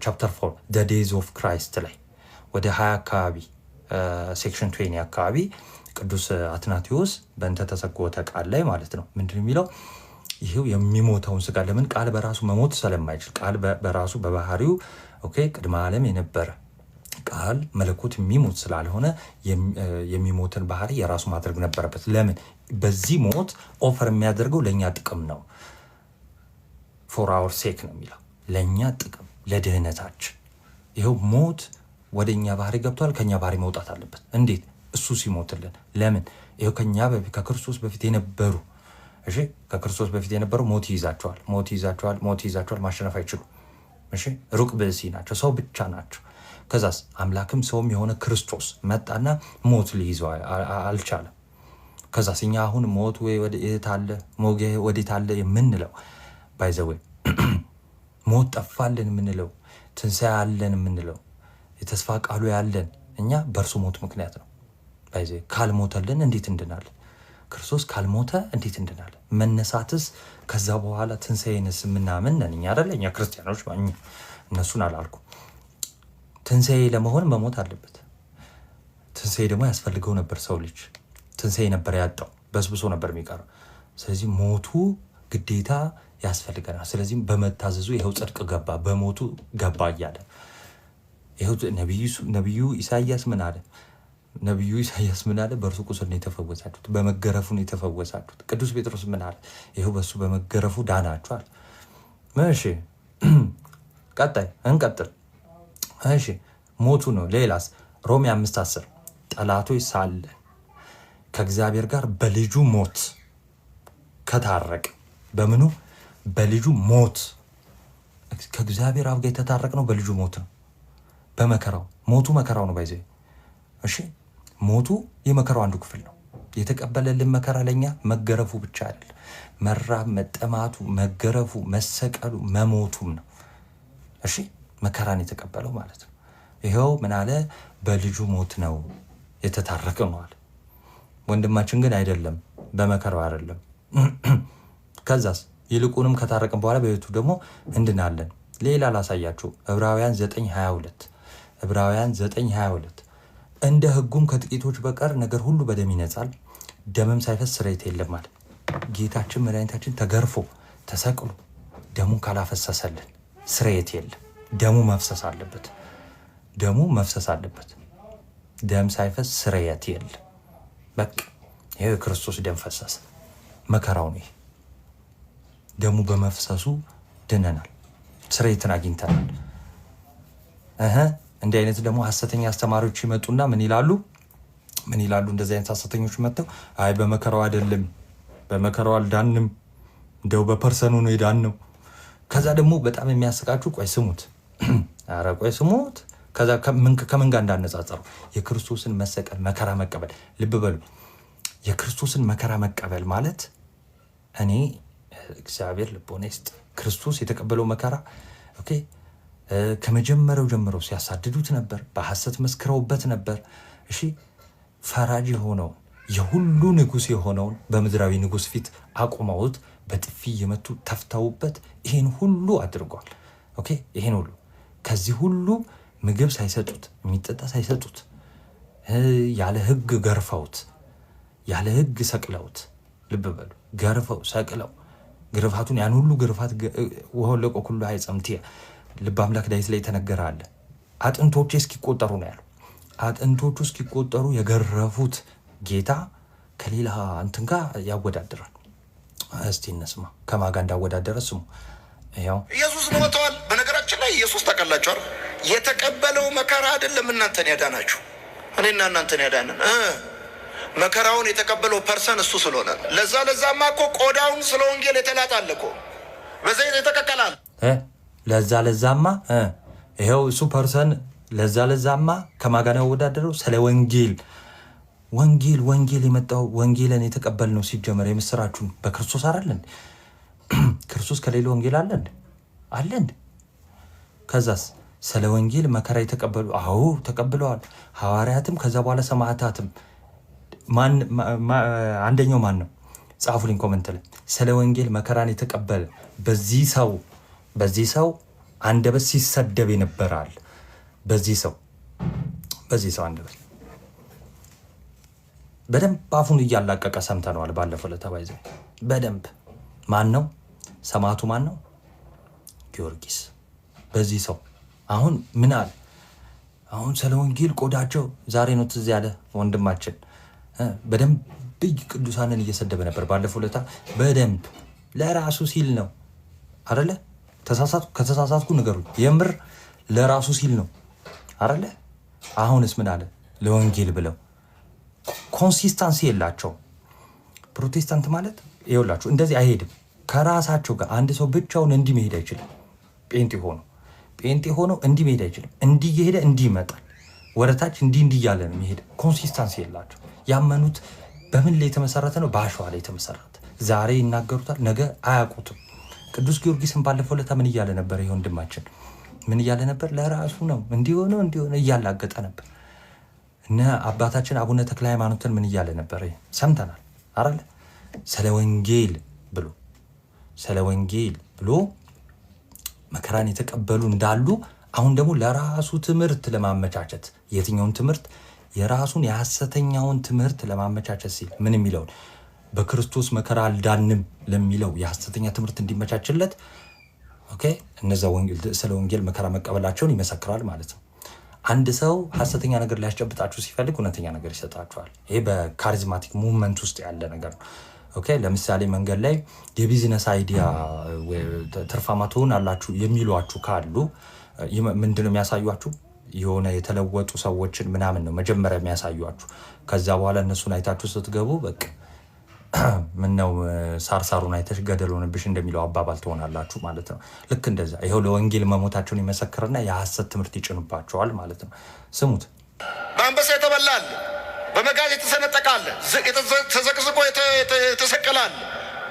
ቻፕተር 4 ዘ ዴይዝ ኦፍ ክራይስት ላይ ወደ 20 አካባቢ ሴክሽን 20 አካባቢ ቅዱስ አትናቴዎስ በእንተ ተሰጎተ ቃል ላይ ማለት ነው ምንድን የሚለው ይሄው የሚሞተውን ስጋ ለምን ቃል በራሱ መሞት ስለማይችል ቃል በራሱ በባህሪው ኦኬ ቅድመ ዓለም የነበረ ቃል መለኮት የሚሞት ስላልሆነ የሚሞትን ባህሪ የራሱ ማድረግ ነበረበት። ለምን በዚህ ሞት ኦፈር የሚያደርገው ለኛ ጥቅም ነው። ፎር አወር ሴክ ነው የሚለው ለኛ ጥቅም ለድህነታችን። ይሄው ሞት ወደኛ ባህሪ ገብቷል። ከኛ ባህሪ መውጣት አለበት። እንዴት? እሱ ሲሞትልን። ለምን? ይሄው ከኛ በፊት ከክርስቶስ በፊት የነበሩ እሺ ከክርስቶስ በፊት የነበሩ ሞት ይይዛቸዋል፣ ማሸነፍ አይችሉም። እሺ ሩቅ ብእሲ ናቸው፣ ሰው ብቻ ናቸው። ከዛስ አምላክም ሰውም የሆነ ክርስቶስ መጣና ሞት ሊይዘው አልቻለም። ከዛስ እኛ አሁን ሞት ወይ ወዴት አለ ሞጌ ወዴት አለ የምንለው ባይዘዌ ሞት ጠፋልን የምንለው ትንሣኤ አለን የምንለው የተስፋ ቃሉ ያለን እኛ በእርሱ ሞት ምክንያት ነው። ባይዘ ካልሞተልን እንዴት እንድናለን? ክርስቶስ ካልሞተ እንዴት እንድናለን? መነሳትስ ከዛ በኋላ ትንሣኤንስ የምናምን ነን እኛ አይደለ? እኛ ክርስቲያኖች እነሱን አላልኩም። ትንሣኤ ለመሆን መሞት አለበት። ትንሣኤ ደግሞ ያስፈልገው ነበር። ሰው ልጅ ትንሣኤ ነበር ያጣው፣ በስብሶ ነበር የሚቀረው። ስለዚህ ሞቱ ግዴታ ያስፈልገናል። ስለዚህም በመታዘዙ ይኸው ጽድቅ ገባ፣ በሞቱ ገባ እያለ ይኸው ነቢዩ ኢሳያስ ምን አለ? ነቢዩ ኢሳያስ ምን አለ? በእርሱ ቁስል ነው የተፈወሳችሁት፣ በመገረፉ ነው የተፈወሳችሁት። ቅዱስ ጴጥሮስ ምን አለ? ይኸው በሱ በመገረፉ ዳናችኋል። እሺ ቀጣይ እንቀጥል። እሺ ሞቱ ነው። ሌላስ? ሮሜ 5:10 ጠላቶች ሳለን ከእግዚአብሔር ጋር በልጁ ሞት ከታረቅ በምኑ በልጁ ሞት ከእግዚአብሔር አብ ጋር የተታረቅ ነው። በልጁ ሞት ነው፣ በመከራው ሞቱ መከራው ነው ባይዘ። እሺ ሞቱ የመከራው አንዱ ክፍል ነው። የተቀበለልን መከራ ለኛ መገረፉ ብቻ አይደል፣ መራብ፣ መጠማቱ፣ መገረፉ፣ መሰቀሉ፣ መሞቱም ነው። እሺ መከራን የተቀበለው ማለት ነው። ይኸው ምን አለ? በልጁ ሞት ነው የተታረቀ ነው አለ። ወንድማችን ግን አይደለም፣ በመከራው አይደለም። ከዛስ ይልቁንም ከታረቅን በኋላ በቤቱ ደግሞ እንድናለን። ሌላ ላሳያችሁ። ዕብራውያን 9:22 ዕብራውያን 9:22 እንደ ሕጉም ከጥቂቶች በቀር ነገር ሁሉ በደም ይነጻል፣ ደምም ሳይፈስ ስርየት የለም አለ። ጌታችን መድኃኒታችን ተገርፎ ተሰቅሎ ደሙን ካላፈሰሰልን ስርየት የለም። ደሙ መፍሰስ አለበት። ደሙ መፍሰስ አለበት። ደም ሳይፈስ ስርየት የለም። በቃ ይሄ የክርስቶስ ደም ፈሰሰ። መከራው ነው። ደሙ በመፍሰሱ ድነናል፣ ስርየትን አግኝተናል። እንዲህ አይነት ደግሞ ሐሰተኛ አስተማሪዎች ይመጡና ምን ይላሉ? እንደዚህ አይነት ሐሰተኞች መጥተው አይ በመከራው አይደለም፣ በመከራው አልዳንም፣ እንደው በፐርሰኑ ነው የዳን ነው። ከዛ ደግሞ በጣም የሚያስቃችሁ ቆይ ስሙት፣ ኧረ ቆይ ስሙት። ከዛ ከምን ጋር እንዳነጻጸሩ የክርስቶስን መሰቀል መከራ መቀበል። ልብ በሉ፣ የክርስቶስን መከራ መቀበል ማለት እኔ እግዚአብሔር ልቦና ይስጥ። ክርስቶስ የተቀበለው መከራ ኦኬ፣ ከመጀመሪያው ጀምሮ ሲያሳድዱት ነበር፣ በሐሰት መስክረውበት ነበር። እሺ ፈራጅ የሆነውን የሁሉ ንጉሥ የሆነውን በምድራዊ ንጉሥ ፊት አቁመውት በጥፊ የመቱ ተፍተውበት ይሄን ሁሉ አድርጓል። ኦኬ ይሄን ሁሉ ከዚህ ሁሉ ምግብ ሳይሰጡት የሚጠጣ ሳይሰጡት ያለ ሕግ ገርፈውት ያለ ሕግ ሰቅለውት፣ ልብ በሉ ገርፈው ሰቅለው ግርፋቱን ያን ሁሉ ግርፋት ወለቆ ሁሉ አይጸምት ልብ አምላክ ዳዊት ላይ የተነገረ አለ። አጥንቶቼ እስኪቆጠሩ ነው ያለው። አጥንቶቹ እስኪቆጠሩ የገረፉት ጌታ ከሌላ እንትን ጋር ያወዳደራል። እስቲ እንስማ ከማን ጋር እንዳወዳደረ ስሙ። ያው ኢየሱስ ሞተዋል። በነገራችን ላይ ኢየሱስ ታውቃላችሁ የተቀበለው መከራ አይደለም እናንተን ያዳናችሁ፣ እኔና እናንተን ያዳነን መከራውን የተቀበለው ፐርሰን እሱ ስለሆነ ለዛማ እኮ ቆዳውን ስለ ወንጌል የተላጣለ እኮ በዘይት የተቀቀላል። ለዛማ ይኸው እሱ ፐርሰን ለዛማ ከማጋና ያወዳደረው ስለ ወንጌል የመጣው ወንጌልን የተቀበል ነው። ሲጀመር የምስራችሁን በክርስቶስ አይደለን? ክርስቶስ ከሌለ ወንጌል አለን። ከዛስ ስለ ወንጌል መከራ የተቀበሉ አዎ ተቀብለዋል። ሐዋርያትም ከዛ በኋላ ሰማዕታትም አንደኛው ማን ነው? ጻፉልኝ ኮመንት ላይ። ስለ ወንጌል መከራን የተቀበለ በዚህ ሰው አንደበት ሲሰደብ ይነበራል። በዚህ ሰው አንደበት በደንብ አፉን እያላቀቀ ሰምተነዋል። ባለፈው ለተባይዘ በደንብ ማን ነው ሰማዕቱ? ማን ነው? ጊዮርጊስ። በዚህ ሰው አሁን ምን አለ? አሁን ስለ ወንጌል ቆዳቸው ዛሬ ነው ትዝ ያለ ወንድማችን በደንብ ቅዱሳንን እየሰደበ ነበር። ባለፈው ለታ በደንብ ለራሱ ሲል ነው አይደለ? ከተሳሳትኩ ንገሩኝ። የምር ለራሱ ሲል ነው አይደለ? አሁንስ ምን አለ? ለወንጌል ብለው ኮንሲስታንሲ የላቸው። ፕሮቴስታንት ማለት ይኸውላችሁ እንደዚህ አይሄድም። ከራሳቸው ጋር አንድ ሰው ብቻውን እንዲህ መሄድ አይችልም። ጴንጤ ሆኖ ጴንጤ ሆኖ እንዲህ መሄድ አይችልም። እንዲህ እየሄደ እንዲህ ይመጣል። ወደታች እንዲህ እያለ ነው የሚሄድ። ኮንሲስታንሲ የላቸው። ያመኑት በምን ላይ የተመሰረተ ነው? በአሸዋ ላይ የተመሰረተ። ዛሬ ይናገሩታል፣ ነገ አያውቁትም። ቅዱስ ጊዮርጊስን ባለፈው ለታ ምን እያለ ነበር? ይሄ ወንድማችን ምን እያለ ነበር? ለራሱ ነው እንዲሆነ እያላገጠ ነበር። እነ አባታችን አቡነ ተክለ ሃይማኖትን ምን እያለ ነበር? ሰምተናል አይደል? ስለ ወንጌል ብሎ መከራን የተቀበሉ እንዳሉ አሁን ደግሞ ለራሱ ትምህርት ለማመቻቸት የትኛውን ትምህርት? የራሱን የሐሰተኛውን ትምህርት ለማመቻቸት ሲል ምን የሚለውን በክርስቶስ መከራ አልዳንም ለሚለው የሐሰተኛ ትምህርት እንዲመቻችለት ኦኬ፣ እነዛ ስለ ወንጌል መከራ መቀበላቸውን ይመሰክራል ማለት ነው። አንድ ሰው ሐሰተኛ ነገር ሊያስጨብጣችሁ ሲፈልግ እውነተኛ ነገር ይሰጣችኋል። ይሄ በካሪዝማቲክ ሙቭመንት ውስጥ ያለ ነገር ነው። ኦኬ፣ ለምሳሌ መንገድ ላይ የቢዝነስ አይዲያ ትርፋማ ትሆናላችሁ የሚሏችሁ ካሉ ምንድነው የሚያሳዩአችሁ? የሆነ የተለወጡ ሰዎችን ምናምን ነው መጀመሪያ የሚያሳዩአችሁ። ከዛ በኋላ እነሱን አይታችሁ ስትገቡ በቃ ምነው ሳርሳሩን አይተሽ ገደል ሆነብሽ እንደሚለው አባባል ትሆናላችሁ ማለት ነው። ልክ እንደዛ ይኸው ለወንጌል መሞታቸውን ይመሰክርና የሐሰት ትምህርት ይጭኑባቸዋል ማለት ነው። ስሙት። በአንበሳ የተበላል፣ በመጋዝ የተሰነጠቃል፣ ተዘቅዝቆ የተሰቀላል፣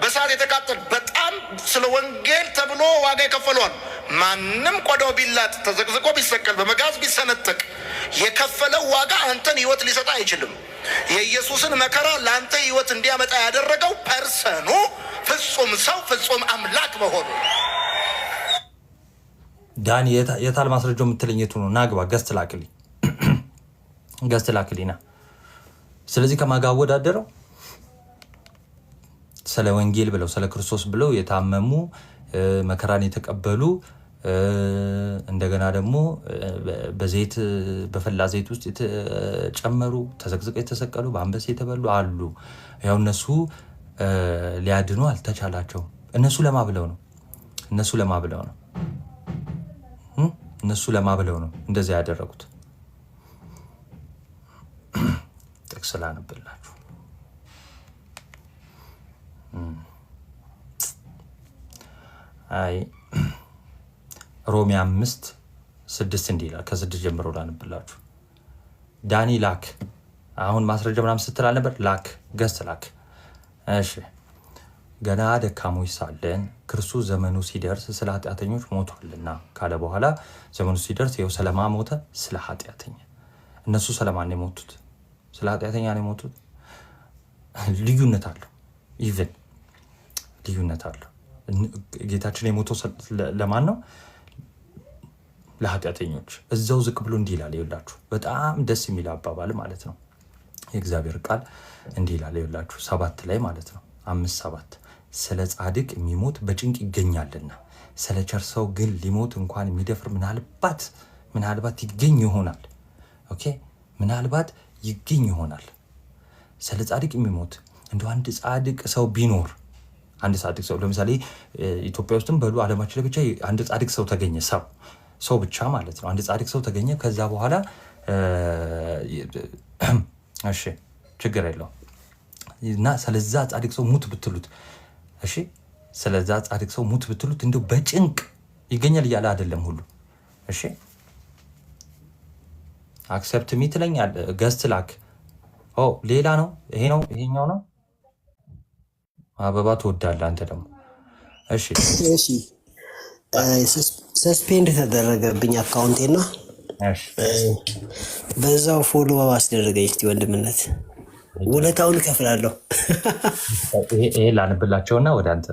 በሰዓት የተቃጠል በጣም ስለ ወንጌል ተብሎ ዋጋ የከፈሏል። ማንም ቆዳው ቢላጥ ተዘቅዝቆ ቢሰቀል በመጋዝ ቢሰነጠቅ የከፈለው ዋጋ አንተን ህይወት ሊሰጥ አይችልም። የኢየሱስን መከራ ለአንተ ህይወት እንዲያመጣ ያደረገው ፐርሰኑ ፍጹም ሰው ፍጹም አምላክ መሆኑ። ዳኒ የታል ማስረጃው የምትለኝ የቱ ነው? ናግባ ገዝት ላክሊና። ስለዚህ ከማጋ አወዳደረው ስለ ወንጌል ብለው ስለ ክርስቶስ ብለው የታመሙ መከራን የተቀበሉ እንደገና ደግሞ በዘይት በፈላ ዘይት ውስጥ የተጨመሩ ተዘቅዝቀው የተሰቀሉ በአንበሳ የተበሉ አሉ። ያው እነሱ ሊያድኑ አልተቻላቸውም። እነሱ ለማ ብለው ነው እንደዛ ያደረጉት። ጥቅስ ላነብላችሁ። አይ ሮሜ 5:6 እንዲህ ይላል። ከ6 ጀምሮ ላነብላችሁ። ዳኒ ላክ። አሁን ማስረጃ ምናምን ስትል አልነበር? ላክ ገዝት ላክ። እሺ ገና ደካሞች ሳለን ክርስቶስ ዘመኑ ሲደርስ ስለ ኃጢአተኞች ሞቷልና ካለ በኋላ ዘመኑ ሲደርስ ይኸው ስለማ ሞተ? ስለ ኃጢአተኛ። እነሱ ስለማን ነው የሞቱት? ስለ ኃጢአተኛ ነው የሞቱት። ልዩነት አለው። ኢቭን ልዩነት አለው። ጌታችን የሞተው ለማን ነው? ለኃጢአተኞች። እዛው ዝቅ ብሎ እንዲህ ይላል። ይኸውላችሁ በጣም ደስ የሚል አባባል ማለት ነው። የእግዚአብሔር ቃል እንዲህ ይላል። ይኸውላችሁ 7 ላይ ማለት ነው 5:7 ስለ ጻድቅ የሚሞት በጭንቅ ይገኛልና ስለ ቸር ሰው ግን ሊሞት እንኳን የሚደፍር ምናልባት ይገኝ ይሆናል። ኦኬ ምናልባት ይገኝ ይሆናል። ስለ ጻድቅ የሚሞት እንደው አንድ ጻድቅ ሰው ቢኖር አንድ ጻድቅ ሰው ለምሳሌ ኢትዮጵያ ውስጥም በሉ ዓለማችን ላይ ብቻ አንድ ጻድቅ ሰው ተገኘ። ሰው ብቻ ማለት ነው። አንድ ጻድቅ ሰው ተገኘ። ከዛ በኋላ እሺ ችግር የለው እና ስለዛ ጻድቅ ሰው ሙት ብትሉት፣ እሺ ስለዛ ጻድቅ ሰው ሙት ብትሉት እንደው በጭንቅ ይገኛል እያለ አይደለም ሁሉ። እሺ አክሰፕት ሚ ትለኛል። ገዝት ላክ። ሌላ ነው ይሄ ነው ይሄኛው ነው። አበባ ትወዳለህ አንተ ደግሞ። እሺ ሰስፔንድ ተደረገብኝ አካውንቴና በዛው ፎሎ አስደረገኝ። እስቲ ወንድምነት ውለታውን እከፍላለሁ። ይሄ ላንብላቸውና ወደ አንተ።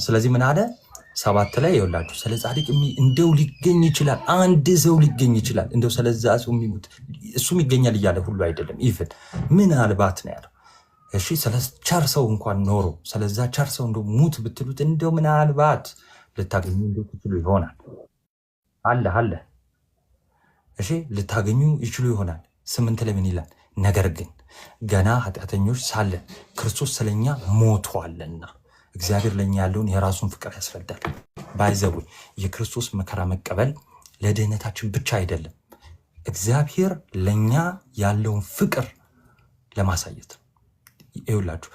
ስለዚህ ምን አለ 7 ላይ ይኸውላችሁ ስለ ጻድቅ እንደው ሊገኝ ይችላል፣ አንድ ሰው ሊገኝ ይችላል። እንደው ስለዛ ሰው የሚሞት እሱም ይገኛል እያለ ሁሉ አይደለም። ኢቭን ምናልባት ነው ያለው። እሺ ስለ ቸር ሰው እንኳን ኖሮ ስለዛ ቸር ሰው እንደው ሙት ብትሉት እንደው ምናልባት ልታገኙ ትችሉ ይሆናል። አለ እሺ ልታገኙ ይችሉ ይሆናል። 8 ላይ ምን ይላል? ነገር ግን ገና ኃጢአተኞች ሳለን ክርስቶስ ስለኛ ሞቷልና። እግዚአብሔር ለኛ ያለውን የራሱን ፍቅር ያስረዳል። ባይዘው የክርስቶስ መከራ መቀበል ለድህነታችን ብቻ አይደለም፣ እግዚአብሔር ለኛ ያለውን ፍቅር ለማሳየት ነው። ይኸውላችሁ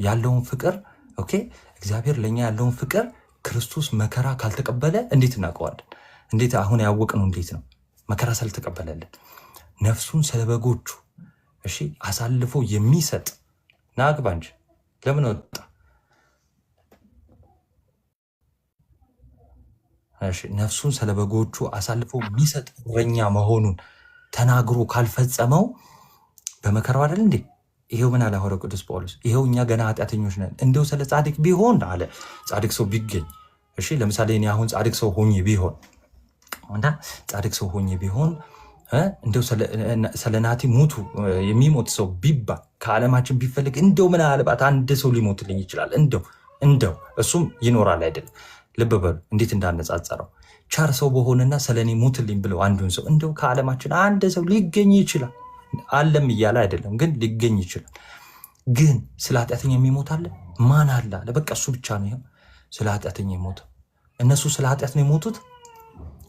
ያለውን ፍቅር ኦኬ፣ እግዚአብሔር ለኛ ያለውን ፍቅር ክርስቶስ መከራ ካልተቀበለ እንዴት እናውቀዋለን? እንዴት አሁን ያወቅነው እንዴት ነው? መከራ ሳልተቀበለልን ነፍሱን ስለ በጎቹ እሺ አሳልፎ የሚሰጥ ናግባ እንጂ ለምን ወጣ? እሺ ነፍሱን ስለ በጎቹ አሳልፎ የሚሰጥ እረኛ መሆኑን ተናግሮ ካልፈጸመው በመከራው አይደል እንዴ? ይሄው ምን አለ ሐዋርያው ቅዱስ ጳውሎስ? ይሄው እኛ ገና ኃጢአተኞች ነን፣ እንደው ስለ ጻድቅ ቢሆን አለ። ጻድቅ ሰው ቢገኝ እሺ፣ ለምሳሌ እኔ አሁን ጻድቅ ሰው ሆኜ ቢሆን እና ጻድቅ ሰው ሆኜ ቢሆን እንደው ስለ ናቲ ሙቱ የሚሞት ሰው ቢባል ከዓለማችን ቢፈልግ እንደው ምናልባት አንድ ሰው ሊሞትልኝ ይችላል። እንደው እሱም ይኖራል አይደለም። ልብ በሉ እንዴት እንዳነጻጸረው። ቻር ሰው በሆነና ስለኔ ሙትልኝ ብለው አንዱን ሰው እንደው ከዓለማችን አንድ ሰው ሊገኝ ይችላል። አለም እያለ አይደለም ግን ሊገኝ ይችላል። ግን ስለ ኃጢአተኛ የሚሞት አለ? ማን አለ? በቃ እሱ ብቻ ነው ይሄው ስለ ኃጢአተኛ የሞተው። እነሱ ስለ ኃጢአት ነው የሞቱት።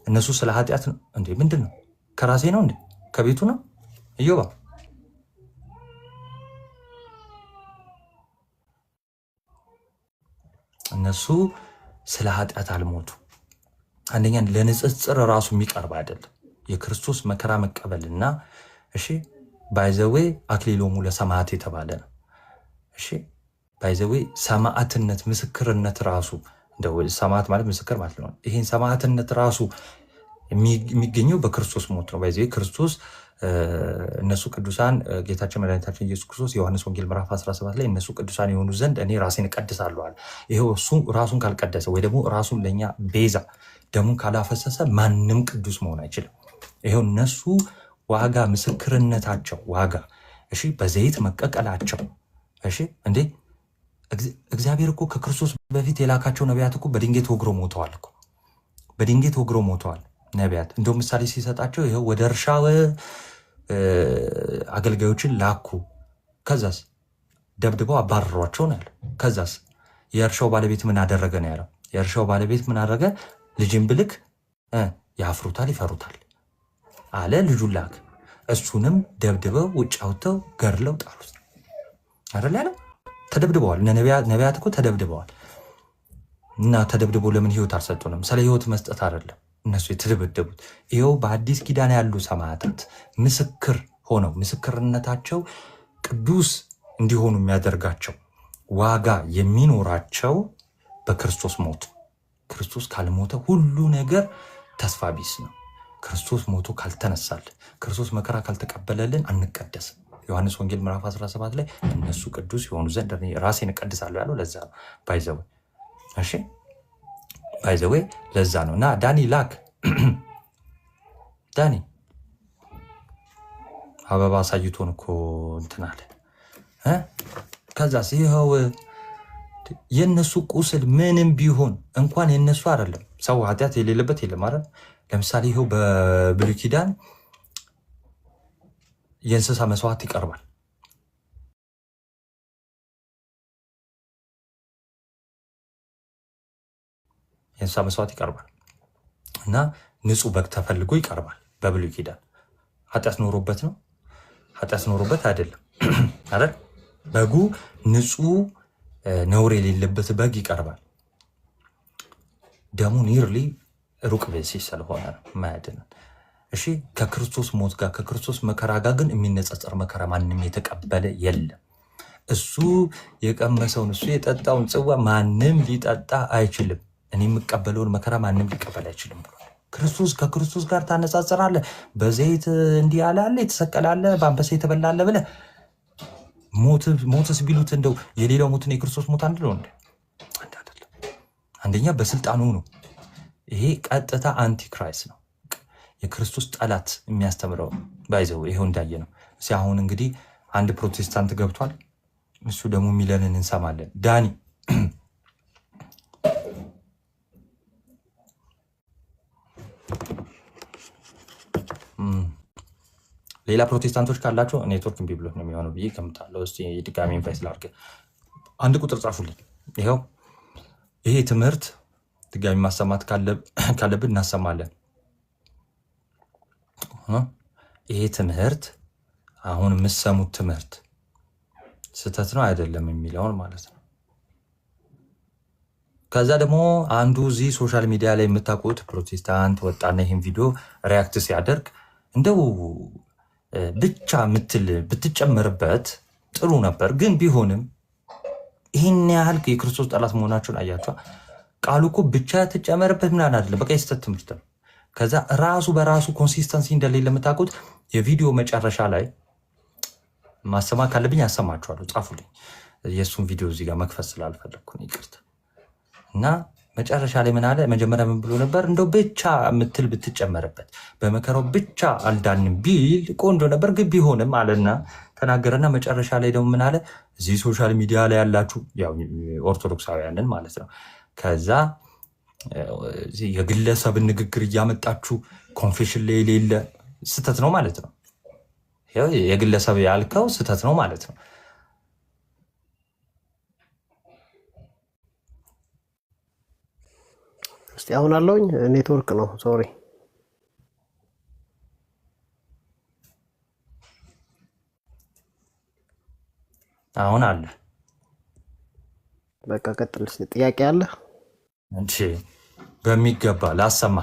እነሱ ስለ ኃጢአት ነው እንዴ? ምንድን ነው? ከራሴ ነው እንዴ? ከቤቱ ነው? እዮባ እነሱ ስለ ኃጢአት አልሞቱ። አንደኛ ለንጽጽር ራሱ የሚቀርብ አይደለም። የክርስቶስ መከራ መቀበልና እሺ ባይዘዌ አክሊሎሙ ለሰማዕት የተባለ ነው። እሺ ባይዘዌ ሰማዕትነት ምስክርነት ራሱ እንደው ሰማዕት ማለት ምስክር ማለት ነው። ይሄን ሰማዕትነት ራሱ የሚገኘው በክርስቶስ ሞት ነው። ባይዘዌ ክርስቶስ እነሱ ቅዱሳን ጌታችን መድኃኒታችን ኢየሱስ ክርስቶስ ዮሐንስ ወንጌል ምዕራፍ 17 ላይ እነሱ ቅዱሳን የሆኑ ዘንድ እኔ ራሴን እቀድሳለሁ አለ። ይሄው እሱ ራሱን ካልቀደሰ ወይ ደግሞ ራሱን ለኛ ቤዛ ደሙን ካላፈሰሰ ማንም ቅዱስ መሆን አይችልም። ይሄው እነሱ ዋጋ ምስክርነታቸው ዋጋ እሺ በዘይት መቀቀላቸው እሺ እንዴ እግዚአብሔር እኮ ከክርስቶስ በፊት የላካቸው ነቢያት እኮ በድንጋይ ተወግረው ሞተዋል እኮ በድንጋይ ተወግረው ሞተዋል ነቢያት። እንደው ምሳሌ ሲሰጣቸው ይሄው ወደ እርሻው አገልጋዮችን ላኩ፣ ከዛስ ደብድበው አባረሯቸው ነው ያለው። ከዛስ የእርሻው ባለቤት ምን አደረገ ነው ያለው። የእርሻው ባለቤት ምን አደረገ? ልጅን ብልክ ያፍሩታል ይፈሩታል አለ። ልጁን ላክ፣ እሱንም ደብድበው ውጭ አውጥተው ገድለው ጣሉት አይደል ያለው። ተደብድበዋል። ነቢያት እኮ ተደብድበዋል። እና ተደብድበው ለምን ህይወት አልሰጡንም? ስለ ህይወት መስጠት አይደለም እነሱ የተደበደቡት። ይኸው በአዲስ ኪዳን ያሉ ሰማዕታት ምስክር ሆነው ምስክርነታቸው ቅዱስ እንዲሆኑ የሚያደርጋቸው ዋጋ የሚኖራቸው በክርስቶስ ሞት። ክርስቶስ ካልሞተ ሁሉ ነገር ተስፋ ቢስ ነው። ክርስቶስ ሞቶ ካልተነሳል፣ ክርስቶስ መከራ ካልተቀበለልን አንቀደስም። ዮሐንስ ወንጌል ምዕራፍ 17 ላይ እነሱ ቅዱስ የሆኑ ዘንድ ራሴን እቀድሳለሁ ያለው ለዛ ነው። ባይዘዌ እሺ ባይዘዌ ለዛ ነው። እና ዳኒ ላክ ዳኒ አበባ አሳይቶን እኮ እንትን አለ። ከዛስ ይኸው የነሱ ቁስል ምንም ቢሆን እንኳን የነሱ አይደለም ሰው ኃጢአት የሌለበት የለም አይደል። ለምሳሌ ይኸው በብሉይ ኪዳን የእንስሳ መስዋዕት ይቀርባል። የእንስሳ መስዋዕት ይቀርባል እና ንጹህ በግ ተፈልጎ ይቀርባል። በብሉይ ኪዳን ኃጢአት ኖሮበት ነው? ኃጢአት ኖሮበት አይደለም አይደል? በጉ ንጹህ ነውር የሌለበት በግ ይቀርባል። ደሙ ኒርሊ ሩቅ ብእሲ ስለሆነ ነው ማያድነን። እሺ ከክርስቶስ ሞት ጋር ከክርስቶስ መከራ ጋር ግን የሚነጻጸር መከራ ማንም የተቀበለ የለም። እሱ የቀመሰውን እሱ የጠጣውን ጽዋ ማንም ሊጠጣ አይችልም። እኔ የምቀበለውን መከራ ማንም ሊቀበል አይችልም ብሎ ክርስቶስ ከክርስቶስ ጋር ታነጻጽራለህ። በዘይት እንዲህ ያለ አለ የተሰቀለ አለ በአንበሳ የተበላ አለ ብለህ ሞትስ ቢሉት እንደው የሌላው ሞትን የክርስቶስ ሞት አንድ ነው እንዴ? አንድ አይደለም። አንደኛ በስልጣኑ ነው። ይሄ ቀጥታ አንቲክራይስት ነው። የክርስቶስ ጠላት የሚያስተምረው ባይዘው ይሄው እንዳየ ነው። አሁን እንግዲህ አንድ ፕሮቴስታንት ገብቷል። እሱ ደግሞ የሚለንን እንሰማለን። ዳኒ ሌላ ፕሮቴስታንቶች ካላቸው ኔትወርክ እምቢ ብሎት ነው የሚሆነው ብዬ እገምታለሁ። እስኪ ድጋሚ ኢንቫይት ላድርግ። አንድ ቁጥር ጻፉልኝ። ይኸው ይሄ ትምህርት ድጋሚ ማሰማት ካለብን እናሰማለን። ይሄ ትምህርት አሁን የምሰሙት ትምህርት ስህተት ነው አይደለም የሚለውን ማለት ነው። ከዛ ደግሞ አንዱ እዚህ ሶሻል ሚዲያ ላይ የምታውቁት ፕሮቴስታንት ወጣና ይህን ቪዲዮ ሪያክት ሲያደርግ እንደው ብቻ ምትል ብትጨመርበት ጥሩ ነበር፣ ግን ቢሆንም ይህን ያህል የክርስቶስ ጠላት መሆናቸውን አያቸዋ። ቃሉ እኮ ብቻ ትጨመርበት ምናምን አይደለም፣ በቃ የስተት ትምህርት ነው። ከዛ ራሱ በራሱ ኮንሲስተንሲ እንደሌለ የምታውቁት የቪዲዮ መጨረሻ ላይ ማሰማ ካለብኝ ያሰማችኋለሁ፣ ጻፉልኝ። የእሱን ቪዲዮ እዚህ ጋር መክፈት ስላልፈለግኩ ይቅርታ። እና መጨረሻ ላይ ምን አለ? መጀመሪያ ምን ብሎ ነበር? እንደው ብቻ ምትል ብትጨመርበት በመከራው ብቻ አልዳንም ቢል ቆንጆ ነበር፣ ግን ቢሆንም አለና ተናገረና መጨረሻ ላይ ደግሞ ምን አለ? እዚህ ሶሻል ሚዲያ ላይ ያላችሁ ያው ኦርቶዶክሳውያንን ማለት ነው። ከዛ የግለሰብን ንግግር እያመጣችሁ ኮንፌሽን ላይ የሌለ ስህተት ነው ማለት ነው። የግለሰብ ያልከው ስህተት ነው ማለት ነው። እስቲ አሁን አለውኝ ኔትወርክ ነው ሶሪ። አሁን አለ። በቃ ቀጥል። ጥያቄ አለ? እንቺ በሚገባ ላሰማ